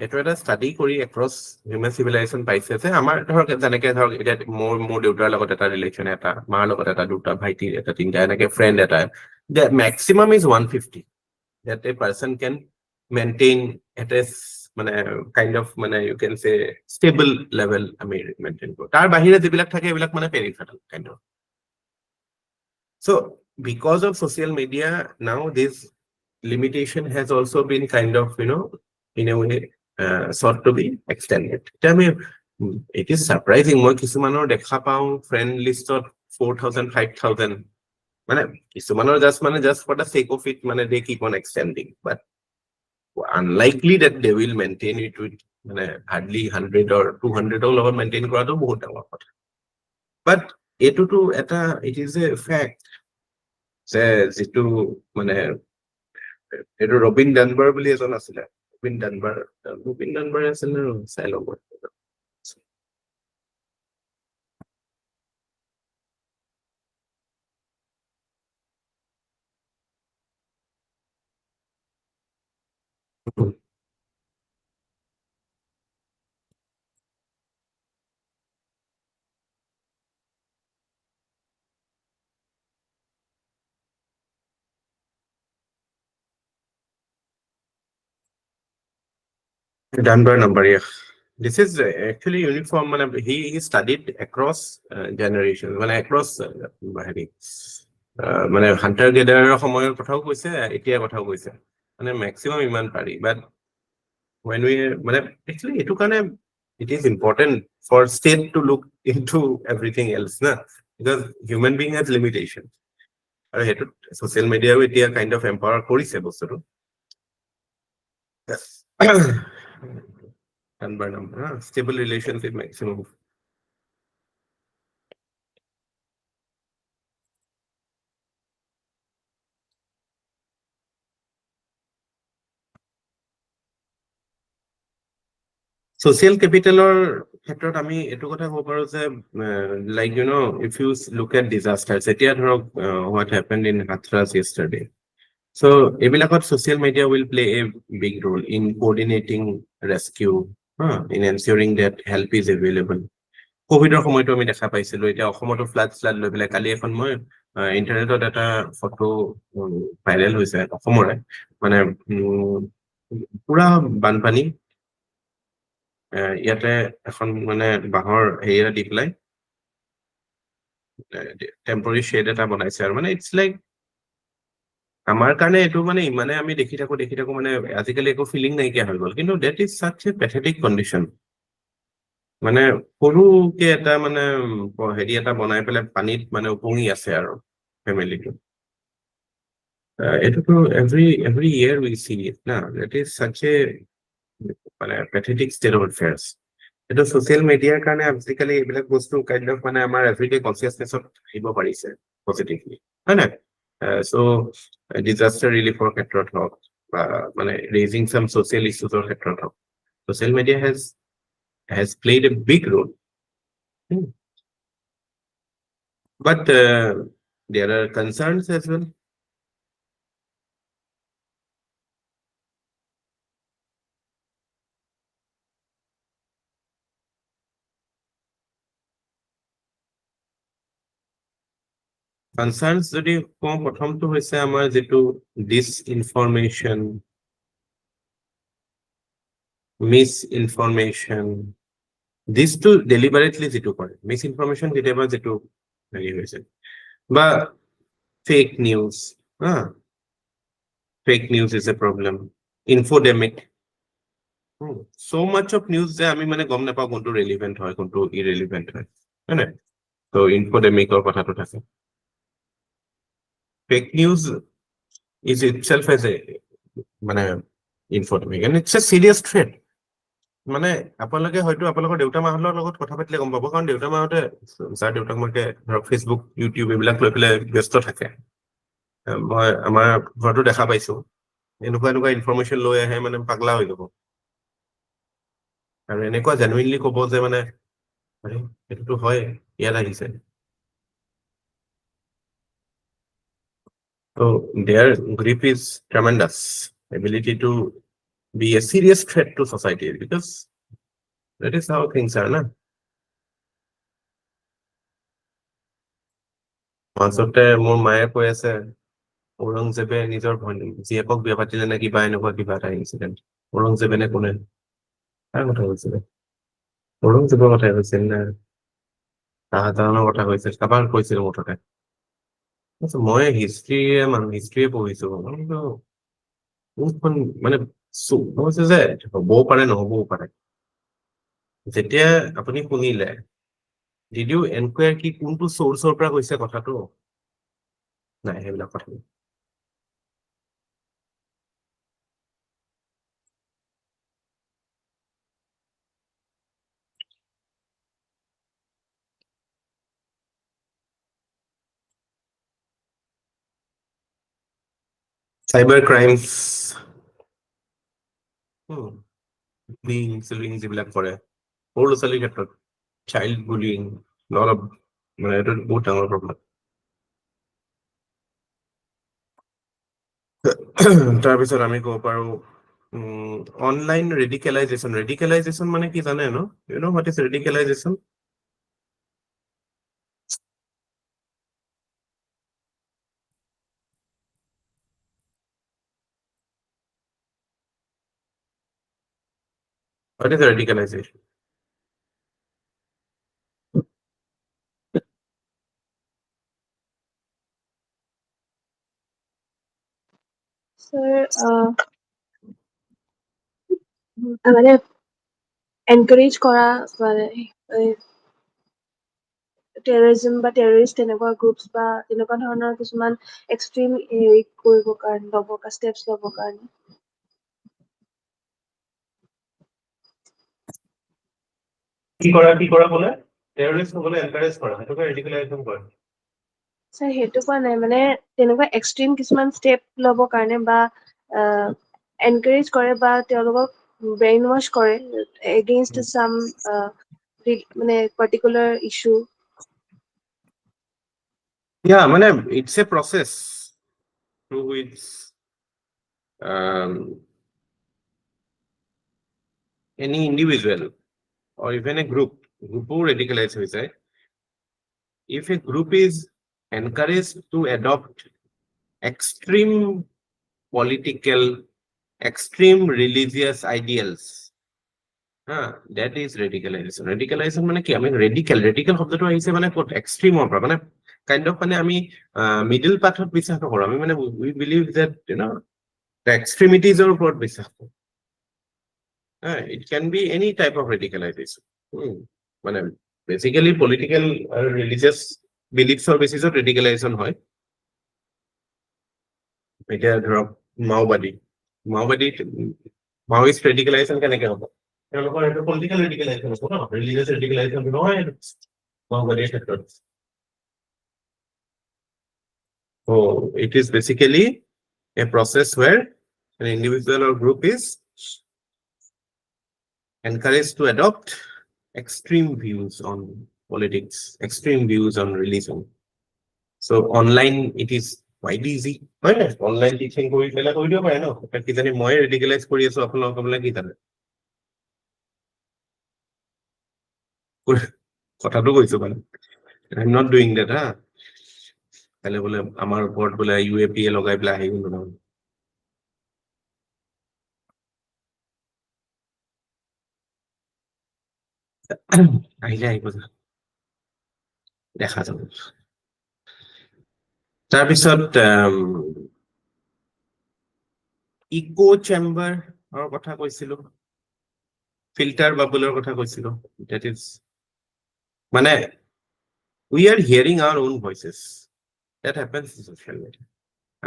এইটো এটা ষ্টাডি কৰি across human civilization পাইছে যে আমাৰ ধৰক যেনেকে ধৰক এটা মোৰ দেউতাৰ লগত এটা ৰিলেশ্যন, এটা মাৰ লগত এটা, দুটা ভাইটি এটা, তিনটা, এনেকে ফ্ৰেণ্ড এটা, the maximum is 150 that a person can maintain at a kind of you can say stable level আমি maintain কৰো। তাৰ বাহিৰে যিবিলাক থাকে এইবিলাক peripheral kind of. So because of social media now this limitation has also been kind of in a way sought to be extended. It is surprising moi kisumanor dekha pau friend list of 4,000 5,000 kisumanor just for the sake of it they keep on extending, but unlikely that they will maintain it with hardly 100 or 200 or lower maintain kora to bahut dangor kotha. But it is a fact যে jitu eto Robin Dunbar boli ejon asile, Robin Dunbar asile sai log Dunbar number, yeah. This is actually uniform. He studied across generations, across hunter gatherer সময়ৰ কথাও কৈছে, এতিয়া কথাও কৈছে, maximum ইমান পাৰি, but when we actually এটো কাৰণে it is important for state to look into everything else na, because human being has limitations, আৰু হেতু social media এতিয়া kind of empower কৰিছে বস্তুটো। Dunbar number, stable relationship maximum. Social capital ক্ষেত্ৰত আমি এটো কথা ক'ব পাৰো যে like if you look at disasters, এতিয়া ধৰক what happened in Hathras yesterday, so ebilakot social media will play a big role in coordinating rescue, in ensuring that help is available. কোভিডৰ সময়তো আমি দেখা পাইছিলো, এতিয়া অসমতো ফ্লাড লৈ পেলাই কালি এখন মই ইন্টাৰনেটত এটা ফটো ভাইৰেল হৈছে অসমৰে, পুৰা বানপানী, ইয়াতে এখন বাহৰ হেৰিয়া দি পেলাই টেম্পৰাৰী শেড এটা বনাইছে, আৰু ইটস লাইক আমাৰ কাৰণে এটো ইমানে আমি দেখি থাকো আজিকালি একো ফিলিং নাইকিয়া হৈ গ'ল, কিন্তু that is such a pathetic condition. সৰুকে এটা হেৰি এটা বনাই পেলাই পানীত উপঙি আছে আৰু ফেমিলিটো। এটোতো every year we see it na, that is such a pathetic state of affairs. এটো social media কাৰণে আজিকালি এইবিলাক বস্তু kind of আমাৰ everyday consciousness-ত আহিব পাৰিছে positively, হয় না? So disaster relief-ৰ ক্ষেত্ৰত হওক বা raising some social issues-ৰ ক্ষেত্ৰত হওক, social media has played a big role. But there are concerns as well. Concerns যদি কম, প্ৰথমটো হৈছে আমাৰ যেটো disinformation, misinformation, this to deliberately যেটো কৰে, misinformation কেতিয়াবা যেটো হেৰি হৈছে, বা fake news. Fake news is a problem. Infodemic. So much of news যে আমি মানে গম নাপাওঁ কোনটো ৰেলিভেণ্ট হয় কোনটো ইৰেলিভেণ্ট হয় নাই তো ইনফোডেমিকৰ কথাটো থাকে fake news is itself as a মানে infodemic and it's a serious threat মানে আপোনালোকে হয়তো আপোনালোকৰ দেউতা মাহঁতৰ লগত কথা পাতিলে গম পাব কাৰণ দেউতা মাহঁতে যাৰ দেউতাক মাকে ধৰক ফেচবুক ইউটিউব এইবিলাক লৈ পেলাই ব্যস্ত থাকে মই আমাৰ ঘৰতো দেখা পাইছো এনেকুৱা এনেকুৱা ইনফৰমেশ্যন লৈ আহে মানে পাগলা হৈ যাব আৰু এনেকুৱা জেনুইনলি ক'ব যে মানে আৰে এইটোতো হয় ইয়াত আহিছে So their grip is tremendous ability to be a serious threat to society because that is how things are, na? মাজতে মোৰ মায়ে কৈ আছে ঔৰংজেবে নিজৰ জীয়েকক বিয়া পাতিলে নে কিবা এনেকুৱা কিবা এটা ইনচিডেণ্ট ঔৰংজেবে নে কোনে কাৰ কথা কৈছিলে ঔৰংজেবৰ কথাই কৈছিল নে শাহজাহানৰ কথা কৈছিল কাৰোবাৰ কৈছিল মুঠতে মই হিষ্ট্ৰীয়ে পঢ়িছো কিন্তু কোনখন মানে কৈছে যে হ'বও পাৰে নহ'বও পাৰে যেতিয়া আপুনি শুনিলে ডিড ইউ এনকুৱায়াৰ কি কোনটো চ'ৰ্চৰ পৰা কৈছে কথাটো নাই সেইবিলাক কথা চাইবাৰ ক্ৰাইমছ বুলিং যিবিলাক কৰে সৰু ল'ৰা ছোৱালীৰ ক্ষেত্ৰত চাইল্ড বুলিং অলপ মানে এইটো বহুত ডাঙৰ প্ৰব্লেম তাৰপিছত আমি ক'ব পাৰো অনলাইন ৰেডিকেলাইজেশ্যন মানে কি জানে ন you know what is radicalisation What is radicalization? Sir, মানে encourage কৰা মানে টেৰৰিজিম বা টেৰৰিষ্ট তেনেকুৱা গ্ৰুপছ বা তেনেকুৱা ধৰণৰ কিছুমান এক্সট্ৰিম হেৰি কৰিবৰ কাৰণে ষ্টেপছ ল'বৰ কাৰণে কি কৰা বোলে টেৰৰিষ্ট হ'বলৈ এনকাৰেজ কৰা সেইটোকে ৰেডিকেলাইজেশ্যন কৰে ছাৰ সেইটো কোৱা নাই মানে তেনেকুৱা এক্সট্ৰিম কিছুমান ষ্টেপ ল'বৰ কাৰণে বা এনকাৰেজ কৰে বা তেওঁলোকক ব্ৰেইন ৱাছ কৰে এগেইনষ্ট চাম মানে পাৰ্টিকুলাৰ ইছ্যু Yeah, মানে it's a process through which any individual or even a group who radicalize হৈ যায় if a group is encouraged to adopt extreme political extreme religious ideals that is radicalization মানে কি আমি radical শব্দটো আহিছে মানে ক'ত এক্সট্ৰিমৰ পৰা মানে কাইণ্ড অফ মানে আমি মিডল পাথত বিশ্বাস নকৰো আমি মানে we believe that you know the এক্সট্ৰিমিটিজৰ ওপৰত বিশ্বাস কৰো it can be any type of radicalisation মানে বেচিকেলি পলিটিকেল আৰু ৰিলিজিয়াছ বিলিফছৰ বেচিছত ৰেডিকেলাইজেশ্যন হয় এতিয়া ধৰক মাওবাদীষ্ট ৰেডিকেলাইজেশ্যন কেনেকে হ'ব তেওঁলোকৰ এইটো পলিটিকেল ৰেডিকেলাইজেশ্যন হ'ব ন ৰিলিজিয়াছ ৰেডিকেলাইজেশ্যন নহয় মাওবাদীৰ ক্ষেত্ৰত So it is basically a process where an individual or group is encouraged to adopt extreme views on politics, extreme views on religion. So online it is quite easy. Online teaching কৰি পেলাই কৰি দিব পাৰে ন কিজানি মই ৰেডিকেলাইজ কৰি আছো আপোনালোকক বোলে কি জানে কথাটো কৈছো মানে I am not doing that কাইলৈ বোলে আমাৰ ওপৰত বোলে UAPA লগাই পেলাই আহি গ'লো নহয় আহিলে আহিব দেখা যাব তাৰপিছত ইকো চেম্বাৰ কথা কৈছিলো, ফিল্টাৰ বাবুলৰ কথা কৈছিলো। That is মানে we are hearing our own voices. That happens in social media.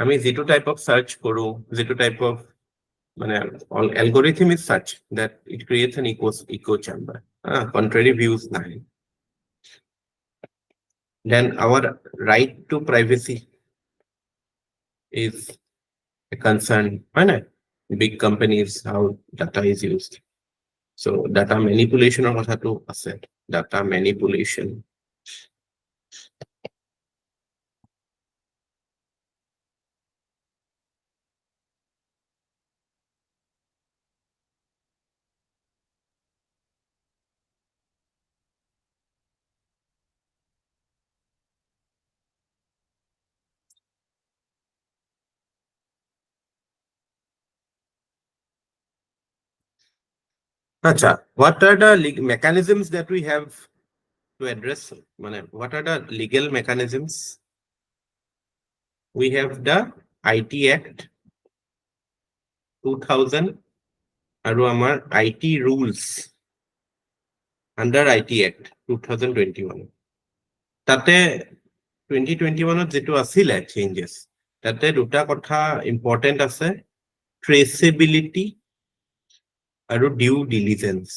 আমি যিটো টাইপ অফ সার্চ কৰো, যিটো টাইপ অফ মানে algorithm is such that it creates an echo chamber. Contrary views nahi. Then our right to privacy is a concern. Big companies, how data is used. So data manipulation or what to asset. Data manipulation. Acha, what are the mechanisms that we have to address? What are the legal mechanisms? We have the IT Act 2000 আৰু আমাৰ IT rules under IT Act 2021. তাতে 2021 যেটো আছিলে changes, তাতে দুটা কথা important আছে, traceability আৰু due diligence.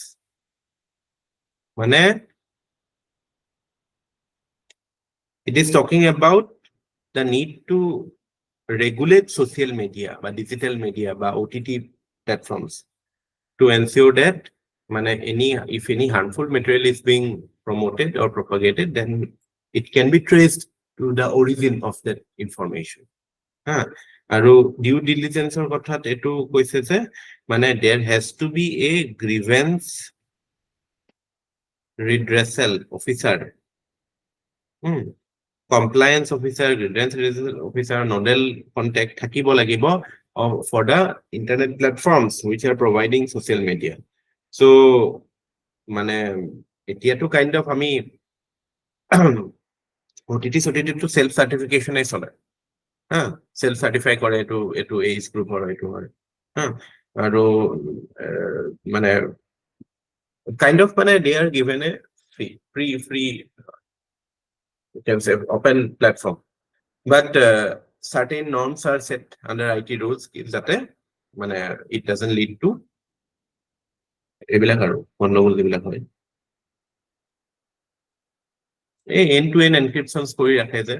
It is talking about the need to regulate social media বা digital media বা OTT platforms to ensure that if any harmful material is being promoted or propagated, then it can be traced to the origin of that information. আৰু due diligence or কথাত এটো কৈছে যে there has to be a grievance redressal officer, compliance officer, grievance redressal officer, nodal contact থাকিব লাগিব for the internet platforms which are providing social media. So এতিয়াটো kind of আমি OTT to self certification এ চলে, self certify কৰে এটো age group or এটো হয়, আৰু kind of they are given a free you can say open platform, but certain norms are set under IT rules যাতে it doesn't lead to এইবিলাক আৰু গণ্ডগোল যিবিলাক হয়। এই end to end encryptions কৰি ৰাখে যে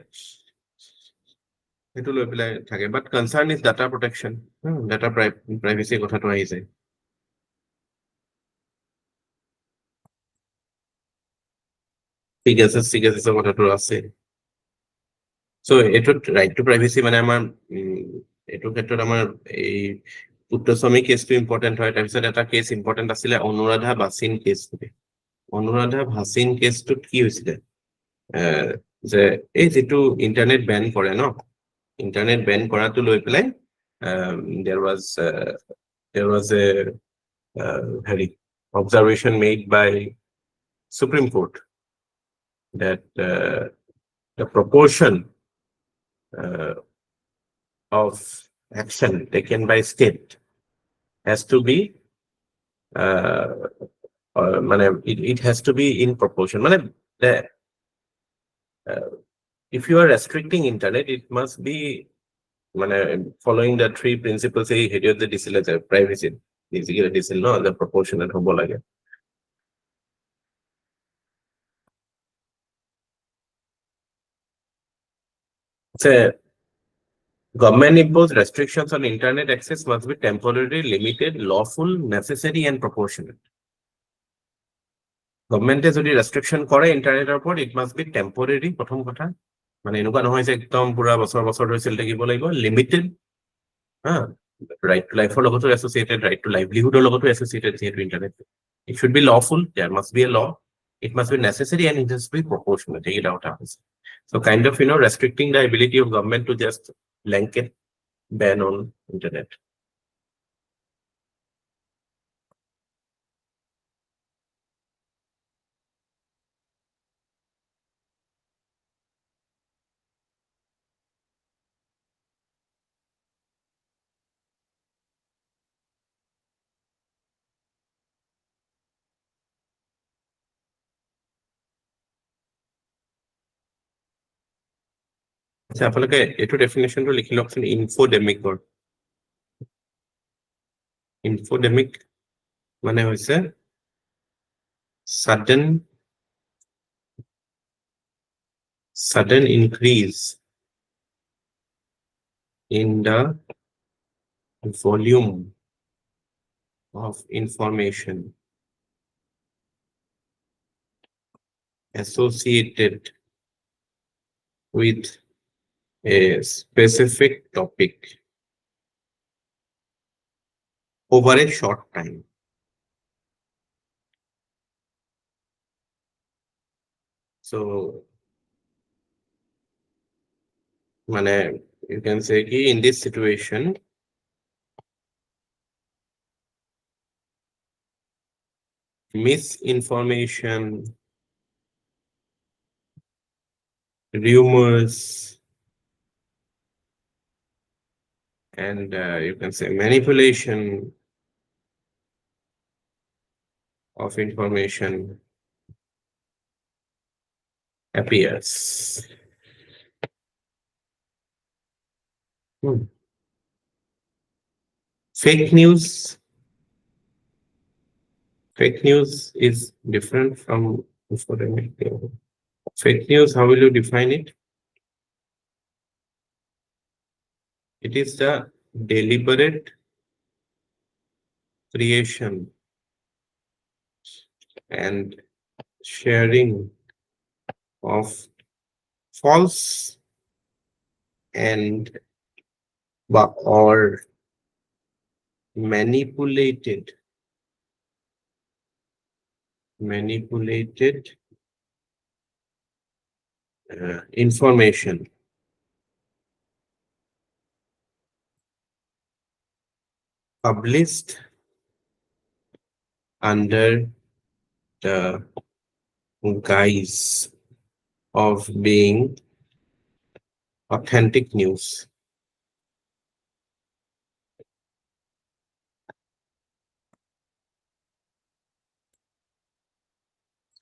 সেইটো লৈ পেলাই থাকে, but concern is data protection, data privacy কথাটো আহি যায়। ঠিক আছে কথাটো আছে। So এটোত right to privacy আমাৰ এটো ক্ষেত্ৰত আমাৰ এই পুত্ৰস্বামী কেছটো ইম্পৰ্টেন্ট হয়। তাৰপিছত এটা কেছ ইম্পৰ্টেন্ট আছিলে অনুৰাধা বাসিন কেছ। অনুৰাধা ভাসিন কেছটোত কি হৈছিলে যে এই যেটো ইন্টাৰনেট বেন কৰে ইন্টাৰনেট বেন কৰাটো লৈ পেলাই there was a observation made by Supreme Court that the proportion of action taken by state has to be it has to be in proportion. If you are restricting internet, it must be following the three principles এই হেৰিয়ত যে দিছিলে যে privacy basically দিছিল the proportionate হ'ব লাগে। Government imposed restrictions on internet access must be temporary, limited, lawful, necessary and proportionate. Government যদি restriction কৰে ইন্টাৰনেটৰ ওপৰত, it must be temporary, প্ৰথম কথা এনেকুৱা নহয় যে একদম পুৰা বছৰ ধৰি চলি থাকিব লাগিব, limited, right to life লগতো associated, right to livelihood লগতো associated যেহেতু internet, it should be lawful, there must be a law, it must be necessary and it must be proportionate. এইটা কথা আছে। So kind of restricting the ability of government to just blanket ban on internet. আচ্ছা আপোনালোকে এইটো ডেফিনেশ্যনটো লিখি লওকচোন ইনফোডেমিকৰ ইনফোডেমিক মানে হৈছে sudden increase in the volume of information associated with a specific topic over a short time. So, মানে you can say ki in this situation, misinformation, rumors, and you can say manipulation of information appears. Fake news is different from infodemic. Fake news, how will you define it? It is the deliberate creation and sharing of false and or manipulated information published under the guise of being authentic news.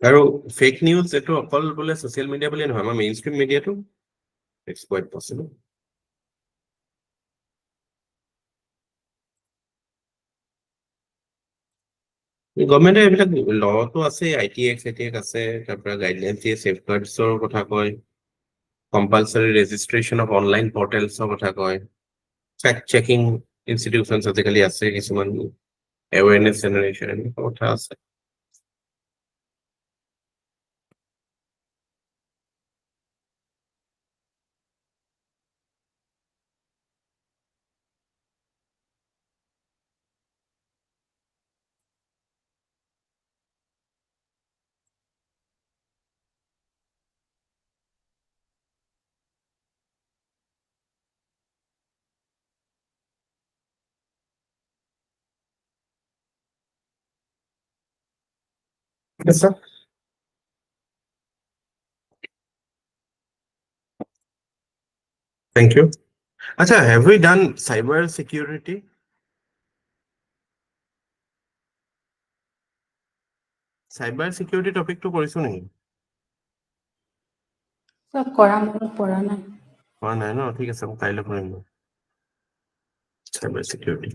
আৰু fake news এইটো অকল বোলে social media বুলি নহয় আমাৰ mainstream মিডিয়াটো it's quite possible গভৰ্ণমেণ্টে এইবিলাক লটো আছে ITX আছে তাৰপৰা গাইডলাইনছ দিয়ে চেফগাৰ্ডছৰ কথা কয় কম্পালচৰি ৰেজিষ্ট্ৰেশ্যন অফ অনলাইন পৰ্টেলছৰ কথা কয় ফেক্ট চেকিং ইনষ্টিটিউশ্যনছ আজিকালি আছে কিছুমান এৱেৰনেছ জেনেৰেশ্যন এনেকুৱা কথা আছে Yes, sir. Thank you. Acha, have we done cyber security? Cyber security topic to কৰিছো নেকি? সব কৰা মনত পৰা নাই নাই ন ঠিক আছে মই কাইলৈ কৰিম cyber security